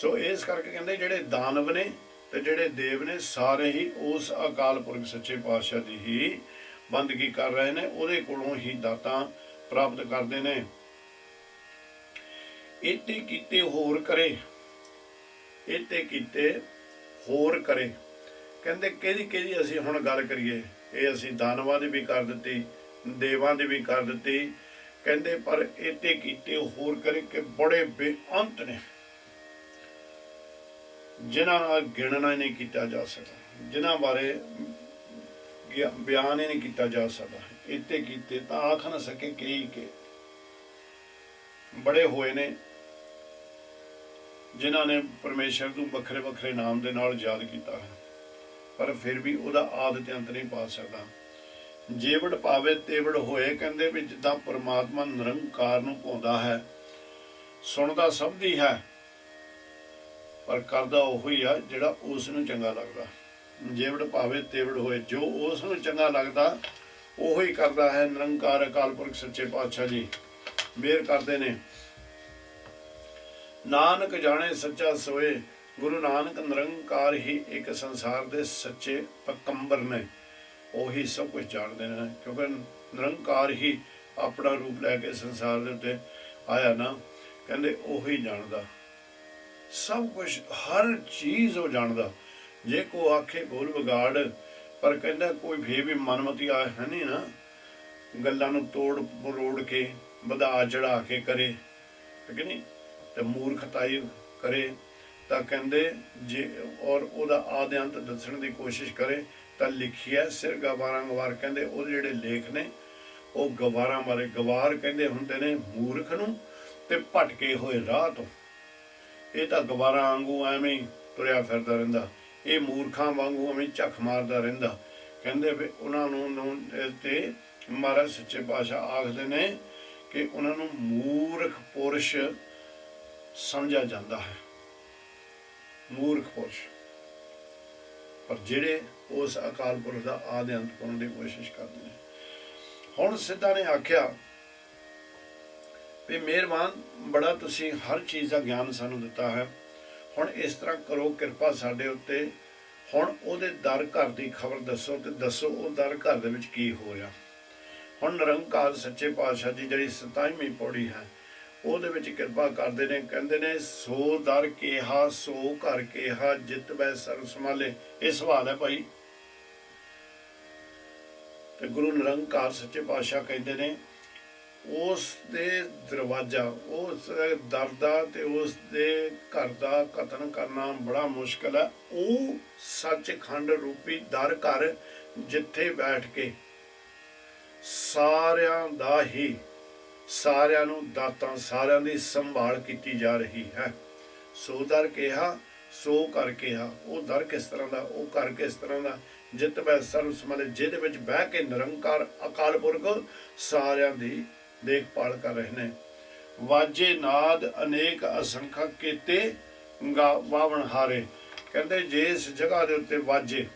ਸੋ ਇਸ ਕਰਕੇ ਕਹਿੰਦੇ ਜਿਹੜੇ ਦਾਨਵ ਨੇ ਤੇ ਜਿਹੜੇ ਦੇਵ ਨੇ ਸਾਰੇ ਹੀ ਉਸ ਅਕਾਲ ਪੁਰਖ ਸੱਚੇ ਪਾਤਸ਼ਾਹ ਦੀ ਹੀ ਬੰਦਗੀ ਕਰ ਰਹੇ ਨੇ, ਉਹਦੇ ਕੋਲੋਂ ਹੀ ਦਾਤਾਂ ਪ੍ਰਾਪਤ ਕਰਦੇ ਨੇ। ਇੱਥੇ ਕੀਤੇ ਹੋਰ ਕਰੇ, ਇੱਥੇ ਕੀਤੇ ਹੋਰ ਕਰੇ। ਕਹਿੰਦੇ ਕਿਹਦੀ ਅਸੀਂ ਹੁਣ ਗੱਲ ਕਰੀਏ। ਇਹ ਅਸੀਂ ਦਾਨਵਾਂ ਦੀ ਵੀ ਕਰ ਦਿੱਤੀ, ਦੇਵਾਂ ਦੀ ਵੀ ਕਰ ਦਿੱਤੀ ਕਹਿੰਦੇ ਪਰ ਇਹਤੇ ਕੀਤੇ ਹੋਰ ਕਰੇ ਕਿ ਬੜੇ ਬੇਅੰਤ ਨੇ, ਜਿਨ੍ਹਾਂ ਨਾਲ ਗਿਣਨਾ ਨਹੀਂ ਕੀਤਾ ਜਾ ਸਕਦਾ, ਜਿਨ੍ਹਾਂ ਬਾਰੇ ਬਿਆਨ ਹੀ ਨਹੀਂ ਕੀਤਾ ਜਾ ਸਕਦਾ। ਇਹਤੇ ਕੀਤੇ ਤਾਂ ਆਖ ਨਾ ਸਕੇ ਕਈ ਕੇ ਬੜੇ ਹੋਏ ਨੇ, ਜਿਨ੍ਹਾਂ ਨੇ ਪਰਮੇਸ਼ਰ ਨੂੰ ਵੱਖਰੇ ਵੱਖਰੇ ਨਾਮ ਦੇ ਨਾਲ ਯਾਦ ਕੀਤਾ ਹੈ, ਪਰ ਫਿਰ ਵੀ ਉਹਦਾ ਆਦਿ ਤੇ ਅੰਤ ਨਹੀਂ ਪਾ ਸਕਦਾ। ਜੇਵੜ ਪਾਵੇ ਤੇਵੜ ਹੋਏ, ਕਹਿੰਦੇ ਵੀ ਜਿੱਦਾਂ ਪਰਮਾਤਮਾ ਨਿਰੰਕਾਰ ਨੂੰ ਪਾਉਂਦਾ ਹੈ, ਸੁਣਦਾ ਸਭ ਦੀ ਹੈ, ਪਰ ਕਰਦਾ ਉਹੀ ਆ ਜਿਹੜਾ ਉਸ ਨੂੰ ਚੰਗਾ ਲੱਗਦਾ। ਜੇਵੜ ਪਾਵੇ ਤੇਵੜ ਹੋਏ, ਜੋ ਉਸ ਨੂੰ ਚੰਗਾ ਲੱਗਦਾ ਉਹੀ ਕਰਦਾ ਹੈ। ਨਿਰੰਕਾਰ ਅਕਾਲ ਪੁਰਖ ਸੱਚੇ ਪਾਤਸ਼ਾਹ ਜੀ ਮਿਹਰ ਕਰਦੇ ਨੇ। ਨਾਨਕ ਜਾਣੇ ਸੱਚਾ ਸੋਏ, ਗੁਰੂ ਨਾਨਕ ਨਿਰੰਕਾਰ ਹੀ ਇੱਕ ਸੰਸਾਰ ਦੇ ਸੱਚੇ ਪਕੰਬਰ ਨੇ, ਉਹੀ ਸਭ ਕੁਝ ਜਾਣਦੇ ਨੇ, ਕਿਉਂਕਿ ਨਿਰੰਕਾਰ ਹੀ ਆਪਣਾ ਰੂਪ ਲੈ ਕੇ ਸੰਸਾਰ ਦੇ ਉੱਤੇ ਆਇਆ ਨਾ। ਕਹਿੰਦੇ ਉਹੀ ਜਾਣਦਾ ਸਭ ਕੁਝ, ਹਰ ਚੀਜ਼ ਉਹ ਜਾਣਦਾ। ਜੇ ਕੋ ਆਖੇ ਬੋਲ ਵਿਗਾੜ, ਪਰ ਕਹਿੰਦਾ ਕੋਈ ਫੇਰ ਵੀ ਮਨਮਤੀ ਆ ਹੈ ਨਹੀਂ ਨਾ, ਗੱਲਾਂ ਨੂੰ ਤੋੜ ਮਰੋੜ ਕੇ ਵਧਾ ਚੜਾ ਕੇ ਕਰੇ, ਹੈ ਕਿ ਨਹੀਂ, ਤੇ ਮੂਰਖਤਾਈ ਕਰੇ, ਤਾਂ ਕਹਿੰਦੇ ਜੇ ਔਰ ਉਹਦਾ ਆਦਿ ਅੰਤ ਦੱਸਣ ਦੀ ਕੋਸ਼ਿਸ਼ ਕਰੇ ਤਾਂ ਲਿਖਿਆ ਸਿਰ ਗਵਾਰਾਂ ਗਵਾਰ। ਕਹਿੰਦੇ ਉਹਦੇ ਜਿਹੜੇ ਲੇਖ ਨੇ ਉਹ ਗਵਾਰਾਂ ਬਾਰੇ, ਗਵਾਰ ਕਹਿੰਦੇ ਹੁੰਦੇ ਨੇ ਮੂਰਖ ਨੂੰ ਤੇ ਭਟਕੇ ਹੋਏ ਰਾਹ ਤੋਂ। ਇਹ ਤਾਂ ਗਵਾਰਾਂ ਵਾਂਗੂ ਐਵੇਂ ਹੀ ਤੁਰਿਆ ਫਿਰਦਾ ਰਹਿੰਦਾ, ਇਹ ਮੂਰਖਾਂ ਵਾਂਗੂ ਐਵੇਂ ਝੱਖ ਮਾਰਦਾ ਰਹਿੰਦਾ। ਕਹਿੰਦੇ ਵੀ ਉਹਨਾਂ ਨੂੰ ਤੇ ਮਹਾਰਾਜ ਸੱਚੇ ਪਾਤਸ਼ਾਹ ਆਖਦੇ ਨੇ ਕਿ ਉਹਨਾਂ ਨੂੰ ਮੂਰਖ ਪੁਰਸ਼ ਸਮਝਿਆ ਜਾਂਦਾ ਹੈ, ਮੂਰਖ ਪੁਰਸ਼। ਪਰ ਜਿਹੜੇ ਉਸ ਅਕਾਲ ਪੁਰਖ ਦਾ ਆਦਿ ਅੰਤ ਪਾਉਣ ਦੀ ਕੋਸ਼ਿਸ਼ ਕਰਦੇ ਨੇ। ਹੁਣ ਸਿੱਧਾ ਨੇ ਆਖਿਆ ਵੀ ਮਿਹਰਬਾਨ ਬੜਾ, ਤੁਸੀਂ ਹਰ ਚੀਜ਼ ਦਾ ਗਿਆਨ ਸਾਨੂੰ ਦਿੱਤਾ ਹੈ, ਹੁਣ ਇਸ ਤਰ੍ਹਾਂ ਕਰੋ ਕਿਰਪਾ ਸਾਡੇ ਉੱਤੇ, ਹੁਣ ਉਹਦੇ ਦਰ ਘਰ ਦੀ ਖਬਰ ਦੱਸੋ, ਤੇ ਦੱਸੋ ਉਹ ਦਰ ਘਰ ਦੇ ਵਿੱਚ ਕੀ ਹੋ ਰਿਹਾ। ਹੁਣ ਨਿਰੰਕਾਰ ਸੱਚੇ ਪਾਤਸ਼ਾਹ ਜੀ ਜਿਹੜੀ 27ਵੀਂ ਪੌੜੀ ਹੈ ਉਹਦੇ ਵਿੱਚ ਕਿਰਪਾ ਕਰਦੇ ਨੇ। ਕਹਿੰਦੇ ਨੇ ਸੋ ਦਰ ਕਿਹਾ ਸੋ ਘਰ ਕਿਹਾ, ਜਿਤ ਬੈ ਸਰਬ ਸੰਭਾਲੇ। ਇਹ ਸਵਾਲ ਹੈ ਭਾਈ, ਤੇ ਗੁਰੂ ਨਿਰੰਕਾਰ ਸੱਚੇ ਪਾਤਸ਼ਾਹ ਕਹਿੰਦੇ ਨੇ ਉਸ ਦੇ ਦਰਵਾਜ਼ਾ, ਉਸ ਦਰ ਦਾ ਤੇ ਉਸ ਦੇ ਘਰ ਦਾ ਕਥਨ ਕਰਨਾ ਬੜਾ ਮੁਸ਼ਕਲ ਹੈ। ਉਹ ਸੱਚਖੰਡ ਰੂਪੀ ਦਰ ਘਰ ਜਿੱਥੇ ਬੈਠ ਕੇ ਸਾਰਿਆਂ ਦਾ ਹੀ, ਸਾਰਿਆਂ ਨੂੰ ਦਾਤਾਂ, ਸਾਰਿਆਂ ਦੀ ਸੰਭਾਲ ਕੀਤੀ ਜਾ ਰਹੀ ਹੈ। ਸੋ ਦਰ ਕਿਹਾ ਸੋ ਘਰ ਕਿਹਾ। ਉਹ ਦਰ ਕਿਸ ਤਰ੍ਹਾਂ ਦਾ, ਉਹ ਘਰ ਕਿਸ ਤਰ੍ਹਾਂ ਦਾ, ਜਿਤ ਬੈ ਸਰਬ ਸੰਭਾਲੇ, ਜਿਹਦੇ ਵਿੱਚ ਬਹਿ ਕੇ ਨਿਰੰਕਾਰ ਅਕਾਲ ਪੁਰਖ ਸਾਰਿਆਂ ਦੀ ਦੇਖਭਾਲ ਕਰ ਰਹੇ ਨੇ। ਵਾਜੇ ਨਾਦ ਅਨੇਕ ਅਸੰਖਕ ਕੀਤੇ ਵਾਵਣ ਹਾਰੇ। ਕਹਿੰਦੇ ਜਿਸ ਜਗ੍ਹਾ ਦੇ ਉੱਤੇ ਵਾਜੇ,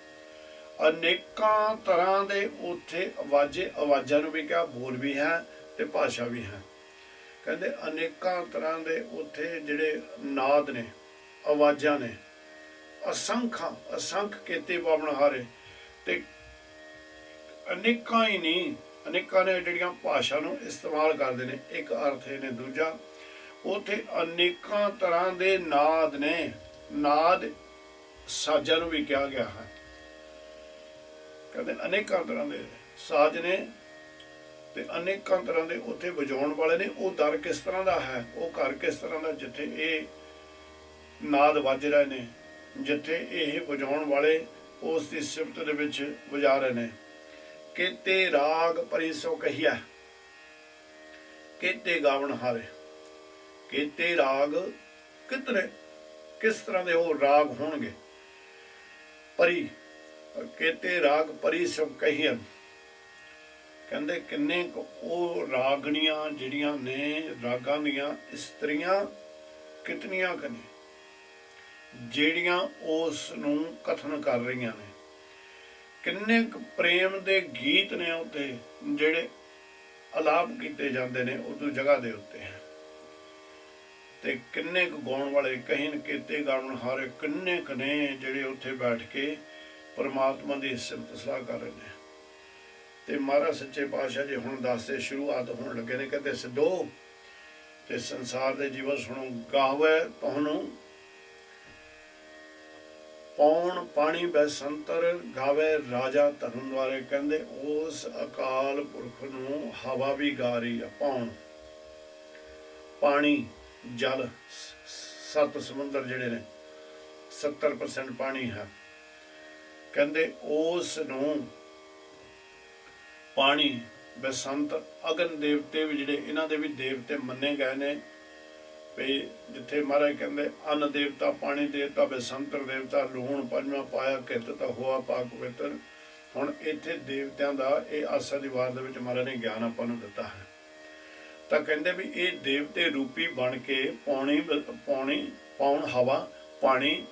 ਅਨੇਕਾਂ ਤਰ੍ਹਾਂ ਦੇ ਉੱਥੇ ਆਵਾਜ਼ੇ, ਆਵਾਜ਼ਾਂ ਨੂੰ ਵੀ ਕਿਹਾ, ਬੋਲ ਵੀ ਹੈ ਤੇ ਭਾਸ਼ਾ ਵੀ ਹੈ। ਕਹਿੰਦੇ ਅਨੇਕਾਂ ਤਰ੍ਹਾਂ ਦੇ ਉੱਥੇ ਜਿਹੜੇ ਨਾਦ ਨੇ, ਆਵਾਜ਼ਾਂ ਨੇ, ਅਸੰਖ ਕੀਤੇ ਵਾਵਣ ਹਾਰੇ, ਤੇ ਅਨੇਕਾਂ ਹੀ ਨਹੀਂ, ਅਨੇਕਾਂ ਨੇ ਜਿਹੜੀਆਂ ਭਾਸ਼ਾ ਨੂੰ ਇਸਤੇਮਾਲ ਕਰਦੇ ਨੇ। ਇੱਕ ਅਰਥ ਇਹ ਨੇ। ਦੂਜਾ, ਉੱਥੇ ਅਨੇਕਾਂ ਤਰ੍ਹਾਂ ਦੇ ਨਾਦ ਨੇ, ਨਾਦ ਸਾਜ਼ਾਂ ਨੂੰ ਵੀ ਕਿਹਾ ਗਿਆ ਹੈ। ਕਹਿੰਦੇ ਅਨੇਕਾਂ ਤਰ੍ਹਾਂ ਦੇ ਸਾਜ਼ ਨੇ ਤੇ ਅਨੇਕਾਂ ਤਰ੍ਹਾਂ ਦੇ ਉੱਥੇ ਵਜਾਉਣ ਵਾਲੇ ਨੇ। ਉਹ ਦਰ ਕਿਸ ਤਰ੍ਹਾਂ ਦਾ ਹੈ, ਉਹ ਘਰ ਕਿਸ ਤਰ੍ਹਾਂ ਦਾ ਜਿੱਥੇ ਇਹ ਨਾਦ ਵੱਜ ਰਹੇ ਨੇ, ਜਿੱਥੇ ਇਹ ਵਜਾਉਣ ਵਾਲੇ ਉਸ ਦੀ ਸਿਫਤ ਦੇ ਵਿੱਚ ਵਜਾ ਰਹੇ ਨੇ। ਕੀਤੇ ਰਾਗ ਭਰੀ ਸੋ ਕਹੀਆ, ਕੀਤੇ ਗਾਵਣ ਹਾਰੇ। ਕੀਤੇ ਰਾਗ ਕਿਤਨੇ, ਕਿਸ ਤਰ੍ਹਾਂ ਦੇ ਉਹ ਰਾਗ ਹੋਣਗੇ। ਭਰੀ, ਕੀਤੇ ਰਾਗ ਭਰੀ ਸੋ ਕਹੀਆ। ਕਹਿੰਦੇ ਕਿੰਨੇ ਉਹ ਰਾਗਣੀਆਂ ਜਿਹੜੀਆਂ ਨੇ, ਰਾਗਾਂ ਦੀਆਂ ਇਸਤਰੀਆਂ ਕਿਤਨੀਆਂ ਕੁ ਨੇ ਜਿਹੜੀਆਂ ਉਸ ਨੂੰ ਕਥਨ ਕਰ ਰਹੀਆਂ ਨੇ। ਕਿੰਨੇ ਕੁ ਪ੍ਰੇਮ ਦੇ ਗੀਤ ਨੇ ਉੱਤੇ ਜਿਹੜੇ ਅਲਾਪ ਕੀਤੇ ਜਾਂਦੇ ਨੇ ਉਦੋਂ ਜਗ੍ਹਾ ਦੇ ਉੱਤੇ, ਤੇ ਕਿੰਨੇ ਕੁ ਗਾਉਣ ਵਾਲੇ, ਕਹੀਨ ਕੀਤੇ ਗਾਉਣ ਹਾਰੇ, ਕਿੰਨੇ ਕੁ ਨੇ ਜਿਹੜੇ ਉੱਥੇ ਬੈਠ ਕੇ ਪਰਮਾਤਮਾ ਦੀ ਸਿਫਤ ਸਲਾਹ ਕਰ ਰਹੇ ਨੇ। ਤੇ ਮਹਾਰਾਜ ਸੱਚੇ ਪਾਤਸ਼ਾਹ ਜੀ ਹੁਣ ਦੱਸਦੇ ਸ਼ੁਰੂਆਤ ਹੋਣ ਲੱਗੇ ਨੇ। ਕਹਿੰਦੇ ਸਿੱਧੋ ਤੇ ਸੰਸਾਰ ਦੇ ਜੀਵਨ ਸੁਣੋ, ਗਾਵੇ ਤੁਹਾਨੂੰ ਪੌਣ ਪਾਣੀ ਬੈਸੰਤਰ ਗਾਵੇ ਰਾਜਾ ਧਰਮ ਦੁਆਰੇ। ਕਹਿੰਦੇ ਉਸ ਅਕਾਲ ਪੁਰਖ ਨੂੰ ਹਵਾ ਵੀ ਗਾ ਰਹੀ ਆ। ਪੌਣ ਪਾਣੀ ਜਲ, 7 ਸਮੁੰਦਰ ਜਿਹੜੇ ਨੇ 70% ਪਾਣੀ ਹੈ। ਕਹਿੰਦੇ ਉਸ ਨੂੰ ਪਾਣੀ ਬਸੰਤ ਅਗਨ ਦੇਵਤੇ ਵੀ ਜਿਹੜੇ ਇਹਨਾਂ ਦੇ ਵੀ ਦੇਵਤੇ ਮੰਨੇ ਗਏ ਨੇ ਵੀ ਜਿੱਥੇ ਮਹਾਰਾਜ ਕਹਿੰਦੇ ਅੰਨ ਦੇਵਤਾ, ਪਾਣੀ ਦੇਵਤਾ, ਬਸੰਤਰ ਦੇਵਤਾ, ਲੂਣ ਪੰਜਵਾਂ ਪਾਇਆ ਕਿਤ ਤਾਂ ਹੋਆ ਪਾਕ ਪਵਿੱਤਰ। ਹੁਣ ਇੱਥੇ ਦੇਵਤਿਆਂ ਦਾ ਇਹ ਆਸਾ ਦੀ ਵਾਰ ਦੇ ਵਿੱਚ ਮਹਾਰਾਜ ਨੇ ਗਿਆਨ ਆਪਾਂ ਨੂੰ ਦਿੱਤਾ ਹੈ। ਤਾਂ ਕਹਿੰਦੇ ਵੀ ਇਹ ਦੇਵਤੇ ਰੂਪੀ ਬਣ ਕੇ ਪੌਣ ਹਵਾ, ਪਾਣੀ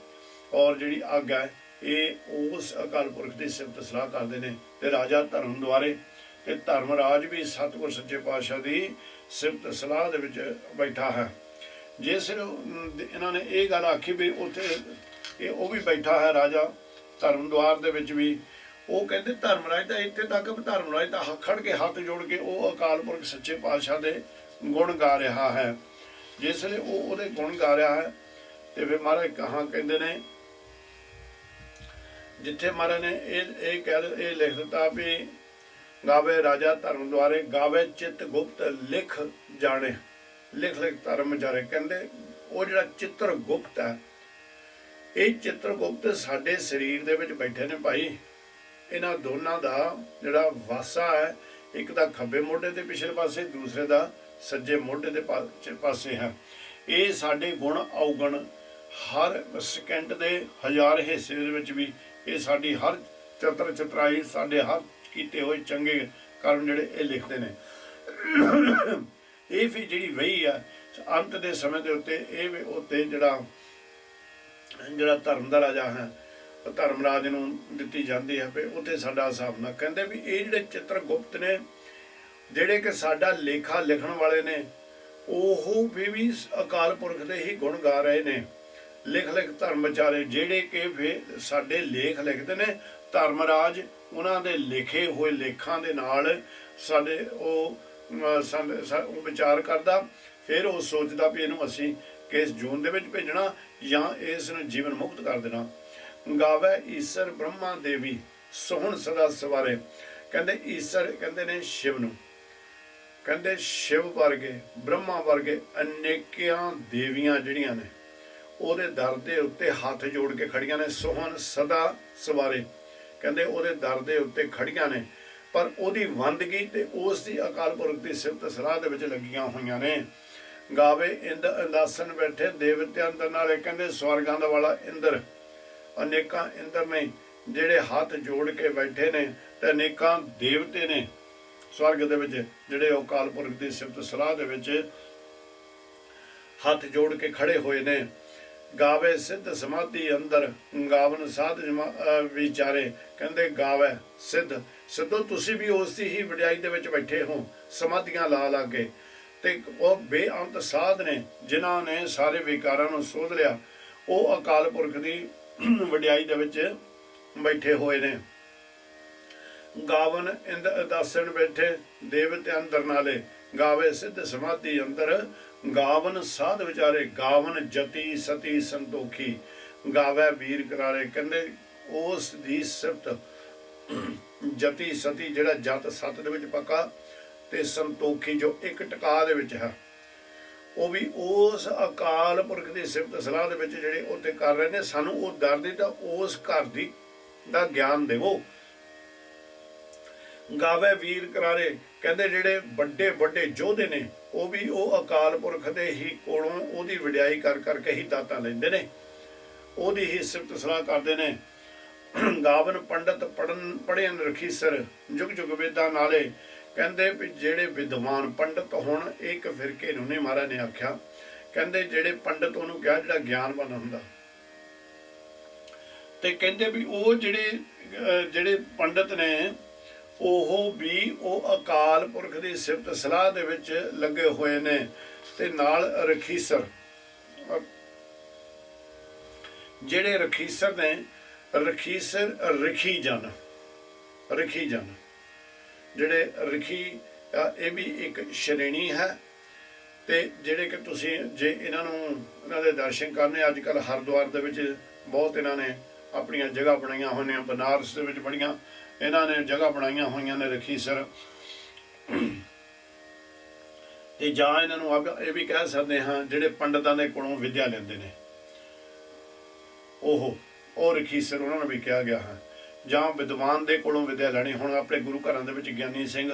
ਔਰ ਜਿਹੜੀ ਅੱਗ ਹੈ ਇਹ ਉਸ ਅਕਾਲ ਪੁਰਖ ਦੀ ਸਿਫਤ ਸਲਾਹ ਕਰਦੇ ਨੇ। ਤੇ ਰਾਜਾ ਧਰਮ ਦੁਆਰੇ ਤੇ ਧਰਮ ਰਾਜ ਵੀ ਸਤਿਗੁਰ ਸੱਚੇ ਪਾਤਸ਼ਾਹ ਦੀ ਸਿਫਤ ਸਲਾਹ ਦੇ ਵਿੱਚ ਬੈਠਾ ਹੈ। ਜਿਸ ਇਹਨਾਂ ਨੇ ਇਹ ਗੱਲ ਆਖੀ ਵੀ ਉੱਥੇ ਉਹ ਵੀ ਬੈਠਾ ਹੈ ਰਾਜਾ ਧਰਮ ਦੁਆਰ ਦੇ ਵਿੱਚ ਵੀ। ਉਹ ਕਹਿੰਦੇ ਧਰਮਰਾਜ ਤਾਂ ਇੱਥੇ ਤੱਕ ਧਰਮਰਾਜ ਤਾਂ ਖੜ ਕੇ ਹੱਥ ਜੋੜ ਕੇ ਉਹ ਅਕਾਲ ਪੁਰਖ ਸੱਚੇ ਪਾਤਸ਼ਾਹ ਦੇ ਗੁਣ ਗਾ ਰਿਹਾ ਹੈ। ਜਿਸ ਵੇਲੇ ਉਹ ਉਹਦੇ ਗੁਣ ਗਾ ਰਿਹਾ ਹੈ ਤੇ ਫਿਰ ਮਹਾਰਾਜ ਕਹਾਂ ਕਹਿੰਦੇ ਨੇ ਜਿੱਥੇ ਮਹਾਰਾਜ ਨੇ ਇਹ ਲਿਖ ਦਿੱਤਾ ਵੀ ਗਾਵੇ ਰਾਜਾ ਧਰਮ ਦੁਆਰੇ, ਗਾਵੇ ਚਿੱਤ ਗੁਪਤ ਲਿਖ ਜਾਣੇ। ਲਿਖ ਧਰਮ ਜਾਰੇ। ਕਹਿੰਦੇ ਉਹ ਜਿਹੜਾ ਚਿੱਤਰ ਗੁਪਤ ਹੈ, ਇਹ ਚਿੱਤਰ ਗੁਪਤ ਸਾਡੇ ਸਰੀਰ ਦੇ ਵਿੱਚ ਬੈਠੇ ਨੇ ਭਾਈ। ਇਹਨਾਂ ਦੋਨਾਂ ਦਾ ਜਿਹੜਾ ਵਾਸਾ ਹੈ, ਇੱਕ ਦਾ ਖੱਬੇ ਮੋਢੇ ਦੇ ਪਿਛਲੇ ਪਾਸੇ, ਦੂਸਰੇ ਦਾ ਸੱਜੇ ਮੋਢੇ ਦੇ ਪਾਸੇ ਹੈ। ਇਹ ਸਾਡੇ ਗੁਣ ਔਗਣ ਹਰ ਸਕਿੰਟ ਦੇ 1000 ਹਿੱਸੇ ਦੇ ਵਿੱਚ ਵੀ ਇਹ ਸਾਡੀ ਹਰ ਚਤਰਾਈ, ਸਾਡੇ ਹਰ ਕੀਤੇ ਹੋਏ ਚੰਗੇ ਕਰਮ ਜਿਹੜੇ ਇਹ ਲਿਖਦੇ ਨੇ। ਇਹ ਫਿਰ ਜਿਹੜੀ ਵਹੀ ਆ ਅੰਤ ਦੇ ਸਮੇਂ ਦੇ ਉੱਤੇ ਇਹ ਉੱਤੇ ਜਿਹੜਾ ਧਰਮ ਦਾ ਰਾਜਾ ਹੈ ਧਰਮ ਰਾਜ ਨੂੰ ਦਿੱਤੀ ਜਾਂਦੀ ਹੈ ਵੀ ਉੱਥੇ ਸਾਡਾ ਹਿਸਾਬ ਨਾਲ। ਕਹਿੰਦੇ ਵੀ ਇਹ ਜਿਹੜੇ ਚਿੱਤਰ ਗੁਪਤ ਨੇ, ਜਿਹੜੇ ਕਿ ਸਾਡਾ ਲੇਖਾ ਲਿਖਣ ਵਾਲੇ ਨੇ, ਉਹ ਵੀ ਅਕਾਲ ਪੁਰਖ ਦੇ ਹੀ ਗੁਣ ਗਾ ਰਹੇ ਨੇ। ਲਿਖ ਧਰਮ ਵਿਚਾਰੇ, ਜਿਹੜੇ ਕਿ ਫਿਰ ਸਾਡੇ ਲੇਖ ਲਿਖਦੇ ਨੇ। ਧਰਮ ਰਾਜ ਉਹਨਾਂ ਦੇ ਲਿਖੇ ਹੋਏ ਲੇਖਾਂ ਦੇ ਨਾਲ ਸਾਡੇ ਉਹ ਵਿਚਾਰ ਕਰਦਾ। ਫਿਰ ਉਹ ਸੋਚਦਾ ਵੀ ਇਹਨੂੰ ਅਸੀਂ ਕਿਸ ਜੂਨ ਦੇ ਵਿੱਚ ਭੇਜਣਾ ਜਾਂ ਇਸ ਨੂੰ ਜੀਵਨ ਮੁਕਤ ਕਰ ਦੇਣਾ। ਗਾਵੇ ਈਸ਼ਰ ਬ੍ਰਹਮਾ ਦੇਵੀ ਸੋਹਣ ਸਦਾ ਸਵਾਰੇ। ਕਹਿੰਦੇ ਈਸ਼ਰ ਕਹਿੰਦੇ ਨੇ ਸ਼ਿਵ ਨੂੰ। ਕਹਿੰਦੇ ਸ਼ਿਵ ਵਰਗੇ, ਬ੍ਰਹਮਾ ਵਰਗੇ ਅਨੇਕਾਂ ਦੇਵੀਆਂ ਜਿਹੜੀਆਂ ਨੇ ਉਹਦੇ ਦਰ ਦੇ ਉੱਤੇ ਹੱਥ ਜੋੜ ਕੇ ਖੜੀਆਂ ਨੇ। ਸੋਹਣ ਸਦਾ ਸਵਾਰੇ ਕਹਿੰਦੇ ਉਹਦੇ ਦਰ ਦੇ ਉੱਤੇ ਖੜੀਆਂ ਨੇ, ਪਰ ਉਹਦੀ ਬੰਦਗੀ ਤੇ ਉਸ ਦੀ ਅਕਾਲ ਪੁਰਖ ਦੀ ਸਿਫਤ ਸਲਾਹ ਦੇ ਵਿੱਚ ਲੱਗੀਆਂ ਹੋਈਆਂ ਨੇ। ਗਾਵੇ ਇੰਦਾਸਨ ਬੈਠੇ ਦੇਵਤਿਆਂ ਦੇ ਨਾਲੇ। ਕਹਿੰਦੇ ਸਵਰਗਾਂ ਦਾ ਵਾਲਾ ਇੰਦਰ, ਅਨੇਕਾਂ ਇੰਦਰ ਨੇ ਜਿਹੜੇ ਹੱਥ ਜੋੜ ਕੇ ਬੈਠੇ ਨੇ, ਤੇ ਅਨੇਕਾਂ ਦੇਵਤੇ ਨੇ ਸਵਰਗ ਦੇ ਵਿੱਚ ਜਿਹੜੇ ਉਹ ਅਕਾਲ ਪੁਰਖ ਦੀ ਸਿਫਤ ਸਲਾਹ ਦੇ ਵਿੱਚ ਹੱਥ ਜੋੜ ਕੇ ਖੜੇ ਹੋਏ ਨੇ। ਗਾਵੇ ਸਿੱਧ ਸਮਾਧੀ ਅੰਦਰ ਗਾਵਨ ਸਾਧ ਵਿਚਾਰੇ। ਕਹਿੰਦੇ ਗਾਵੇ ਸਿੱਧੋ ਤੁਸੀਂ ਵੀ ਉਸ ਦੀ ਹੀ ਵਡਿਆਈ ਦੇ ਵਿੱਚ ਬੈਠੇ ਹੋ, ਸਮਾਧੀਆਂ ਲਾ ਕੇ। ਤੇ ਉਹ ਬੇਅੰਤ ਸਾਧ ਨੇ ਜਿਨ੍ਹਾਂ ਨੇ ਸਾਰੇ ਵਿਕਾਰਾਂ ਨੂੰ ਸੋਧ ਲਿਆ, ਉਹ ਅਕਾਲ ਪੁਰਖ ਦੀ ਵਡਿਆਈ ਦੇ ਵਿੱਚ ਬੈਠੇ ਹੋਏ ਨੇ। ਗਾਵਨ ਦਾਸਣ ਬੈਠੇ ਦੇਵਤੇ ਅੰਦਰ ਨਾਲੇ। ਗਾਵੇ ਸਿੱਧ ਸਮਾਧੀ ਅੰਦਰ ਗਾਵਨ ਸਾਧ ਵਿਚਾਰੇ। ਗਾਵਨ ਜਤੀ ਸਤੀ ਸੰਤੋਖੀ, ਗਾਵੇ ਵੀਰ ਕਰਾਰੇ। ਕਹਿੰਦੇ ਉਸ ਦੀ ਸਿਫਤ ਜਤੀ ਸਤੀ, ਜਿਹੜਾ ਜਤ ਸਤ ਦੇ ਵਿੱਚ ਪੱਕਾ, ਤੇ ਸੰਤੋਖੀ ਜੋ ਇੱਕ ਟਿਕਾ ਦੇ ਵਿੱਚ ਹੈ, ਉਹ ਵੀ ਉਸ ਅਕਾਲ ਪੁਰਖ ਦੀ ਸਿਫਤ ਸਲਾਹ ਦੇ ਵਿੱਚ ਜਿਹੜੇ ਉੱਥੇ ਕਰ ਰਹੇ ਨੇ। ਸਾਨੂੰ ਉਹ ਦਰ ਦੀ ਤਾਂ ਉਸ ਘਰ ਦੀ ਦਾ ਗਿਆਨ ਦੇਵੋ। ਗਾਵੇ ਵੀਰ ਕਰਾਰੇ। ਕਹਿੰਦੇ ਜਿਹੜੇ ਵੱਡੇ ਵੱਡੇ ਯੋਧੇ ਨੇ, ਉਹ ਵੀ ਉਹ ਅਕਾਲ ਪੁਰਖ ਦੇ ਹੀ ਕੋਲੋਂ ਉਹਦੀ ਵਡਿਆਈ ਕਰਕੇ ਹੀ ਦਾਤਾਂ ਲੈਂਦੇ ਨੇ, ਉਹਦੀ ਹੀ ਸਿਫਤ ਸਲਾਹ ਕਰਦੇ ਨੇ। ਗਾਵਨ ਪੰਡਤ ਪੜ੍ਹਨ ਰਖੀਸਰ ਜੁਗ ਜੁਗ ਵੇਦਾਂ ਨਾਲੇ। ਕਹਿੰਦੇ ਵੀ ਜਿਹੜੇ ਵਿਦਵਾਨ ਪੰਡਤ, ਹੁਣ ਇੱਕ ਫਿਰਕੇ ਨੂੰ ਨਹੀਂ ਮਹਾਰਾਜ ਨੇ ਆਖਿਆ, ਕਹਿੰਦੇ ਜਿਹੜੇ ਪੰਡਤ ਉਹਨੂੰ ਕਿਹਾ ਜਿਹੜਾ ਗਿਆਨਵਾਨ ਹੁੰਦਾ। ਤੇ ਕਹਿੰਦੇ ਵੀ ਉਹ ਜਿਹੜੇ ਪੰਡਤ ਨੇ, ਉਹ ਵੀ ਉਹ ਅਕਾਲ ਪੁਰਖ ਦੀ ਸਿਫਤ ਸਲਾਹ ਦੇ ਵਿੱਚ ਲੱਗੇ ਹੋਏ ਨੇ। ਤੇ ਨਾਲ ਰਖੀਸਰ, ਜਿਹੜੇ ਰਖੀਸਰ ਨੇ, ਰਖੀਸਰ ਰਖੀ ਜਨ ਜਿਹੜੇ ਰਖੀ, ਇਹ ਵੀ ਇੱਕ ਸ਼੍ਰੇਣੀ ਹੈ। ਤੇ ਜਿਹੜੇ ਕਿ ਤੁਸੀਂ ਜੇ ਇਹਨਾਂ ਦੇ ਦਰਸ਼ਨ ਕਰਨੇ, ਅੱਜ ਕੱਲ੍ਹ ਹਰਿਦੁਆਰ ਦੇ ਵਿੱਚ ਬਹੁਤ ਇਹਨਾਂ ਨੇ ਆਪਣੀਆਂ ਜਗ੍ਹਾ ਬਣਾਈਆਂ ਹੋਈਆਂ। ਬਨਾਰਸ ਦੇ ਵਿੱਚ ਬੜੀਆਂ ਇਹਨਾਂ ਨੇ ਜਗ੍ਹਾ ਬਣਾਈਆਂ ਹੋਈਆਂ ਨੇ ਰਖੀਸਰ। ਤੇ ਜਾਂ ਇਹਨਾਂ ਨੂੰ ਇਹ ਵੀ ਕਹਿ ਸਕਦੇ ਹਾਂ ਜਿਹੜੇ ਪੰਡਤਾਂ ਦੇ ਕੋਲੋਂ ਵਿਦਿਆ ਲੈਂਦੇ ਨੇ ਉਹ ਰਖੀਸਰ ਉਹਨਾਂ ਨੂੰ ਵੀ ਕਿਹਾ ਗਿਆ ਹੈ। ਜਾਂ ਵਿਦਵਾਨ ਦੇ ਕੋਲੋਂ ਵਿਦਿਆ ਲੈਣੀ। ਹੁਣ ਆਪਣੇ ਗੁਰੂ ਘਰਾਂ ਦੇ ਵਿੱਚ ਗਿਆਨੀ ਸਿੰਘ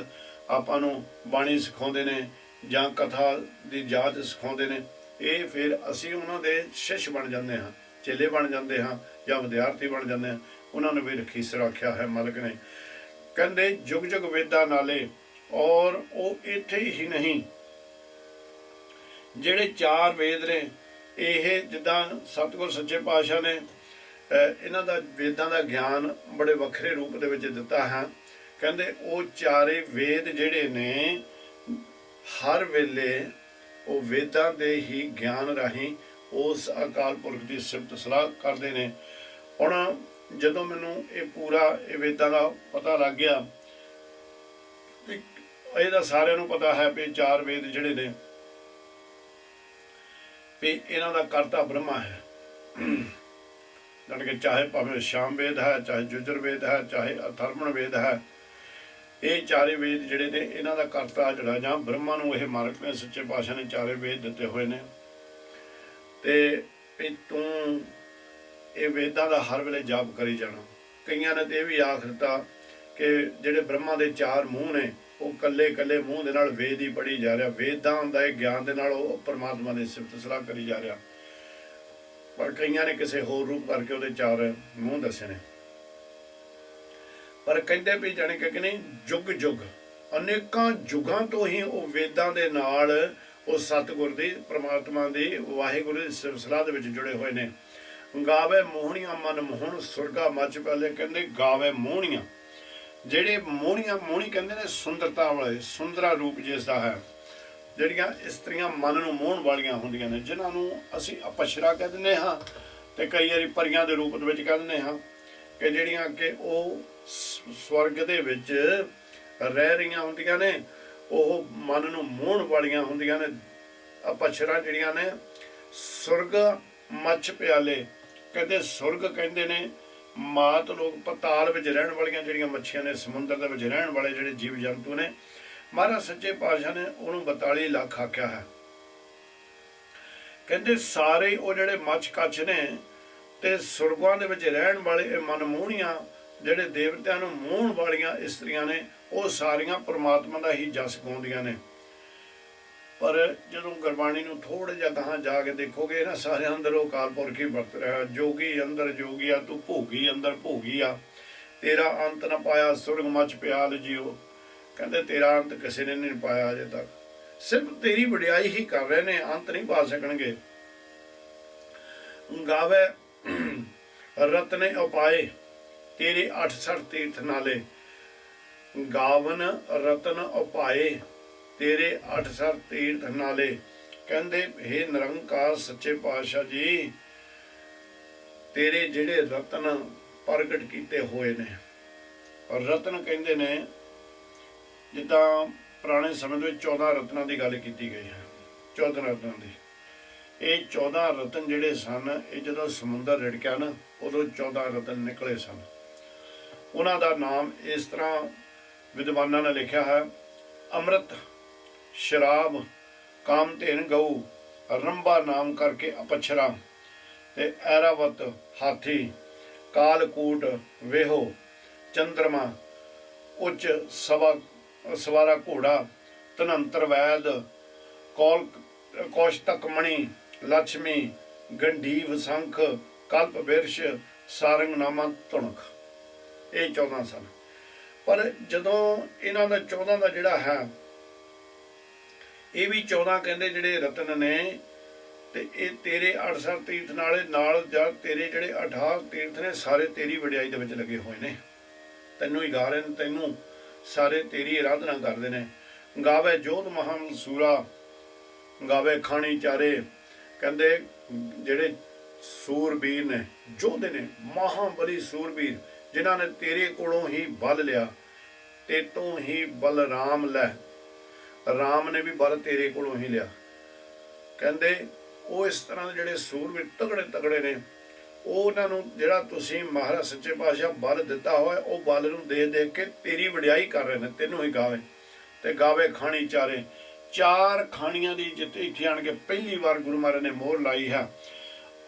ਆਪਾਂ ਨੂੰ ਬਾਣੀ ਸਿਖਾਉਂਦੇ ਨੇ ਜਾਂ ਕਥਾ ਦੀ ਜਾਚ ਸਿਖਾਉਂਦੇ ਨੇ। ਇਹ ਫਿਰ ਅਸੀਂ ਉਹਨਾਂ ਦੇ ਸ਼ਿਸ਼ ਬਣ ਜਾਂਦੇ ਹਾਂ, ਚੇਲੇ ਬਣ ਜਾਂਦੇ ਹਾਂ ਜਾਂ ਵਿਦਿਆਰਥੀ ਬਣ ਜਾਂਦੇ ਹਾਂ। ਉਹਨਾਂ ਨੂੰ ਵੀ ਰਖੀਸਰ ਆਖਿਆ ਹੈ ਮਾਲਕ ਨੇ। ਕਹਿੰਦੇ ਜੁਗ ਜੁਗ ਵੇਦਾਂ ਨਾਲੇ। ਔਰ ਉਹ ਇੱਥੇ ਹੀ ਨਹੀਂ, ਜਿਹੜੇ 4 ਵੇਦ ਨੇ ਇਹ ਜਿੱਦਾਂ ਸਤਿਗੁਰ ਸੱਚੇ ਪਾਤਸ਼ਾਹ ਨੇ ਇਹਨਾਂ ਦਾ ਵੇਦਾਂ ਦਾ ਗਿਆਨ ਬੜੇ ਵੱਖਰੇ ਰੂਪ ਦੇ ਵਿੱਚ ਦਿੱਤਾ ਹੈ। ਕਹਿੰਦੇ ਉਹ 4 ਵੇਦ ਜਿਹੜੇ ਨੇ ਹਰ ਵੇਲੇ ਉਹ ਵੇਦਾਂ ਦੇ ਹੀ ਗਿਆਨ ਰਾਹੀਂ ਉਸ ਅਕਾਲ ਪੁਰਖ ਦੀ ਸਿਫਤ ਸਲਾਹ ਕਰਦੇ ਨੇ। ਹੁਣ ਜਦੋਂ ਮੈਨੂੰ ਇਹ ਪੂਰਾ ਇਹ ਵੇਦਾਂ ਦਾ ਪਤਾ ਲੱਗ ਗਿਆ, ਇਹਦਾ ਸਾਰਿਆਂ ਨੂੰ ਪਤਾ ਹੈ ਵੀ 4 ਵੇਦ ਜਿਹੜੇ ਨੇ ਵੀ ਇਹਨਾਂ ਦਾ ਕਰਤਾ ਬ੍ਰਹਮਾ ਹੈ। ਜਾਣੀ ਕਿ ਚਾਹੇ ਭਾਵੇਂ ਸ਼ਾਮ ਵੇਦ ਹੈ, ਚਾਹੇ ਜੁਜਰ ਵੇਦ ਹੈ, ਚਾਹੇ ਅਥਰਵਣ ਵੇਦ ਹੈ, ਇਹ 4 ਵੇਦ ਜਿਹੜੇ ਨੇ ਇਹਨਾਂ ਦਾ ਕਰਤਾ ਜਿਹੜਾ ਜਾਂ ਬ੍ਰਹਮਾ ਨੂੰ ਇਹ ਮਾਲਕ ਨੇ ਸੱਚੇ ਪਾਤਸ਼ਾਹ ਨੇ 4 ਵੇਦ ਦਿੱਤੇ ਹੋਏ ਨੇ। ਤੇ ਵੀ ਤੂੰ ਇਹ ਵੇਦਾਂ ਦਾ ਹਰ ਵੇਲੇ ਜਾਪ ਕਰੀ ਜਾਣਾ। ਕਈਆਂ ਨੇ ਤੇ ਇਹ ਵੀ ਆਖ ਦਿੱਤਾ ਕਿ ਜਿਹੜੇ ਬ੍ਰਹਮਾ ਦੇ 4 ਮੂੰਹ ਨੇ ਉਹ ਕੱਲੇ ਕੱਲੇ ਮੂੰਹ ਦੇ ਨਾਲ ਵੇਦ ਹੀ ਪੜ੍ਹੀ ਜਾ ਰਿਹਾ। ਵੇਦਾਂ ਦਾ ਇਹ ਗਿਆਨ ਦੇ ਨਾਲ ਉਹ ਪਰਮਾਤਮਾ ਦੀ ਸਿਫਤ ਸਲਾਹ ਕਰੀ ਜਾ ਰਿਹਾ। ਪਰ ਕਈਆਂ ਨੇ ਕਿਸੇ ਹੋਰ ਰੂਪ ਕਰਕੇ ਉਹਦੇ 4 ਮੂੰਹ ਦੱਸੇ ਨੇ। ਪਰ ਕਹਿੰਦੇ ਵੀ ਜਾਣੀ ਕਿ ਨਹੀਂ, ਜੁਗ ਜੁਗ ਅਨੇਕਾਂ ਯੁਗਾਂ ਤੋਂ ਹੀ ਉਹ ਵੇਦਾਂ ਦੇ ਨਾਲ ਉਹ ਸਤਿਗੁਰ ਦੀ ਪਰਮਾਤਮਾ ਦੀ ਵਾਹਿਗੁਰੂ ਦੀ ਸਿਫਤ ਸਲਾਹ ਦੇ ਵਿੱਚ ਜੁੜੇ ਹੋਏ ਨੇ। ਗਾਵੇ ਮੋਹਣੀਆਂ ਮਨ ਮੋਹਣ ਸੁਰਗਾ ਮੱਚ ਪਹਿਲੇ। ਕਹਿੰਦੇ ਗਾਵੇ ਮੋਹਣੀਆਂ, ਜਿਹੜੇ ਮੋਹਣੀ ਕਹਿੰਦੇ ਨੇ ਸੁੰਦਰਤਾ ਵਾਲੇ, ਸੁੰਦਰਾ ਰੂਪ ਜਿਸ ਦਾ ਹੈ। ਜਿਹੜੀਆਂ ਇਸਤਰੀਆਂ ਮਨ ਨੂੰ ਮੋਹਣ ਵਾਲੀਆਂ ਹੁੰਦੀਆਂ ਨੇ, ਜਿਨ੍ਹਾਂ ਨੂੰ ਅਸੀਂ ਅਪਸ਼ਰਾ ਕਹਿ ਦਿੰਦੇ ਹਾਂ ਤੇ ਕਈ ਵਾਰੀ ਪਰੀਆਂ ਦੇ ਰੂਪ ਦੇ ਵਿੱਚ ਕਹਿ ਦਿੰਦੇ ਹਾਂ ਕਿ ਜਿਹੜੀਆਂ ਕਿ ਉਹ ਸਵਰਗ ਦੇ ਵਿੱਚ ਰਹਿ ਰਹੀਆਂ ਹੁੰਦੀਆਂ ਨੇ, ਉਹ ਮਨ ਨੂੰ ਮੋਹਣ ਵਾਲੀਆਂ ਹੁੰਦੀਆਂ ਨੇ। ਅਪਸ਼ਰਾ ਜਿਹੜੀਆਂ ਨੇ ਸੁਰਗ ਮੱਛ ਪਿਆਲੇ। ਕਹਿੰਦੇ ਸੁਰਗ ਕਹਿੰਦੇ ਨੇ ਮਾਤ ਲੋਕ ਪਤਾਲ ਵਿੱਚ ਰਹਿਣ ਵਾਲੀਆਂ ਜਿਹੜੀਆਂ ਮੱਛੀਆਂ ਨੇ, ਸਮੁੰਦਰ ਦੇ ਵਿੱਚ ਰਹਿਣ ਵਾਲੇ ਜਿਹੜੇ ਜੀਵ ਜੰਤੂ ਨੇ। ਮਹਾਰਾਜ ਸੱਚੇ ਪਾਤਸ਼ਾਹ ਨੇ ਉਹਨੂੰ 42 ਲੱਖ ਆਖਿਆ ਹੈ। ਕਹਿੰਦੇ ਸਾਰੇ ਉਹ ਜਿਹੜੇ ਮੱਛ ਕੱਛ ਨੇ ਤੇ ਸੁਰਗਾਂ ਦੇ ਵਿੱਚ ਰਹਿਣ ਵਾਲੇ ਇਹ ਮਨਮੋਹਣੀਆਂ ਜਿਹੜੇ ਦੇਵਤਿਆਂ ਨੂੰ ਮੋਹਣ ਵਾਲੀਆਂ ਇਸਤਰੀਆਂ ਨੇ, ਉਹ ਸਾਰੀਆਂ ਪਰਮਾਤਮਾ ਦਾ ਹੀ ਜਸ ਗਾਉਂਦੀਆਂ ਨੇ। ਪਰ ਜਦੋਂ ਗੁਰਬਾਣੀ ਨੂੰ ਥੋੜ੍ਹਾ ਜਿਹਾ ਗਾਹਾਂ ਜਾ ਕੇ ਦੇਖੋਗੇ ਨਾ, ਸਾਰਿਆਂ ਅੰਦਰ ਉਹ ਅਕਾਲ ਪੁਰਖ ਹੀ ਵਰਤ ਰਿਹਾ। ਜੋਗੀ ਅੰਦਰ ਜੋਗੀ ਆ, ਤੂੰ ਭੋਗੀ ਅੰਦਰ ਭੋਗੀ ਆ, ਤੇਰਾ ਅੰਤ ਨਾ ਪਾਇਆ ਸੁਰਗ ਮੱਚ ਪਿਆਲ ਜੀਓ। ਕਹਿੰਦੇ ਤੇਰਾ ਅੰਤ ਕਿਸੇ ਨੇ ਨਹੀਂ ਪਾਇਆ ਅਜੇ ਤੱਕ, ਸਿਰਫ ਤੇਰੀ ਵਡਿਆਈ ਹੀ ਕਰ ਰਹੇ ਨੇ, ਅੰਤ ਨਹੀਂ ਪਾ ਸਕਣਗੇ। ਗਾਵੇ ਰਤਨੇ ਉਪਾਏ ਤੇਰੇ 68 ਤੀਰਥ ਨਾਲੇ। ਗਾਵਨ ਰਤਨ ਉਪਾਏ ਤੇਰੇ 68 ਤੀਰਥ ਨਾਲੇ। ਕਹਿੰਦੇ ਹੇ ਨਿਰੰਕਾਰ ਸੱਚੇ ਪਾਤਸ਼ਾਹ ਜੀ, ਤੇਰੇ ਜਿਹੜੇ ਰਤਨ ਪ੍ਰਗਟ ਕੀਤੇ ਹੋਏ ਨੇ। ਰਤਨ ਕਹਿੰਦੇ ਨੇ ਜਿੱਦਾਂ ਪੁਰਾਣੇ ਸਮੇਂ ਦੇ ਵਿੱਚ 14 ਰਤਨਾਂ ਦੀ ਗੱਲ ਕੀਤੀ ਗਈ ਹੈ। 14 ਰਤਨਾਂ ਦੀ ਇਹ 14 ਰਤਨ ਜਿਹੜੇ ਸਨ, ਇਹ ਜਦੋਂ ਸਮੁੰਦਰ ਰਿੜਕਿਆ ਨਾ ਉਦੋਂ 14 ਰਤਨ ਨਿਕਲੇ ਸਨ। ਉਹਨਾਂ ਦਾ ਨਾਮ ਇਸ ਤਰ੍ਹਾਂ ਵਿਦਵਾਨਾਂ ਨੇ ਲਿਖਿਆ ਹੈ। ਅੰਮ੍ਰਿਤ, ਸ਼ਰਾਬ, ਕਾਮਧੇਨ ਗਊ, ਰੰਭਾ ਨਾਮ ਕਰਕੇ ਅਪਛਰਾ ਤੇ ਐਰਾਵਤ ਹਾਥੀ, ਕਾਲਕੂਟ ਵੇਹੋ, ਚੰਦਰਮਾ, ਉੱਚ ਸਵਾਰਾ ਘੋੜਾ, ਧਨੰਤਰ ਵੈਦ, ਕੌਸ਼ਤਕ ਮਣੀ, ਲక్ష్ਮੀ, ਗੰਢੀਵ ਸੰਖ, ਕਲਪ ਬਿਰਸ਼, ਸਾਰੰਗਨਾਮਾ ਧੁਣਖ। ਇਹ 14 ਸਨ। ਪਰ ਜਦੋਂ ਇਹਨਾਂ ਦਾ 14 ਦਾ ਜਿਹੜਾ ਹੈ, ਇਹ ਵੀ 14 ਕਹਿੰਦੇ ਜਿਹੜੇ ਰਤਨ ਨੇ, ਤੇ ਇਹ ਤੇਰੇ 68 ਤੀਰਥ ਨਾਲੇ ਨਾਲ ਜਾਂ ਤੇਰੇ ਜਿਹੜੇ 68 ਤੀਰਥ ਨੇ ਸਾਰੇ ਤੇਰੀ ਵਡਿਆਈ ਦੇ ਵਿੱਚ ਲੱਗੇ ਹੋਏ ਨੇ। ਤੈਨੂੰ ਹੀ ਗਾ ਰਹੇ ਨੇ, ਤੈਨੂੰ ਸਾਰੇ ਤੇਰੀ ਆਰਾਧਨਾ ਕਰਦੇ ਨੇ। ਗਾਵੇ ਜੋਧ ਮਹਾਂਸੂਰਾ, ਗਾਵੇ ਖਾਣੀ ਚਾਰੇ। ਕਹਿੰਦੇ ਜਿਹੜੇ ਸੂਰਬੀਰ ਨੇ, ਯੋਧੇ ਨੇ, ਮਹਾਂਬਲੀ ਸੂਰਬੀਰ, ਜਿਨ੍ਹਾਂ ਨੇ ਤੇਰੇ ਕੋਲੋਂ ਹੀ ਬਲ ਲਿਆ, ਤੇ ਤੋਂ ਹੀ ਬਲਰਾਮ ਲੈ। ਰਾਮ ਨੇ ਵੀ ਬਲ ਤੇਰੇ ਕੋਲੋਂ ਹੀ ਲਿਆ। ਕਹਿੰਦੇ ਉਹ ਇਸ ਤਰ੍ਹਾਂ ਦੇ ਜਿਹੜੇ ਸੂਰਬੀਰ ਤਗੜੇ ਤਗੜੇ ਨੇ, ਉਹਨਾਂ ਨੂੰ ਜਿਹੜਾ ਤੁਸੀਂ ਮਹਾਰਾਜ ਸੱਚੇ ਪਾਤਸ਼ਾਹ ਬਲ ਦਿੱਤਾ ਹੋਇਆ, ਉਹ ਬਲ ਨੂੰ ਦੇਖ ਦੇਖ ਕੇ ਤੇਰੀ ਵਡਿਆਈ ਕਰ ਰਹੇ ਨੇ, ਤੈਨੂੰ ਹੀ ਗਾਵੇ ਤੇ ਗਾਵੇ ਖਾਣੀ ਚਾਰੇ। ਚਾਰ ਖਾਣੀਆਂ ਦੀ ਜਿੱਥੇ ਇੱਥੇ ਆਣ ਕੇ ਪਹਿਲੀ ਵਾਰ ਗੁਰੂ ਮਹਾਰਾਜ ਨੇ ਮੋਹਰ ਲਾਈ ਹੈ।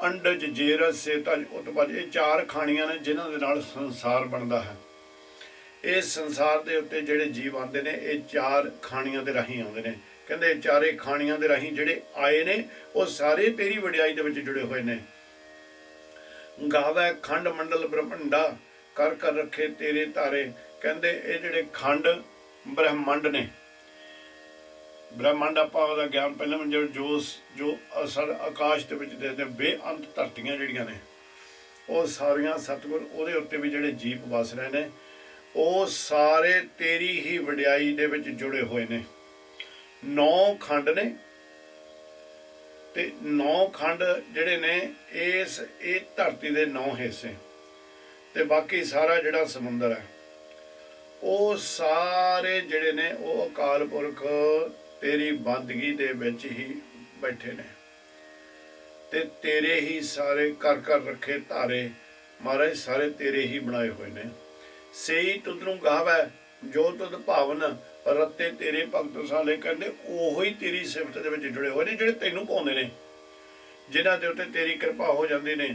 ਅੰਡਜ ਜੇਰਸ ਸੇਤਜ ਉਤਪਜ, ਇਹ ਚਾਰ ਖਾਣੀਆਂ ਨੇ ਜਿਨ੍ਹਾਂ ਦੇ ਨਾਲ ਸੰਸਾਰ ਬਣਦਾ ਹੈ। ਇਸ ਸੰਸਾਰ ਦੇ ਉੱਤੇ ਜਿਹੜੇ ਜੀਵ ਆਉਂਦੇ ਨੇ, ਇਹ ਚਾਰ ਖਾਣੀਆਂ ਦੇ ਰਾਹੀਂ ਆਉਂਦੇ ਨੇ। ਕਹਿੰਦੇ ਚਾਰੇ ਖਾਣੀਆਂ ਦੇ ਰਾਹੀਂ ਜਿਹੜੇ ਆਏ ਨੇ, ਉਹ ਸਾਰੇ ਤੇਰੀ ਵਡਿਆਈ ਦੇ ਵਿੱਚ ਜੁੜੇ ਹੋਏ ਨੇ। ਗਾਵੇ ਖੰਡ ਮੰਡਲ ਬ੍ਰਹਮੰਡਾ, ਕਰ ਕਰ ਰੱਖੇ ਤੇਰੇ ਤਾਰੇ। ਕਹਿੰਦੇ ਇਹ ਜਿਹੜੇ ਖੰਡ ਬ੍ਰਹਮੰਡ ਨੇ, ਬ੍ਰਹਮੰਡ ਆਪਾਂ ਉਹਦਾ ਗਿਆਨ ਪਹਿਲਾਂ ਜੋ ਅਸਲ ਆਕਾਸ਼ ਦੇ ਵਿੱਚ ਦੇਖਦੇ ਬੇਅੰਤ ਧਰਤੀਆਂ ਜਿਹੜੀਆਂ ਨੇ, ਉਹ ਸਾਰੀਆਂ ਸਤਿਗੁਰ ਉਹਦੇ ਉੱਤੇ ਵੀ ਜਿਹੜੇ ਜੀਵ ਵਸ ਰਹੇ ਨੇ, ਉਹ ਸਾਰੇ ਤੇਰੀ ਹੀ ਵਡਿਆਈ ਦੇ ਵਿੱਚ ਜੁੜੇ ਹੋਏ ਨੇ। 9 ਖੰਡ ਨੇ ਤੇ 9 ਖੰਡ ਜਿਹੜੇ ਨੇ ਇਹ ਧਰਤੀ ਦੇ 9 ਹਿੱਸੇ, ਤੇ ਬਾਕੀ ਸਾਰਾ ਜਿਹੜਾ ਸਮੁੰਦਰ ਹੈ, ਉਹ ਸਾਰੇ ਜਿਹੜੇ ਨੇ ਉਹ ਅਕਾਲ ਪੁਰਖ ਤੇਰੀ ਬੰਦਗੀ ਦੇ ਵਿੱਚ ਹੀ ਬੈਠੇ ਨੇ, ਤੇ ਤੇਰੇ ਹੀ ਸਾਰੇ ਕਰ ਕਰ ਰੱਖੇ ਧਾਰੇ। ਮਹਾਰਾਜ ਸਾਰੇ ਤੇਰੇ ਹੀ ਬਣਾਏ ਹੋਏ ਨੇ। ਸਹੀ ਤੁਧ ਨੂੰ ਗਾਵੈ ਜੋ ਤੁਧ ਭਾਵਨ, ਰੱਤੇ ਤੇਰੇ ਭਗਤ ਸਾਲੇ। ਕਹਿੰਦੇ ਉਹੋ ਹੀ ਤੇਰੀ ਸਿਫਤ ਦੇ ਵਿੱਚ ਜੁੜੇ ਹੋਏ ਨੇ, ਜਿਹੜੇ ਤੈਨੂੰ ਪਾਉਂਦੇ ਨੇ, ਜਿਨ੍ਹਾਂ ਦੇ ਉੱਤੇ ਤੇਰੀ ਕਿਰਪਾ ਹੋ ਜਾਂਦੀ ਨੇ।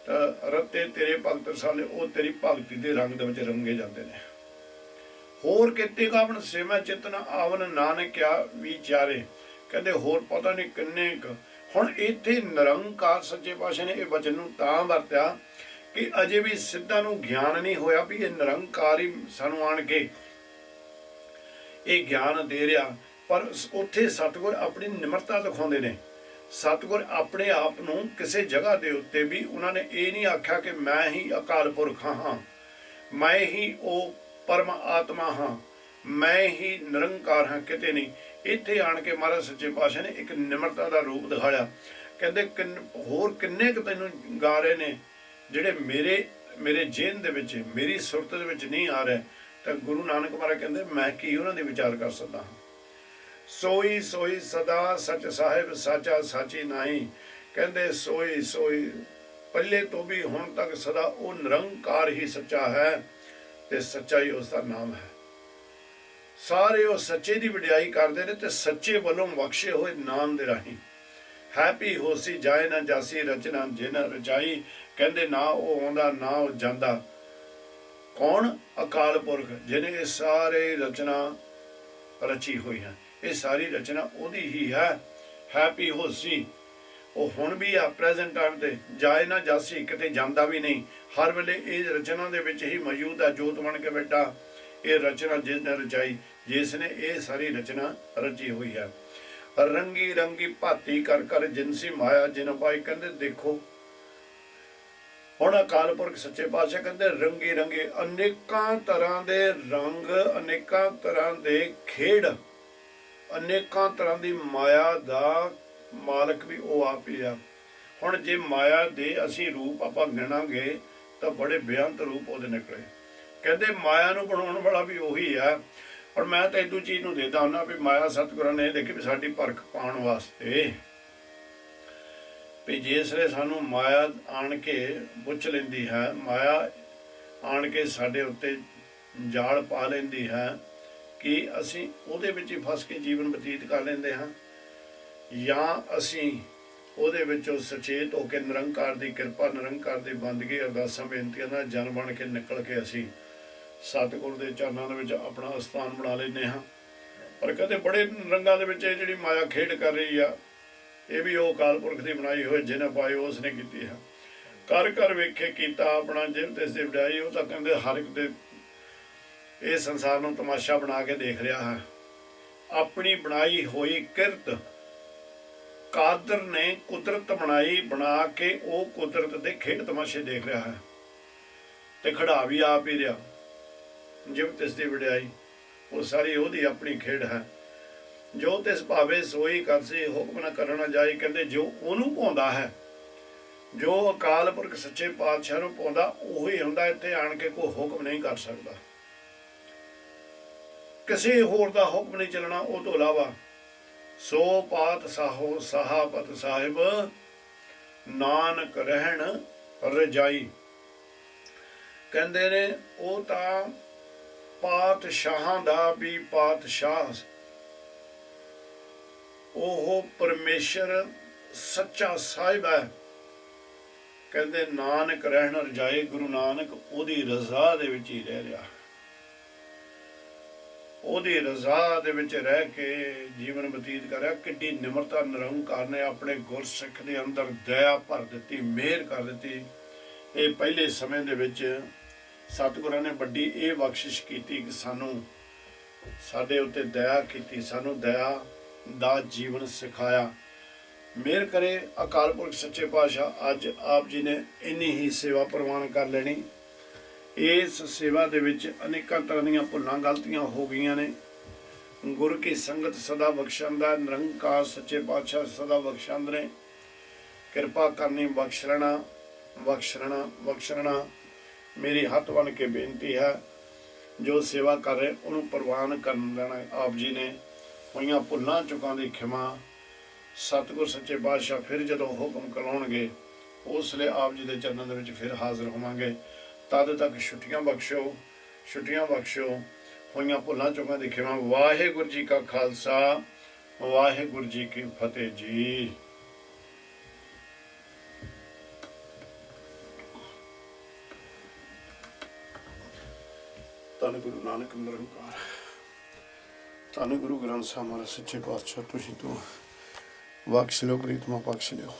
ਤਾਂ ਰੱਤੇ ਤੇਰੇ ਭਗਤ ਸਾਲੇ, ਉਹ ਤੇਰੀ ਭਗਤੀ ਦੇ ਰੰਗ ਦੇ ਵਿੱਚ ਰੰਗੇ ਜਾਂਦੇ ਨੇ। ਹੋਰ ਕਿਤੇ ਕਾਵਣ ਸੇਵਾ ਚਿਤਨ ਆਵਨ, ਨਾਨਕਿਆ ਵਿਚਾਰੇ। ਕਹਿੰਦੇ ਹੋਰ ਪਤਾ ਨਹੀਂ ਕਿੰਨੇ ਕੁ। ਹੁਣ ਇੱਥੇ ਨਿਰੰਕਾਰ ਸੱਚੇ ਪਾਤਸ਼ਾਹ ਨੇ ਇਹ ਵਚਨ ਨੂੰ ਤਾਂ ਵਰਤਿਆ ਕਿ ਅਜੇ ਵੀ ਸਿੱਧਾਂ ਨੂੰ ਗਿਆਨ ਨਹੀਂ ਹੋਇਆ ਵੀ ਇਹ ਨਿਰੰਕਾਰ ਹੀ ਸਾਨੂੰ ਆਣ ਕੇ ਇਹ ਗਿਆਨ ਦੇ ਰਿਹਾ। ਪਰ ਉੱਥੇ ਸਤਿਗੁਰ ਆਪਣੀ ਨਿਮਰਤਾ ਦਿਖਾਉਂਦੇ ਨੇ। ਸਤਿਗੁਰ ਆਪਣੇ ਆਪ ਨੂੰ ਕਿਸੇ ਜਗ੍ਹਾ ਦੇ ਉੱਤੇ ਵੀ ਉਹਨਾਂ ਨੇ ਇਹ ਨਹੀਂ ਆਖਿਆ ਕਿ ਮੈਂ ਹੀ ਅਕਾਲ ਪੁਰਖ ਹਾਂ, ਮੈਂ ਹੀ ਉਹ ਪਰਮ ਆਤਮਾ ਹਾਂ, ਮੈਂ ਹੀ ਨਿਰੰਕਾਰ ਹਾਂ, ਕਿਤੇ ਨਹੀਂ। ਇੱਥੇ ਆਣ ਕੇ ਮਹਾਰਾਜ ਸੱਚੇ ਪਾਤਸ਼ਾਹ ਨੇ ਇੱਕ ਨਿਮਰਤਾ ਦਾ ਰੂਪ ਦਿਖਾਇਆ। ਕਹਿੰਦੇ ਹੋਰ ਕਿੰਨੇ ਕੁ ਤੈਨੂੰ ਗਾ ਰਹੇ ਨੇ ਜਿਹੜੇ ਮੇਰੇ ਜੇਨ ਦੇ ਵਿੱਚ, ਮੇਰੀ ਸੁਰਤ ਦੇ ਵਿੱਚ ਨਹੀਂ ਆ ਰਹੇ। ਤਾਂ ਗੁਰੂ ਨਾਨਕ ਮਹਾਰਾਜ ਕਹਿੰਦੇ ਮੈਂ ਕੀ ਉਹਨਾਂ ਦੇ ਵਿਚਾਰ ਕਰ ਸਕਦਾ ਹਾਂ। ਸੋਈ ਸੋਈ ਸਦਾ ਸੱਚ ਸਾਹਿਬ, ਸਾਚਾ ਸਾਚੀ ਨਾਹੀ। ਕਹਿੰਦੇ ਸੋਈ ਸੋਈ ਪਹਿਲੇ ਤੋਂ ਵੀ ਹੁਣ ਤੱਕ ਸਦਾ ਉਹ ਨਿਰੰਕਾਰ ਹੀ ਸੱਚਾ ਹੈ, ਤੇ ਸੱਚਾ ਹੀ ਉਸ ਦਾ ਨਾਮ ਹੈ। ਸਾਰੇ ਉਹ ਸੱਚੇ ਦੀ ਵਡਿਆਈ ਕਰਦੇ ਨੇ, ਤੇ ਸੱਚੇ ਵੱਲੋਂ ਬਖਸ਼ੇ ਹੋਏ ਨਾਮ ਦੇ ਰਾਹੀਂ। ਹੈਪੀ ਹੋਸੀ ਜਾਏ ਨਾ ਜਾਸੀ ਰਚਨਾ ਜਿਨ ਰਚਾਈ। ਕਹਿੰਦੇ ਨਾ ਉਹ ਆਉਂਦਾ ਨਾ ਉਹ ਜਾਂਦਾ। ਕੌਣ? ਅਕਾਲ ਪੁਰਖ, ਜਿਹਨੇ ਇਹ ਸਾਰੇ ਰਚਨਾ ਰਚੀ ਹੋਈ ਹੈ। ਇਹ ਸਾਰੀ ਰਚਨਾ ਉਹਦੀ ਹੀ ਹੈ। ਹੈਪੀ ਹੋਸੀ, ਉਹ ਹੁਣ ਵੀ ਆ ਪ੍ਰੈਜ਼ੈਂਟ ਟਾਈਮ ਤੇ। ਜਾਏ ਨਾ ਜਾਸੀ, ਕਿਤੇ ਜਾਂਦਾ ਵੀ ਨਹੀਂ, ਹਰ ਵੇਲੇ ਇਹ ਰਚਨਾ ਦੇ ਵਿੱਚ ਹੀ ਮੌਜੂਦ ਹੈ। ਜੋਤ ਬਣ ਕੇ ਬੈਠਾ ਇਹ ਰਚਨਾ ਜਿਸ ਨੇ ਰਚਾਈ, ਜਿਸ ਨੇ ਇਹ ਸਾਰੀ ਰਚਨਾ ਰਚੀ ਹੋਈ ਹੈ। ਰੰਗੀ ਰੰਗੀ ਭਾਤੀ ਕਰ ਕਰ ਜਿਨਸੀ ਮਾਇਆ ਜਿਨ ਪਾਈ। ਕਹਿੰਦੇ ਦੇਖੋ ਹੁਣ ਅਕਾਲ ਪੁਰਖ ਸੱਚੇ ਪਾਤਸ਼ਾਹ ਕਹਿੰਦੇ ਰੰਗੀ ਰੰਗੇ, ਅਨੇਕਾਂ ਤਰ੍ਹਾਂ ਦੇ ਰੰਗ, ਅਨੇਕਾਂ ਤਰ੍ਹਾਂ ਦੇ ਖੇਡ, ਅਨੇਕਾਂ ਤਰ੍ਹਾਂ ਦੀ ਮਾਇਆ ਦਾ ਮਾਲਕ ਵੀ ਉਹ ਆਪ ਹੀ ਆ। ਹੁਣ ਜੇ ਮਾਇਆ ਦੇ ਅਸੀਂ ਰੂਪ ਆਪਾਂ ਗਿਣਾਂਗੇ ਤਾਂ ਬੜੇ ਬੇਅੰਤ ਰੂਪ ਉਹਦੇ ਨਿਕਲੇ। ਕਹਿੰਦੇ ਮਾਇਆ ਨੂੰ ਬਣਾਉਣ ਵਾਲਾ ਵੀ ਉਹੀ ਆ। ਪਰ ਮੈਂ ਤਾਂ ਇਦੂ ਚੀਜ਼ ਨੂੰ ਦੇਦਾ ਹੁੰਦਾ ਵੀ ਮਾਇਆ ਸਤਿਗੁਰਾਂ ਨੇ ਦੇਖੀ ਵੀ ਸਾਡੀ ਪਰਖ ਪਾਉਣ ਵਾਸਤੇ, ਵੀ ਜਿਸਲੇ ਸਾਨੂੰ ਮਾਇਆ ਆਣ ਕੇ ਪੁੱਛ ਲੈਂਦੀ ਹੈ, ਮਾਇਆ ਆਣ ਕੇ ਸਾਡੇ ਉੱਤੇ ਜਾਲ ਪਾ ਲੈਂਦੀ ਹੈ ਕਿ ਅਸੀਂ ਉਹਦੇ ਵਿੱਚ ਹੀ ਫਸ ਕੇ ਜੀਵਨ ਬਤੀਤ ਕਰ ਲੈਂਦੇ ਹਾਂ, ਜਾਂ ਅਸੀਂ ਉਹਦੇ ਵਿੱਚੋਂ ਸੁਚੇਤ ਹੋ ਕੇ ਨਿਰੰਕਾਰ ਦੀ ਕਿਰਪਾ, ਨਿਰੰਕਾਰ ਦੀ ਬੰਦਗੀ, ਅਰਦਾਸਾਂ ਬੇਨਤੀਆਂ ਦਾ ਜਨ ਬਣ ਕੇ ਨਿਕਲ ਕੇ ਅਸੀਂ ਸਤਿਗੁਰ ਦੇ ਚਰਨਾਂ ਦੇ ਵਿੱਚ ਆਪਣਾ ਅਸਥਾਨ ਬਣਾ ਲੈਂਦੇ ਹਾਂ। ਪਰ ਕਦੇ ਬੜੇ ਰੰਗਾਂ ਦੇ ਵਿੱਚ ਇਹ ਜਿਹੜੀ ਮਾਇਆ ਖੇਡ ਕਰ ਰਹੀ ਆ, ਇਹ ਵੀ ਉਹ ਅਕਾਲ ਪੁਰਖ ਦੀ ਬਣਾਈ ਹੋਈ, ਜਿਹਨੇ ਪਾਈ ਉਸ ਨੇ ਕੀਤੀ ਹੈ। ਕਰ ਕਰ ਵੇਖੇ ਕੀਤਾ ਆਪਣਾ ਜਿਵ ਤਿਸ ਦੀ ਵਡਿਆਈ। ਉਹ ਤਾਂ ਕਹਿੰਦੇ ਹਰ ਇੱਕ ਦੇ ਇਹ ਸੰਸਾਰ ਨੂੰ ਤਮਾਸ਼ਾ ਬਣਾ ਕੇ ਦੇਖ ਰਿਹਾ ਹੈ। ਆਪਣੀ ਬਣਾਈ ਹੋਈ ਕਿਰਤ ਕਾਦਰ ਨੇ ਕੁਦਰਤ ਬਣਾਈ, ਬਣਾ ਕੇ ਉਹ ਕੁਦਰਤ ਦੇ ਖੇਡ ਤਮਾਸ਼ੇ ਦੇਖ ਰਿਹਾ ਹੈ, ਤੇ ਖੜਾ ਵੀ ਆਪ ਹੀ ਰਿਹਾ। ਜਿਵ ਤਿਸ ਦੀ ਵਡਿਆਈ, ਉਹ ਸਾਰੀ ਉਹਦੀ ਆਪਣੀ ਖੇਡ ਹੈ। ਜੋ ਤਿਸ ਭਾਵੇ ਸੋਈ ਕਰਸੀ, ਹੁਕਮ ਨਾ ਕਰਨਾ ਜਾਏ। ਕਹਿੰਦੇ ਜੋ ਉਹਨੂੰ ਪਾਉਂਦਾ ਹੈ, ਜੋ ਅਕਾਲ ਪੁਰਖ ਸੱਚੇ ਪਾਤਸ਼ਾਹ ਨੂੰ ਪਾਉਂਦਾ, ਉਹੀ ਹੁੰਦਾ। ਇੱਥੇ ਆਣ ਕੇ ਕੋਈ ਹੁਕਮ ਨਹੀਂ ਕਰ ਸਕਦਾ, ਕਿਸੇ ਹੋਰ ਦਾ ਹੁਕਮ ਨਹੀਂ ਚੱਲਣਾ ਉਹ ਤੋਂ ਇਲਾਵਾ। ਸੋ ਪਾਤ ਸਾਹੋ ਸਾਹਾਪਤ ਸਾਹਿਬ, ਨਾਨਕ ਰਹਿਣ ਰਜਾਈ ਕਹਿੰਦੇ ਨੇ ਉਹ ਤਾਂ ਪਾਤਸ਼ਾਹਾਂ ਦਾ ਵੀ ਪਾਤਸ਼ਾਹ, ਉਹ ਪਰਮੇਸ਼ਰ ਸੱਚਾ ਸਾਹਿਬ ਹੈ। ਕਹਿੰਦੇ ਨਾਨਕ ਰਹਿਣ ਰਜਾਏ, ਗੁਰੂ ਨਾਨਕ ਉਹਦੀ ਰਜ਼ਾ ਦੇ ਵਿੱਚ ਹੀ ਰਹਿ ਰਿਹਾ, ਉਹਦੀ ਰਜ਼ਾ ਦੇ ਵਿੱਚ ਰਹਿ ਕੇ ਜੀਵਨ ਬਤੀਤ ਕਰਿਆ। ਕਿੱਡੀ ਨਿਮਰਤਾ ਨਿਰੰਕਾਰ ਨੇ ਆਪਣੇ ਗੁਰਸਿੱਖ ਦੇ ਅੰਦਰ ਦਇਆ ਭਰ ਦਿੱਤੀ, ਮਿਹਰ ਕਰ ਦਿੱਤੀ। ਇਹ ਪਹਿਲੇ ਸਮੇਂ ਦੇ ਵਿੱਚ ਸਤਿਗੁਰਾਂ ਨੇ ਵੱਡੀ ਇਹ ਬਖਸ਼ਿਸ਼ ਕੀਤੀ ਕਿ ਸਾਨੂੰ, ਸਾਡੇ ਉੱਤੇ ਦਇਆ ਕੀਤੀ, ਸਾਨੂੰ ਦਇਆ ਦਾ ਜੀਵਨ ਸਿਖਾਇਆ। ਮਿਹਰ ਕਰੇ ਅਕਾਲ ਪੁਰਖ ਸੱਚੇ ਪਾਤਸ਼ਾਹ। ਅੱਜ ਆਪ ਜੀ ਨੇ ਇੰਨੀ ਹੀ ਸੇਵਾ ਪ੍ਰਵਾਨ ਕਰ ਲੈਣੀ। ਇਸ ਸੇਵਾ ਦੇ ਵਿੱਚ ਅਨੇਕਾਂ ਤਰ੍ਹਾਂ ਦੀਆਂ ਭੁੱਲਾਂ ਗਲਤੀਆਂ ਹੋ ਗਈਆਂ ਨੇ। ਗੁਰ ਕੀ ਸੰਗਤ ਸਦਾ ਬਖਸ਼ੰਦਾ, ਨਿਰੰਕਾਰ ਸੱਚੇ ਪਾਤਸ਼ਾਹ ਸਦਾ ਬਖਸ਼ੰਦ ਨੇ। ਕਿਰਪਾ ਕਰਨੀ, ਬਖਸ਼ ਲੈਣਾ, ਬਖਸ਼ ਲੈਣਾ, ਬਖਸ਼ ਲੈਣਾ। ਮੇਰੀ ਹੱਥ ਬਣ ਕੇ ਬੇਨਤੀ ਹੈ, ਜੋ ਸੇਵਾ ਕਰ ਰਹੇ ਉਹਨੂੰ ਪ੍ਰਵਾਨ ਕਰ ਲੈਣਾ। ਆਪ ਜੀ ਨੇ ਹੋਈਆਂ ਭੁੱਲਾਂ ਚੁੱਕਾਂ ਦੀ ਖਿਮਾ। ਸਤਿਗੁਰ ਸੱਚੇ ਪਾਤਸ਼ਾਹ ਫਿਰ ਜਦੋਂ ਹੁਕਮ ਕਰਾਉਣਗੇ ਉਸ ਲਈ ਆਪ ਜੀ ਦੇ ਚਰਨਾਂ ਦੇ ਵਿੱਚ ਫਿਰ ਹਾਜ਼ਰ ਹੋਵਾਂਗੇ। ਤਦ ਤੱਕ ਛੁੱਟੀਆਂ ਬਖਸ਼ੋ, ਛੁੱਟੀਆਂ ਬਖਸ਼ੋ। ਹੋਈਆਂ ਭੁੱਲਾਂ ਚੁੱਕਾਂ ਦੀ ਖਿਮਾ। ਵਾਹਿਗੁਰੂ ਜੀ ਕਾ ਖਾਲਸਾ, ਵਾਹਿਗੁਰੂ ਜੀ ਕੀ ਫਤਿਹ ਜੀ। ਧੰਨ ਗੁਰੂ ਨਾਨਕ ਨਿਰੰਕਾਰ, ਧੰਨ ਗੁਰੂ ਗ੍ਰੰਥ ਸਾਹਿਬ ਮਹਾਰਾਜ ਸੱਚੇ ਪਾਤਸ਼ਾਹ। ਤੁਸੀਂ ਤੋਂ ਬਖਸ਼ ਲਿਓ ਪ੍ਰੀਤਮਾ, ਬਖਸ਼ ਲਿਓ।